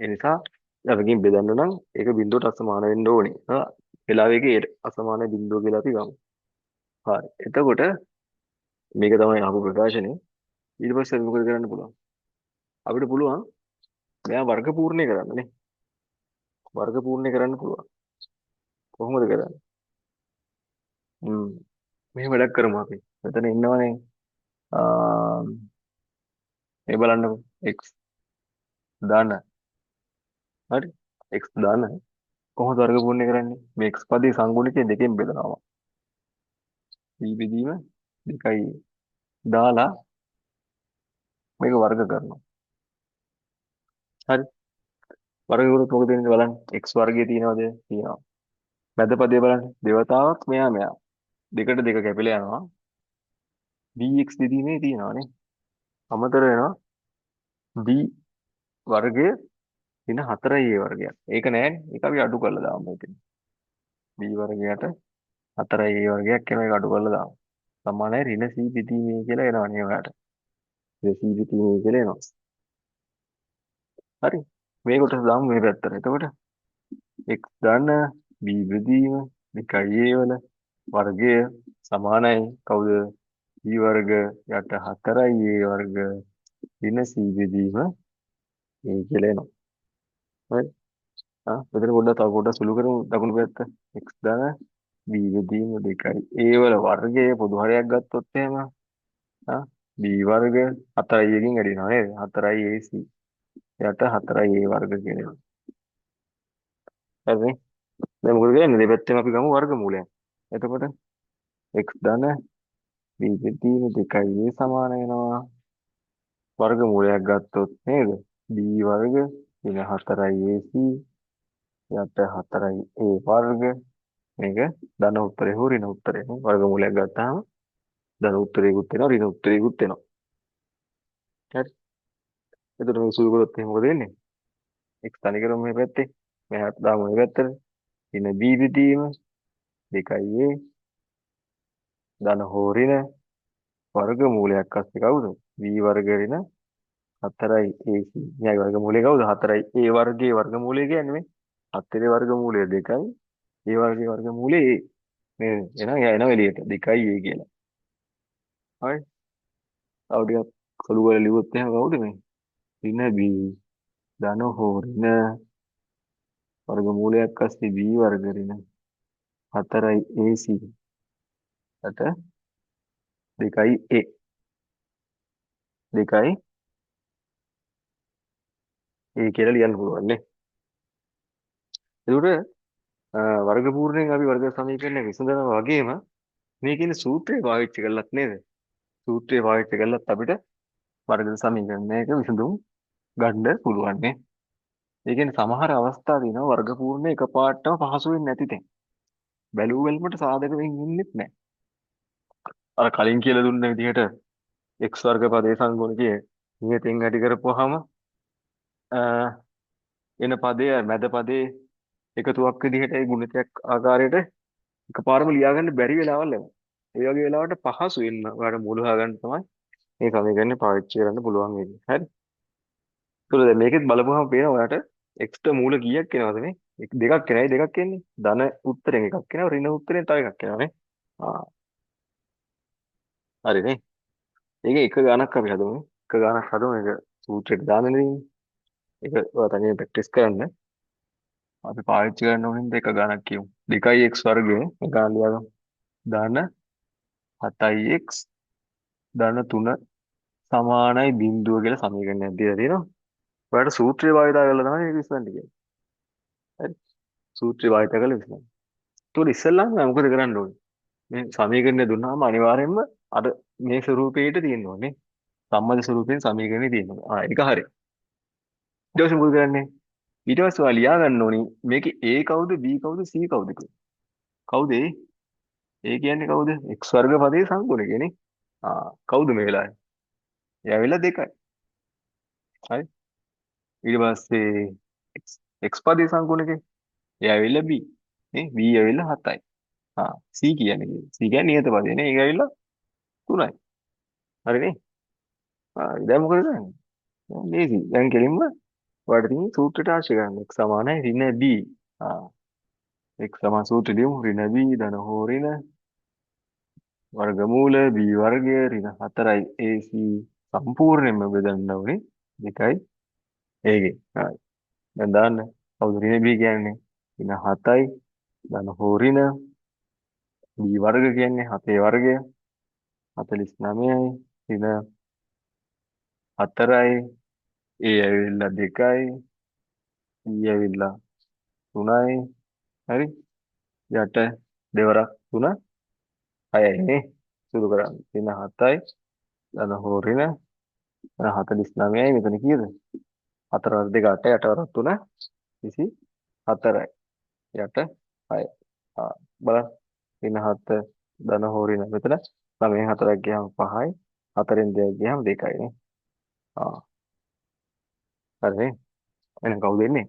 A: ඒ නිසා යමකින් බෙදන්න නම් ඒක බිඳුවට අසමාන වෙන්න ඕනේ. වෙලාවෙක ඒ අසමාන බිඳුව කියලා අපි ගමු. හරි. එතකොට මේක තමයි අහපු ප්‍රකාශනේ. ඊට පස්සේ අපි මොකද කරන්න පුළුවන්? අපිට පුළුවන් මෙයා වර්ග පූර්ණය කරන්න නේ. වර්ග පූර්ණය කරන්න පුළුවන්. කොහොමද කරන්නේ? හ්ම්. මෙහෙම වැඩක් කරමු අපි. මෙතන ඉන්නවනේ මේ බලන්නකො x දාන්න. හරි. x දාන්න. කොහොමද වර්ග පූර්ණය කරන්නේ? මේ x පදේ සංගුණිතය දෙකෙන් බෙදනවා. b බෙදීම 2යි දාලා මේක වර්ග කරනවා. හරි. වර්ග කරුවොත් මොකද වෙන්නේ බලන්න. x වර්ගය තියනවද? තියෙනවා. මැද පදේ බලන්න. දෙවතාවක් මෙයා මෙයා. දෙකට දෙක කැපිලා යනවා. bx බෙදීමේ තියෙනවානේ. අමතර වෙනවා b වර්ගය ඍණ 4a වර්ගයක්. ඒක නෑනේ. ඒක අපි අඩු කරලා දාමු මෙතන. b වර්ගයට 4a වර්ගයක් කියන එක අඩු කරලා දාමු. සමානයි ඍණ c පිටීමේ කියලා එනවා නේ ඔයාලට. ඍණ c පිටීමේ කියලා එනවා. හරි. මේ කොටස දාමු මේ පැත්තට. එතකොට x ධන b බෙදීම 2a වල වර්ගය සමානයි කවුද? b වර්ග යට 4a වර්ග ඍණ c බෙදීම a කියලා එනවා. හරි. මෙතන පොඩ්ඩක් තව පොඩ්ඩක් සුළු කරමු දකුණු පැත්ත. x ධන b බෙදීම 2a වල වර්ගය පොදු හරයක් ගත්තොත් එහෙම b වර්ග 4a කින් වැඩි වෙනවා නේද? 4ac යට 4a වර්ග කියලා. හරිනේ. දැන් මොකද වෙන්නේ? දෙපැත්තෙම අපි ගමු වර්ගමූලයක්. එතකොට x ධන b බෙදීම 2a සමාන වෙනවා වර්ගමූලයක් ගත්තොත් නේද? b වර්ග වෙන 4ac යට 4a වර්ග මේක ධන උත්තරේ හෝ ඍණ උත්තරේ නේ වර්ගමූලයක් ගත්තාම ධන උත්තරේකුත් වෙනවා ඍණ උත්තරේකුත් වෙනවා. හරි. එතකොට මේ සුළු කරොත් එහෙනම් මොකද වෙන්නේ? x තනි කරමු මේ පැත්තේ. මෙහාට දාමු මේ පැත්තට. ඍණ b බෙදීම 2a ධන හෝ ඍණ වර්ගමූලයක් අස්සේ කවුද? b වර්ග ඍණ 4ac. න්යාය වර්ගමූලය කවුද? 4a වර්ගයේ වර්ගමූලය කියන්නේ මේ 4 වර්ගමූලය 2යි. a වර්ගයේ වර්ගමූලය a. නේද? එහෙනම් එයා එනවා එළියට 2a කියලා. හරි. තව ටිකක් සුළු කරලා ලිව්වොත් එහෙනම් කවුද මේ? ඍණ b ධන හෝ ඍණ වර්ගමූලයක් අස්සේ b වර්ග ඍණ 4ac යට 2a 2a කියලා ලියන්න පුළුවන් නේ. ඒකට වර්ගපූර්ණයෙන් අපි වර්ග සමීකරණය විසඳනවා වගේම මේකේ සූත්‍රය පාවිච්චි කරලත් නේද? සූත්‍රය පාවිච්චි කරලත් අපිට වර්ග සමීකරණයක විසඳුම් ගන්න පුළුවන් නේ. ඒ කියන්නේ සමහර අවස්ථා තියෙනවා වර්ගපූර්ණ එකපාරටම පහසු වෙන්නේ නැති තැන්. බැලුව බැලමට සාධක වෙන්නෙත් නැහැ. අර කලින් කියලා දුන්න විදිහට x වර්ග පදේ සංගුණකයේ නියතෙන් වැඩි කරපුවාම එන පදේ මැද පදේ එකතුවක් විදිහට ඒ ගුණිතයක් ආකාරයට එකපාරම ලියාගන්න බැරි වෙලාවල් ලැබෙනවා. ඒ වගේ වෙලාවට පහසු වෙන්න ඔයාලට මූල හොයාගන්න තමයි මේ සමීකරණය පාවිච්චි කරන්න පුළුවන් වෙන්නේ. හරි. ඒකද දැන් මේකෙත් බලපුවහම පේනවා ඔයාලට x ට මූල කීයක් එනවද මේ? දෙකක් එනයි දෙකක් එන්නේ. ධන උත්තරෙන් එකක් එනවා ඍණ උත්තරෙන් තව එකක් එනවා නේ. ආ හරිනේ. මේක එක ගණක් අපි හදමු. එක ගණක් හදමු. ඒක සූත්‍රයට දාන්න නෙමෙයි. ඒක ඔයා තනියම ප්‍රැක්ටිස් කරන්න. අපි පාවිච්චි කරන්න ඕනේ එක ගණක් කියමු. 2x වර්ගය මේ ගණන් ලියාගමු. ධන 7x ධන 3 සමානයි බිඳුව කියලා සමීකරණයක් දීලා තියෙනවා. ඔයාලට සූත්‍රය භාවිතා කරලා තමයි මේක විසඳන්න කියන්නේ. හරි. සූත්‍රය භාවිතා කරලා විසඳන්න. ඒකට ඉස්සෙල්ලාම මොකද කරන්න ඕනේ? මේ සමීකරණය දුන්නාම අනිවාර්යයෙන්ම අර මේ ස්වරූපයට තියෙන්න ඕනේ. සම්මත ස්වරූපයෙන් සමීකරණය තියෙනවා. ඒක හරි. ඊට පස්සේ මොකද කරන්නේ? ඊට පස්සේ ඔයා ලියා ගන්න ඕනේ මේකේ A කවුද B කවුද C කවුද කියලා. කවුද A? A කියන්නේ කවුද? x වර්ග පදයේ සංගුණකනේ නේ. කවුද මේ වෙලාවේ? එයා වෙලා 2යි. හරි. ඊට පස්සේ x පදයේ සංගුණකේ එයා ඇවිල්ලා b නේ b ඇවිල්ලා 7යි. c කියන්නේ C කියන්නේ නියත පදේ නේ. ඒක ඇවිල්ලා 3යි. හරිනේ. දැන් මොකද කරන්නේ? දැන් ලේසි. දැන් කෙලින්ම ඔයාලට තියෙන සූත්‍රයට ආශ්‍රය කරන්න. x සමානයි ඍණ b. ආ x සමාන සූත්‍රය ලියමු. ඍණ b ධන හෝ ඍණ වර්ගමූල b වර්ගය ඍණ 4යි ac සම්පූර්ණයෙන්ම බෙදන්න ඕනේ 2යි ඒකේ. හරි. දැන් දාන්න. කවුද ඍණ b කියන්නේ? ඍණ 7යි ධන හෝ ඍණ b වර්ග කියන්නේ 7 වර්ගය 49යි ඍණ 4යි a ඇවිල්ලා 2යි b ඇවිල්ලා 3යි. හරි. යට දෙවරක් 3 6යි නේ. සුදු කරන්න. ඍණ 7යි ධන හෝ ඍණ 49යි මෙතන කීයද? 4 වර 2 8 8 වර 3 24යි. යට 6. බලන්න. ඍණ 7 ධන හෝ ඍණ මෙතන 9 4ක් ගියාම 5යි 4න් 2ක් ගියාම 2යි නේ. ආ හරි. එහෙනම් කවුද එන්නේ?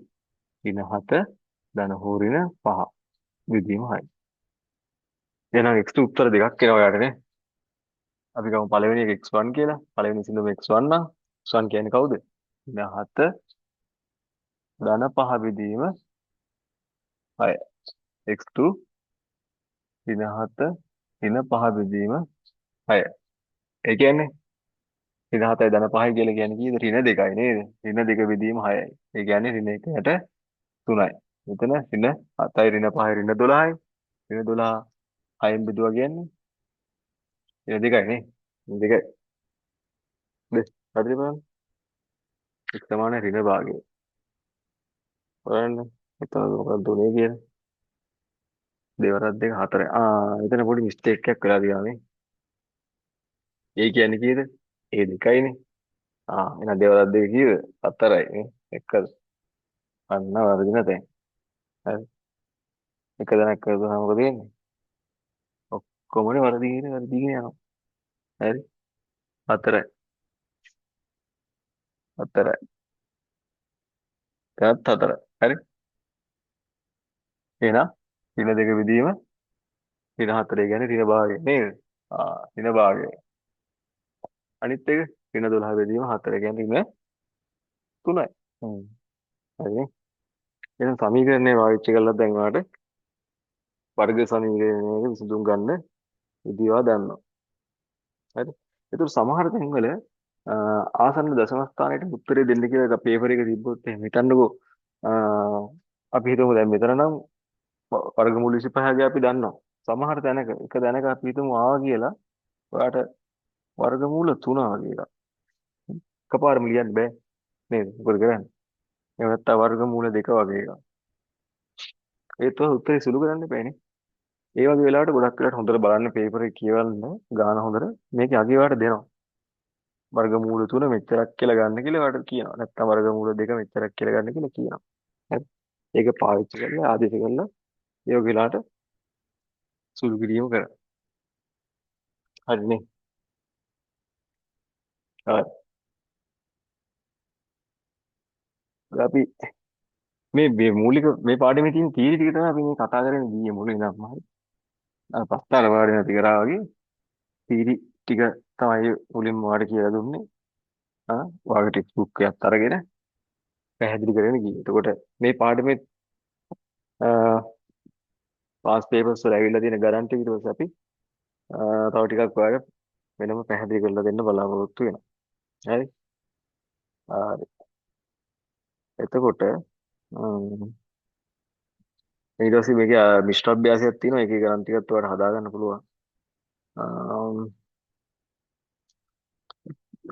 A: ඍණ 7 ධන හෝ ඍණ 5 විදීම 6. එහෙනම් x උත්තර දෙකක් එනවා ඔයාලට නේ. අපි ගමු පළවෙනි එක x1 කියලා. පළවෙනි සින්දුම x1 නම් x1 කියන්නේ කවුද? ඍණ 7 ධන 5 විදීම 6. x2 ඍණ 7 ඍණ 5 විදීම 6. ඒ කියන්නේ ඍණ 7යි ධන 5යි කියලා කියන්නේ කීයද? ඍණ 2යි නේද? ඍණ 2 විදීම 6යි. ඒ කියන්නේ ඍණ 1ට 3යි. මෙතන ඍණ 7යි ඍණ 5යි ඍණ 12යි. ඍණ 12 6න් බෙදුවා කියන්නේ ඍණ 2යි නේ. ඍණ 2යි. හරිද බලන්න. x සමාන ඍණ භාගය. බලන්න. එතන මොකක්ද උනේ කියලා. දෙවරක් දෙක හතරයි. එතන පොඩි මිස්ටේක් එකක් වෙලා තියෙනවා නේ. ඒ කියන්නේ කීයද? ඒ 2යිනේ. එහෙනම් දෙවරක් දෙක කීයද? හතරයි නේ. එකද? අන්න වර්ධින තැන්. හරි. එක දණක් කරපුවාම මොකද වෙන්නේ? ඔක්කොමනේ වර්ධිගෙන යනවා. හරි. හතරයි. හතරයි. තවත් හතරයි. හරි. එහෙනම් ඍණ 2 විදීම ඍණ 4 කියන්නේ ඍණ භාගය නේද? ඍණ භාගය. අනිත් එක ඍණ 12 බෙදීම 4 කියන්නේ ඍණ 3යි. හ්ම්. හරිනේ. එහෙනම් සමීකරණය පාවිච්චි කරලා දැන් ඔයාලට වර්ග සමීකරණයක විසඳුම් ගන්න විදිහව දන්නවා. හරි. ඒතර සමහර තැන්වල ආසන්න දශම ස්ථානයට උත්තරේ දෙන්න කියලා පේපර් එක තිබ්බොත් එහෙම හිතන්නකෝ අ, අපි හිතමු දැන් මෙතන නම් වර්ගමූල 25 අපි දන්නවා. සමහර තැනක එක තැනක අපි හිතමු ආවා කියලා ඔයාට වර්ගමූල 3 කියලා. එකපාරම ලියන්න බෑ නේද? මොකද කරන්නේ? එහෙම නැත්නම් වර්ගමූල 2 වගේ එකක්. ඒත් ඔය උත්තරේ සුළු කරන්න එපානේ. ඒ වගේ වෙලාවට ගොඩක් වෙලාවට හොඳට බලන්න පේපර් එක කියවන්න ගාන හොඳට මේකේ අගේ වාට දෙනවා. වර්ගමූල 3 මෙච්චරක් කියලා ගන්න කියලා වාට කියනවා. නැත්නම් වර්ගමූල 2 මෙච්චරක් කියලා ගන්න කියලා කියනවා. හරි. ඒක පාවිච්චි කරලා ආදේශ කරලා ඒ වගේ වෙලාවට සුළු කිරීම කරන්න. හරිනේ. හරි. අපි මේ මූලික මේ පාඩමේ තියෙන තීරි ටික තමයි අපි මේ කතා කරගෙන ගියේ මුලින් ඉඳන්ම හරි. පස්තාර පාඩම නැති කරා වගේ තීරි ටික තමයි මුලින්ම වාට කියලා දුන්නේ. ඔයාගේ ටෙක්ස්ට් බුක් එකත් අරගෙන පැහැදිලි කරගෙන ගියේ. එතකොට මේ පාඩමේ පාස් පේපර්ස් වල ඇවිල්ලා තියෙන ගරන්ටි ඊට පස්සේ අපි තව ටිකක් ඔයාලට වෙනම පැහැදිලි කරලා දෙන්න බලාපොරොත්තු වෙනවා. හරි. හරි. එතකොට ඊට පස්සේ මේකේ මිශ්‍ර අභ්‍යාසයක් තියෙනවා. ඒකේ ගණන් ටිකත් ඔයාලට හදා ගන්න පුළුවන්. අම්,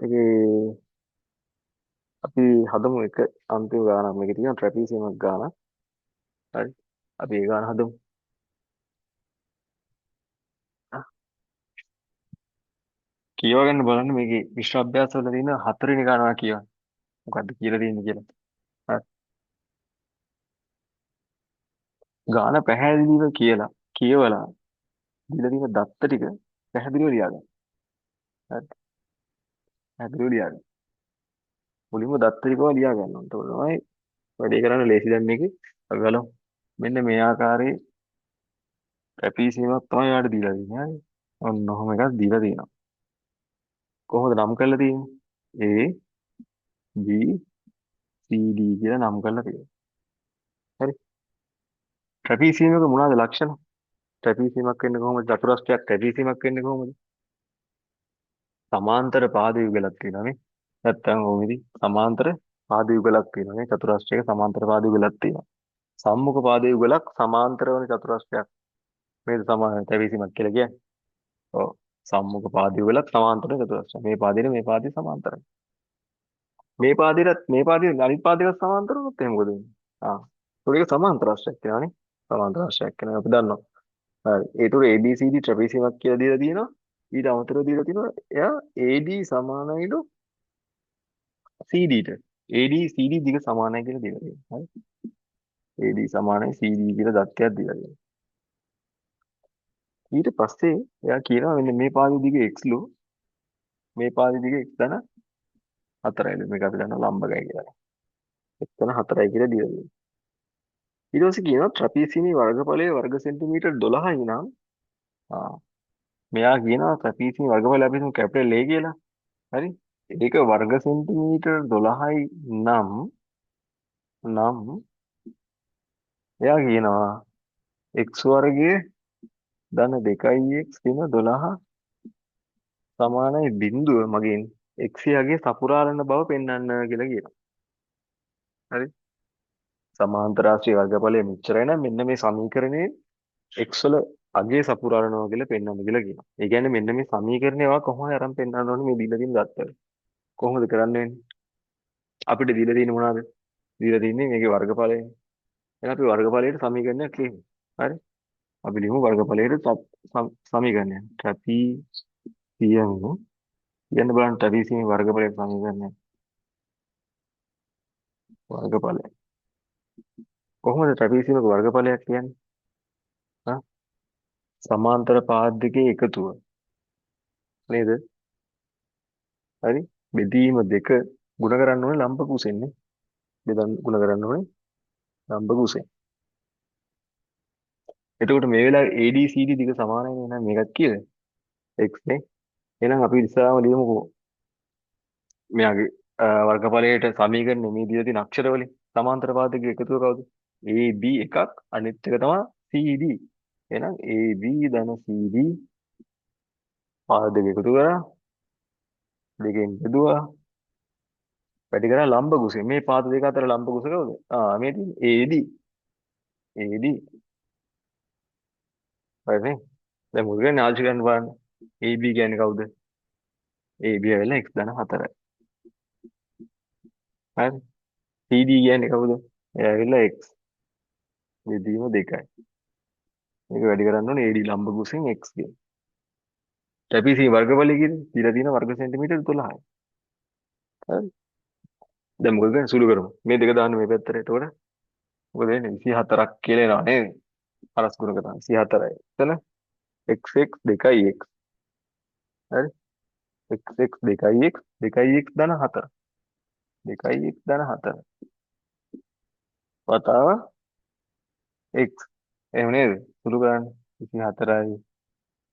A: ඒකේ අපි හදමු එක අන්තිම ගානක් මේකේ තියෙනවා ට්‍රැපීසියමක් ගානක්. හරි. අපි ඒ ගාන හදමු. කියව ගන්න බලන්න මේකේ මිශ්‍ර අභ්‍යාස වල තියෙන හතරවෙනි ගානවා කියවන්න. මොකද්ද කියලා තියෙන්නේ කියලා. හරි. ගාන පැහැදිලිව කියලා කියවලා දීලා තියෙන දත්ත ටික පැහැදිලිව ලියාගන්න. හරි. පැහැදිලිව ලියාගන්න. මුලින්ම දත්ත ටිකව ලියා ගන්න ඕනේ. එතකොට තමයි වැඩේ කරන්න ලේසි. දැන් මේකේ අපි බලමු. මෙන්න මේ ආකාරයේ ට්‍රැපීසියමක් තමයි ඔයාලට දීලා තියෙන්නේ. හරි. ඔන්න ඔහොම එකක් දීලා තියෙනවා. කොහොමද නම් කරලා තියෙන්නේ? A B C D කියලා නම් කරලා තියෙනවා. හරි. ට්‍රැපීසියමක මොනවද ලක්ෂණ? ට්‍රැපීසියමක් වෙන්නේ කොහොමද? චතුරස්‍රයක් ට්‍රැපීසියමක් වෙන්නේ කොහොමද? සමාන්තර පාද යුගලක් තියෙනවා නේ. නැත්තම් කොහොමද? සමාන්තර පාද යුගලක් තියෙනවා නේ. චතුරස්‍රයක සමාන්තර පාද යුගලක් තියෙනවා. සම්මුඛ පාද යුගලක් සමාන්තර වන චතුරස්‍රයක්. මේක සමාන ට්‍රැපීසියමක් කියලා කියන්නේ. ඔව්. සම්මුඛ පාද යුගලක් සමාන්තර චතුරස්‍රයක්. මේ පාදෙට මේ පාදේ සමාන්තරයි. මේ පාදෙට මේ පාදෙට අනිත් පාදයකට සමාන්තර වුණොත් එහෙනම් මොකද වෙන්නේ? ඒක සමාන්තර රාශියක් කියනවනේ. සමාන්තර රාශියක් කියනවා අපි දන්නවා. හරි. ඒතර ABCD ට්‍රැපීසියමක් කියලා දීලා තියෙනවා. ඊට අමතරව දීලා තියෙනවා එයා AD සමානයිලු CDට. AD CD දිග සමානයි කියලා දීලා තියෙනවා. හරි. AD සමානයි CD කියලා දත්තයක් දීලා තියෙනවා. ඊට පස්සේ එයා කියනවා මෙන්න මේ පාදයේ දිග x ලු මේ පාදයේ දිග x ධන 4යිලු. මේක අපි දන්නවා ලම්බකයි කියලා. එතන 4යි කියලා දීලා තියෙනවා. ඊට පස්සේ කියනවා ට්‍රපීසියමේ වර්ගඵලයේ වර්ග සෙන්ටිමීටර් 12යි නම් ආ මෙයා කියනවා ට්‍රපීසියමේ වර්ගඵලය අපි හිතමු කැපිටල් A කියලා. හරි? ඒක වර්ග සෙන්ටිමීටර් 12යි නම් එයා කියනවා x වර්ගයේ ධන 2x දින 12 සමානයි බිඳුව මගින් x යගේ සපුරාලන බව පෙන්වන්න කියලා කියනවා. හරි? සමාන්තර රාශියේ වර්ගඵලය මෙච්චරයි නම් මෙන්න මේ සමීකරණයේ x වල අගය සපුරාලනවා කියලා පෙන්වන්න කියලා කියනවා. ඒ කියන්නේ මෙන්න මේ සමීකරණයව කොහොමද අරන් පෙන්වන්න ඕනේ මේ දීලා තියෙන දත්තවල. කොහොමද කරන්න වෙන්නේ? අපිට දීලා තියෙන්නේ මොනවද? දීලා තියෙන්නේ මේකේ වර්ගඵලය. එහෙනම් අපි වර්ගඵලයට සමීකරණයක් ලියමු. හරි? අපි ලියමු වර්ගඵලයට සමීකරණය. ට්‍රැපීසියම් කියන්න බලන්න ට්‍රැපීසියම් වර්ගඵලයට සමීකරණය. වර්ගඵලය. කොහොමද ට්‍රැපීසියමක වර්ගඵලයක් කියන්නේ? හා? සමාන්තර පාද දෙකේ එකතුව. නේද? හරි? බෙදීම දෙක ගුණ කරන්න ඕනේ ලම්බ කුසෙන්නේ. බෙදන්න ගුණ කරන්න ඕනේ ලම්බ කුසෙන්. එතකොට මේ වෙලාවේ ADCD දිග සමානයි නේ එහෙනම් මේකත් කීයද? x නේ. එහෙනම් අපි ඉස්සරහම ලියමුකෝ මෙයාගේ වර්ගඵලයට සමීකරණ මේ දීලා තියෙන අක්ෂර වලින් සමාන්තර පාද දෙක එකතුව කවුද? AB එකක් අනිත් එක තමයි CD. එහෙනම් AB ධන CD පාද දෙක එකතු කරා දෙකෙන් බෙදුවා වැඩි කරා ලම්බ කුසෙන් මේ පාද දෙක අතර ලම්බ කුස කවුද? මේ තියෙන්නේ AD හරිනේ. දැන් මුල්ගෙන ආල්ජි ගන්න බලන්න. AB කියන්නේ කවුද? AB වෙලා x ධන 4යි. හරි. CD කියන්නේ කවුද? එයා ඇවිල්ලා x බෙදීම 2යි. මේක වැඩි කරන්න ඕනේ AD ලම්බ කුසෙන් x කියන. ටැපීසි වර්ගඵලය කියන්නේ දීලා තියෙන වර්ග සෙන්ටිමීටර් 12යි. හරි. දැන් මොකද කරන්නේ සුළු කරමු. මේ දෙක දාන්න මේ පැත්තට. එතකොට මොකද වෙන්නේ? 24ක් කියලා එනවා නේද? හරස් ගුණක තමයි 24යි. එතන x 2යි x. හරි. x 2යි x 2යි x ධන 4. 2යි x ධන 4. වතාව x. එහෙම නේද? සුළු කරන්න 24යි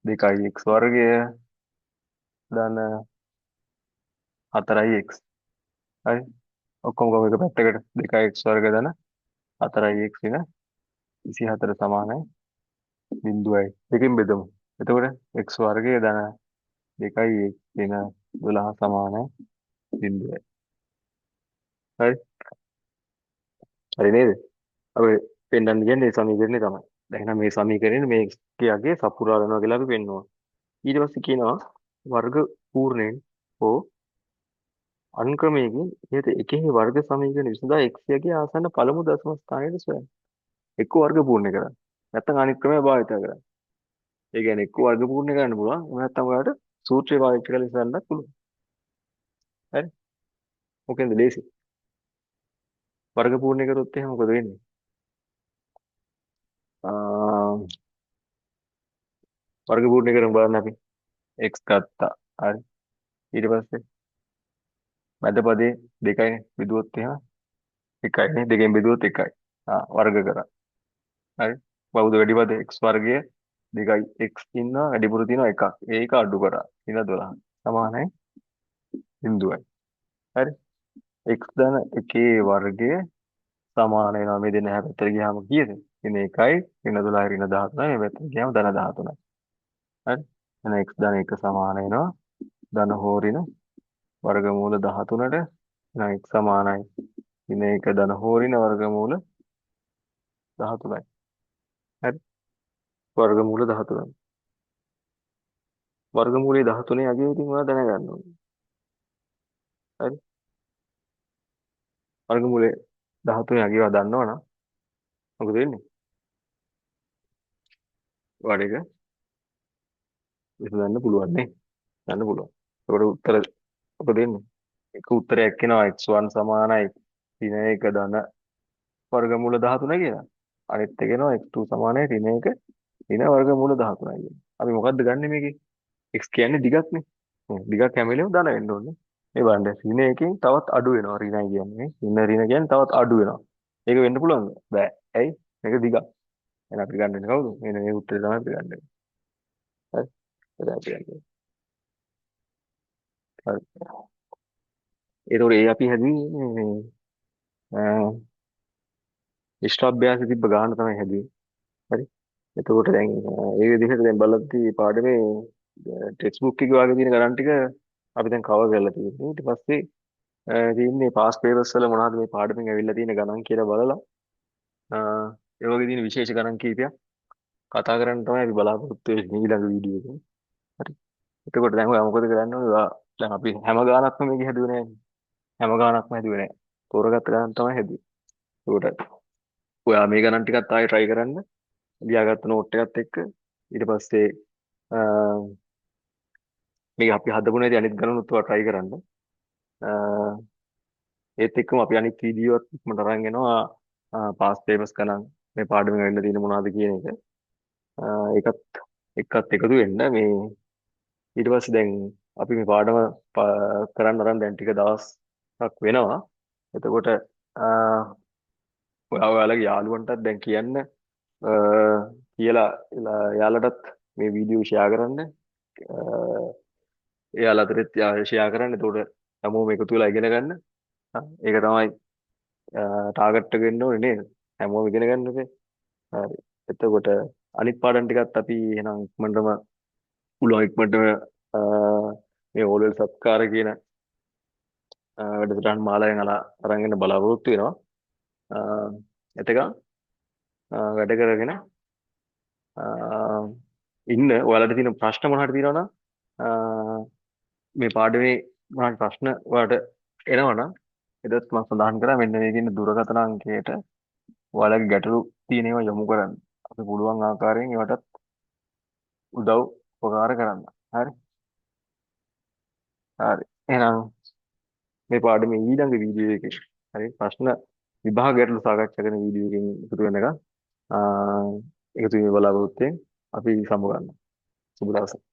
A: 2යි x වර්ගය ධන 4යි x. හරි. ඔක්කොම ගමු එක පැත්තකට 2යි x වර්ග ධන 4යි x වෙන 24 සමානයි බිඳුවයි. දෙකෙන් බෙදමු. එතකොට x වර්ගය ධන 2යි x වෙන 12 සමානයි බිඳුවයි. හරි. හරි නේද? අපි පෙන්වන්න කියන්නේ මේ සමීකරණය තමයි. දැන් එහෙනම් මේ සමීකරණය මේ ක්‍රියාවේ සපුරාලනවා කියලා අපි පෙන්වනවා. ඊට පස්සේ කියනවා වර්ග පූර්ණයෙන් හෝ අනුක්‍රමයකින් ඉහත එකෙහි වර්ග සමීකරණ විසඳා x යගේ ආසන්න පළමු දශම ස්ථානයට සොයන්න. එක්ක වර්ග පූර්ණ කරන්න. නැත්නම් අනිත් ක්‍රමය භාවිත කරන්න. ඒ කියන්නේ එක්ක වර්ග පූර්ණ කරන්න පුළුවන්. එහෙම නැත්නම් ඔයාලට සූත්‍රය පාවිච්චි කරලා විසඳන්නත් පුළුවන්. හරි? මොකෙන්ද ලේසි? වර්ග පූර්ණ කරොත් එහෙනම් මොකද වෙන්නේ? වර්ග පූර්ණ කරමු බලන්න අපි. x ගත්තා. හරි. ඊට පස්සේ මැද පදේ 2යි බෙදුවොත් එහෙම 1යි නේ. දෙකෙන් බෙදුවොත් 1යි. වර්ග කරා. හරි. බහුද වැඩි පද x වර්ගය 2යි x ඉන්නවා වැඩිපුර තියෙනවා 1ක්. ඒක අඩු කරා. ඉන්න 12. සමානයි බිඳුවයි. හරි. x ධන 1 වර්ගය සමාන වෙනවා මේ දෙන්න හැපැත්තට ගියාම කීයද? ඉන්න 1යි ඉන්න 12යි ඉන්න 13යි මේ පැත්තට ගියාම ධන 13යි. හරි. එහෙනම් x ධන 1 සමාන වෙනවා ධන හෝරින වර්ගමූල 13ට එහෙනම් x සමානයි ඉන්න 1 ධන හෝරින වර්ගමූල 13යි. හරි. වර්ගමූල 13යි. වර්ගමූලයේ 13 යගේ ඉතින් ඔයා දැනගන්න ඕනේ. හරි. වර්ගමූලයේ 13 යගේ ඔයා දන්නවනම් මොකද වෙන්නේ? ඔයාට ඒක විසඳන්න පුළුවන් නේ. ගන්න පුළුවන්. ඒකට උත්තර මොකද වෙන්නේ? එක උත්තරයක් එනවා x1 සමානයි 3 ධන වර්ගමූල 13 කියලා. අනිත් එක එනවා x2 සමානයි 3 වර්ගමූල 13 කියලා. අපි මොකද්ද ගන්නෙ මේකේ? x කියන්නේ දිගක් නේ. දිගක් හැම වෙලේම ධන වෙන්න ඕනේ. මේ බලන්න ඍණ එකෙන් තවත් අඩු වෙනවා ඍණයි කියන්නේ. ඍණ කියන්නේ තවත් අඩු වෙනවා. ඒක වෙන්න පුළුවන්ද? බෑ. ඇයි? මේක දිගක්. එහෙනම් අපි ගන්න වෙන්නේ කවුද? මෙන්න මේ උත්තරේ තමයි අපි ගන්න වෙන්නේ. හරි. ඒක අපි ගන්න. හරි. ඒතකොට ඒ අපි හැදුවේ මේ ඉෂ්ටාභ්‍යාසෙ තිබ්බ ගාන තමයි හැදුවේ. හරි. එතකොට දැන් ඒ විදිහට දැන් බලද්දී පාඩමේ ටෙක්ස්ට් බුක් එකේ වගේ තියෙන ගණන් ටික අපි දැන් කවර් කරලා තියෙනවා. ඊට පස්සේ තියෙන්නේ පාස් පේපර්ස් වල මොනවද මේ පාඩමෙන් ඇවිල්ලා තියෙන ගණන් කියලා බලලා ඒ වගේ තියෙන විශේෂ ගණන් කීපයක් කතා කරන්න තමයි අපි බලාපොරොත්තු වෙන්නේ ඊළඟ වීඩියෝ එකේ. හරි. එතකොට දැන් ඔයා මොකද කරන්න ඕනේ? ඔයා දැන් අපි හැම ගානක්ම මේක හැදුවේ නෑනේ. හැම ගානක්ම හැදුවේ නෑ. තෝරගත්ත ගණන් තමයි හැදුවේ. ඒකට ඔයා මේ ගණන් ටිකත් ආයෙ try කරන්න. ලියාගත්ත නෝට් එකත් එක්ක ඊට පස්සේ අ, මේක අපි හදපු නැති අනිත් ගණනුත් ඔයා try කරන්න. අ, ඒත් එක්කම අපි අනිත් වීඩියෝත් ඉක්මනට අරන් එනවා පාස් පේපර්ස් ගණන් මේ පාඩමෙන් වෙන්න තියෙන මොනවද කියන එක. ඒකත් එක්කත් එකතු වෙන්න මේ ඊට පස්සේ දැන් අපි මේ පාඩම කරන්න අරන් දැන් ටික දවසක් වෙනවා. එතකොට ඔයාලගේ යාළුවන්ටත් දැන් කියන්න කියලා යාළුවටත් මේ වීඩියෝ ෂෙයා කරන්න. එයාලා අතරත් ෂෙයා කරන්න. එතකොට හැමෝම එකතු වෙලා ඉගෙන ගන්න. ඒක තමයි ටාගට් එක වෙන්න ඕනේ නේද? හැමෝම ඉගෙන ගන්න ඕනේ. හරි. එතකොට අනිත් පාඩම් ටිකත් අපි එහෙනම් ඉක්මනටම පුළුවන් ඉක්මනටම මේ ඕලෙවල් සත්කාර කියන වැඩසටහන් මාලාවෙන් අරන් එන්න බලාපොරොත්තු වෙනවා. එතකන් වැඩ කරගෙන ඉන්න ඔයාලට තියෙන ප්‍රශ්න මොනවද තියෙනවනම් මේ පාඩමේ මොනවද ප්‍රශ්න ඔයාලට එනවනම් එදත් මම සඳහන් කරා මෙන්න මේ තියෙන දුරකථන අංකයට ඔයාලගේ ගැටලු තියෙන ඒවා යොමු කරන්න. අපි පුළුවන් ආකාරයෙන් ඒවටත් උදව් උපකාර කරන්න. හරි. හරි. එහෙනම් මේ පාඩමේ ඊළඟ වීඩියෝ එකේ හරි ප්‍රශ්න විභාග ගැටලු සාකච්ඡා කරන වීඩියෝ එකකින් එකතු වෙනකම් එකතු වීම බලාපොරොත්තු වෙමින් අපි සමුගන්නවා. සුබ දවසක්.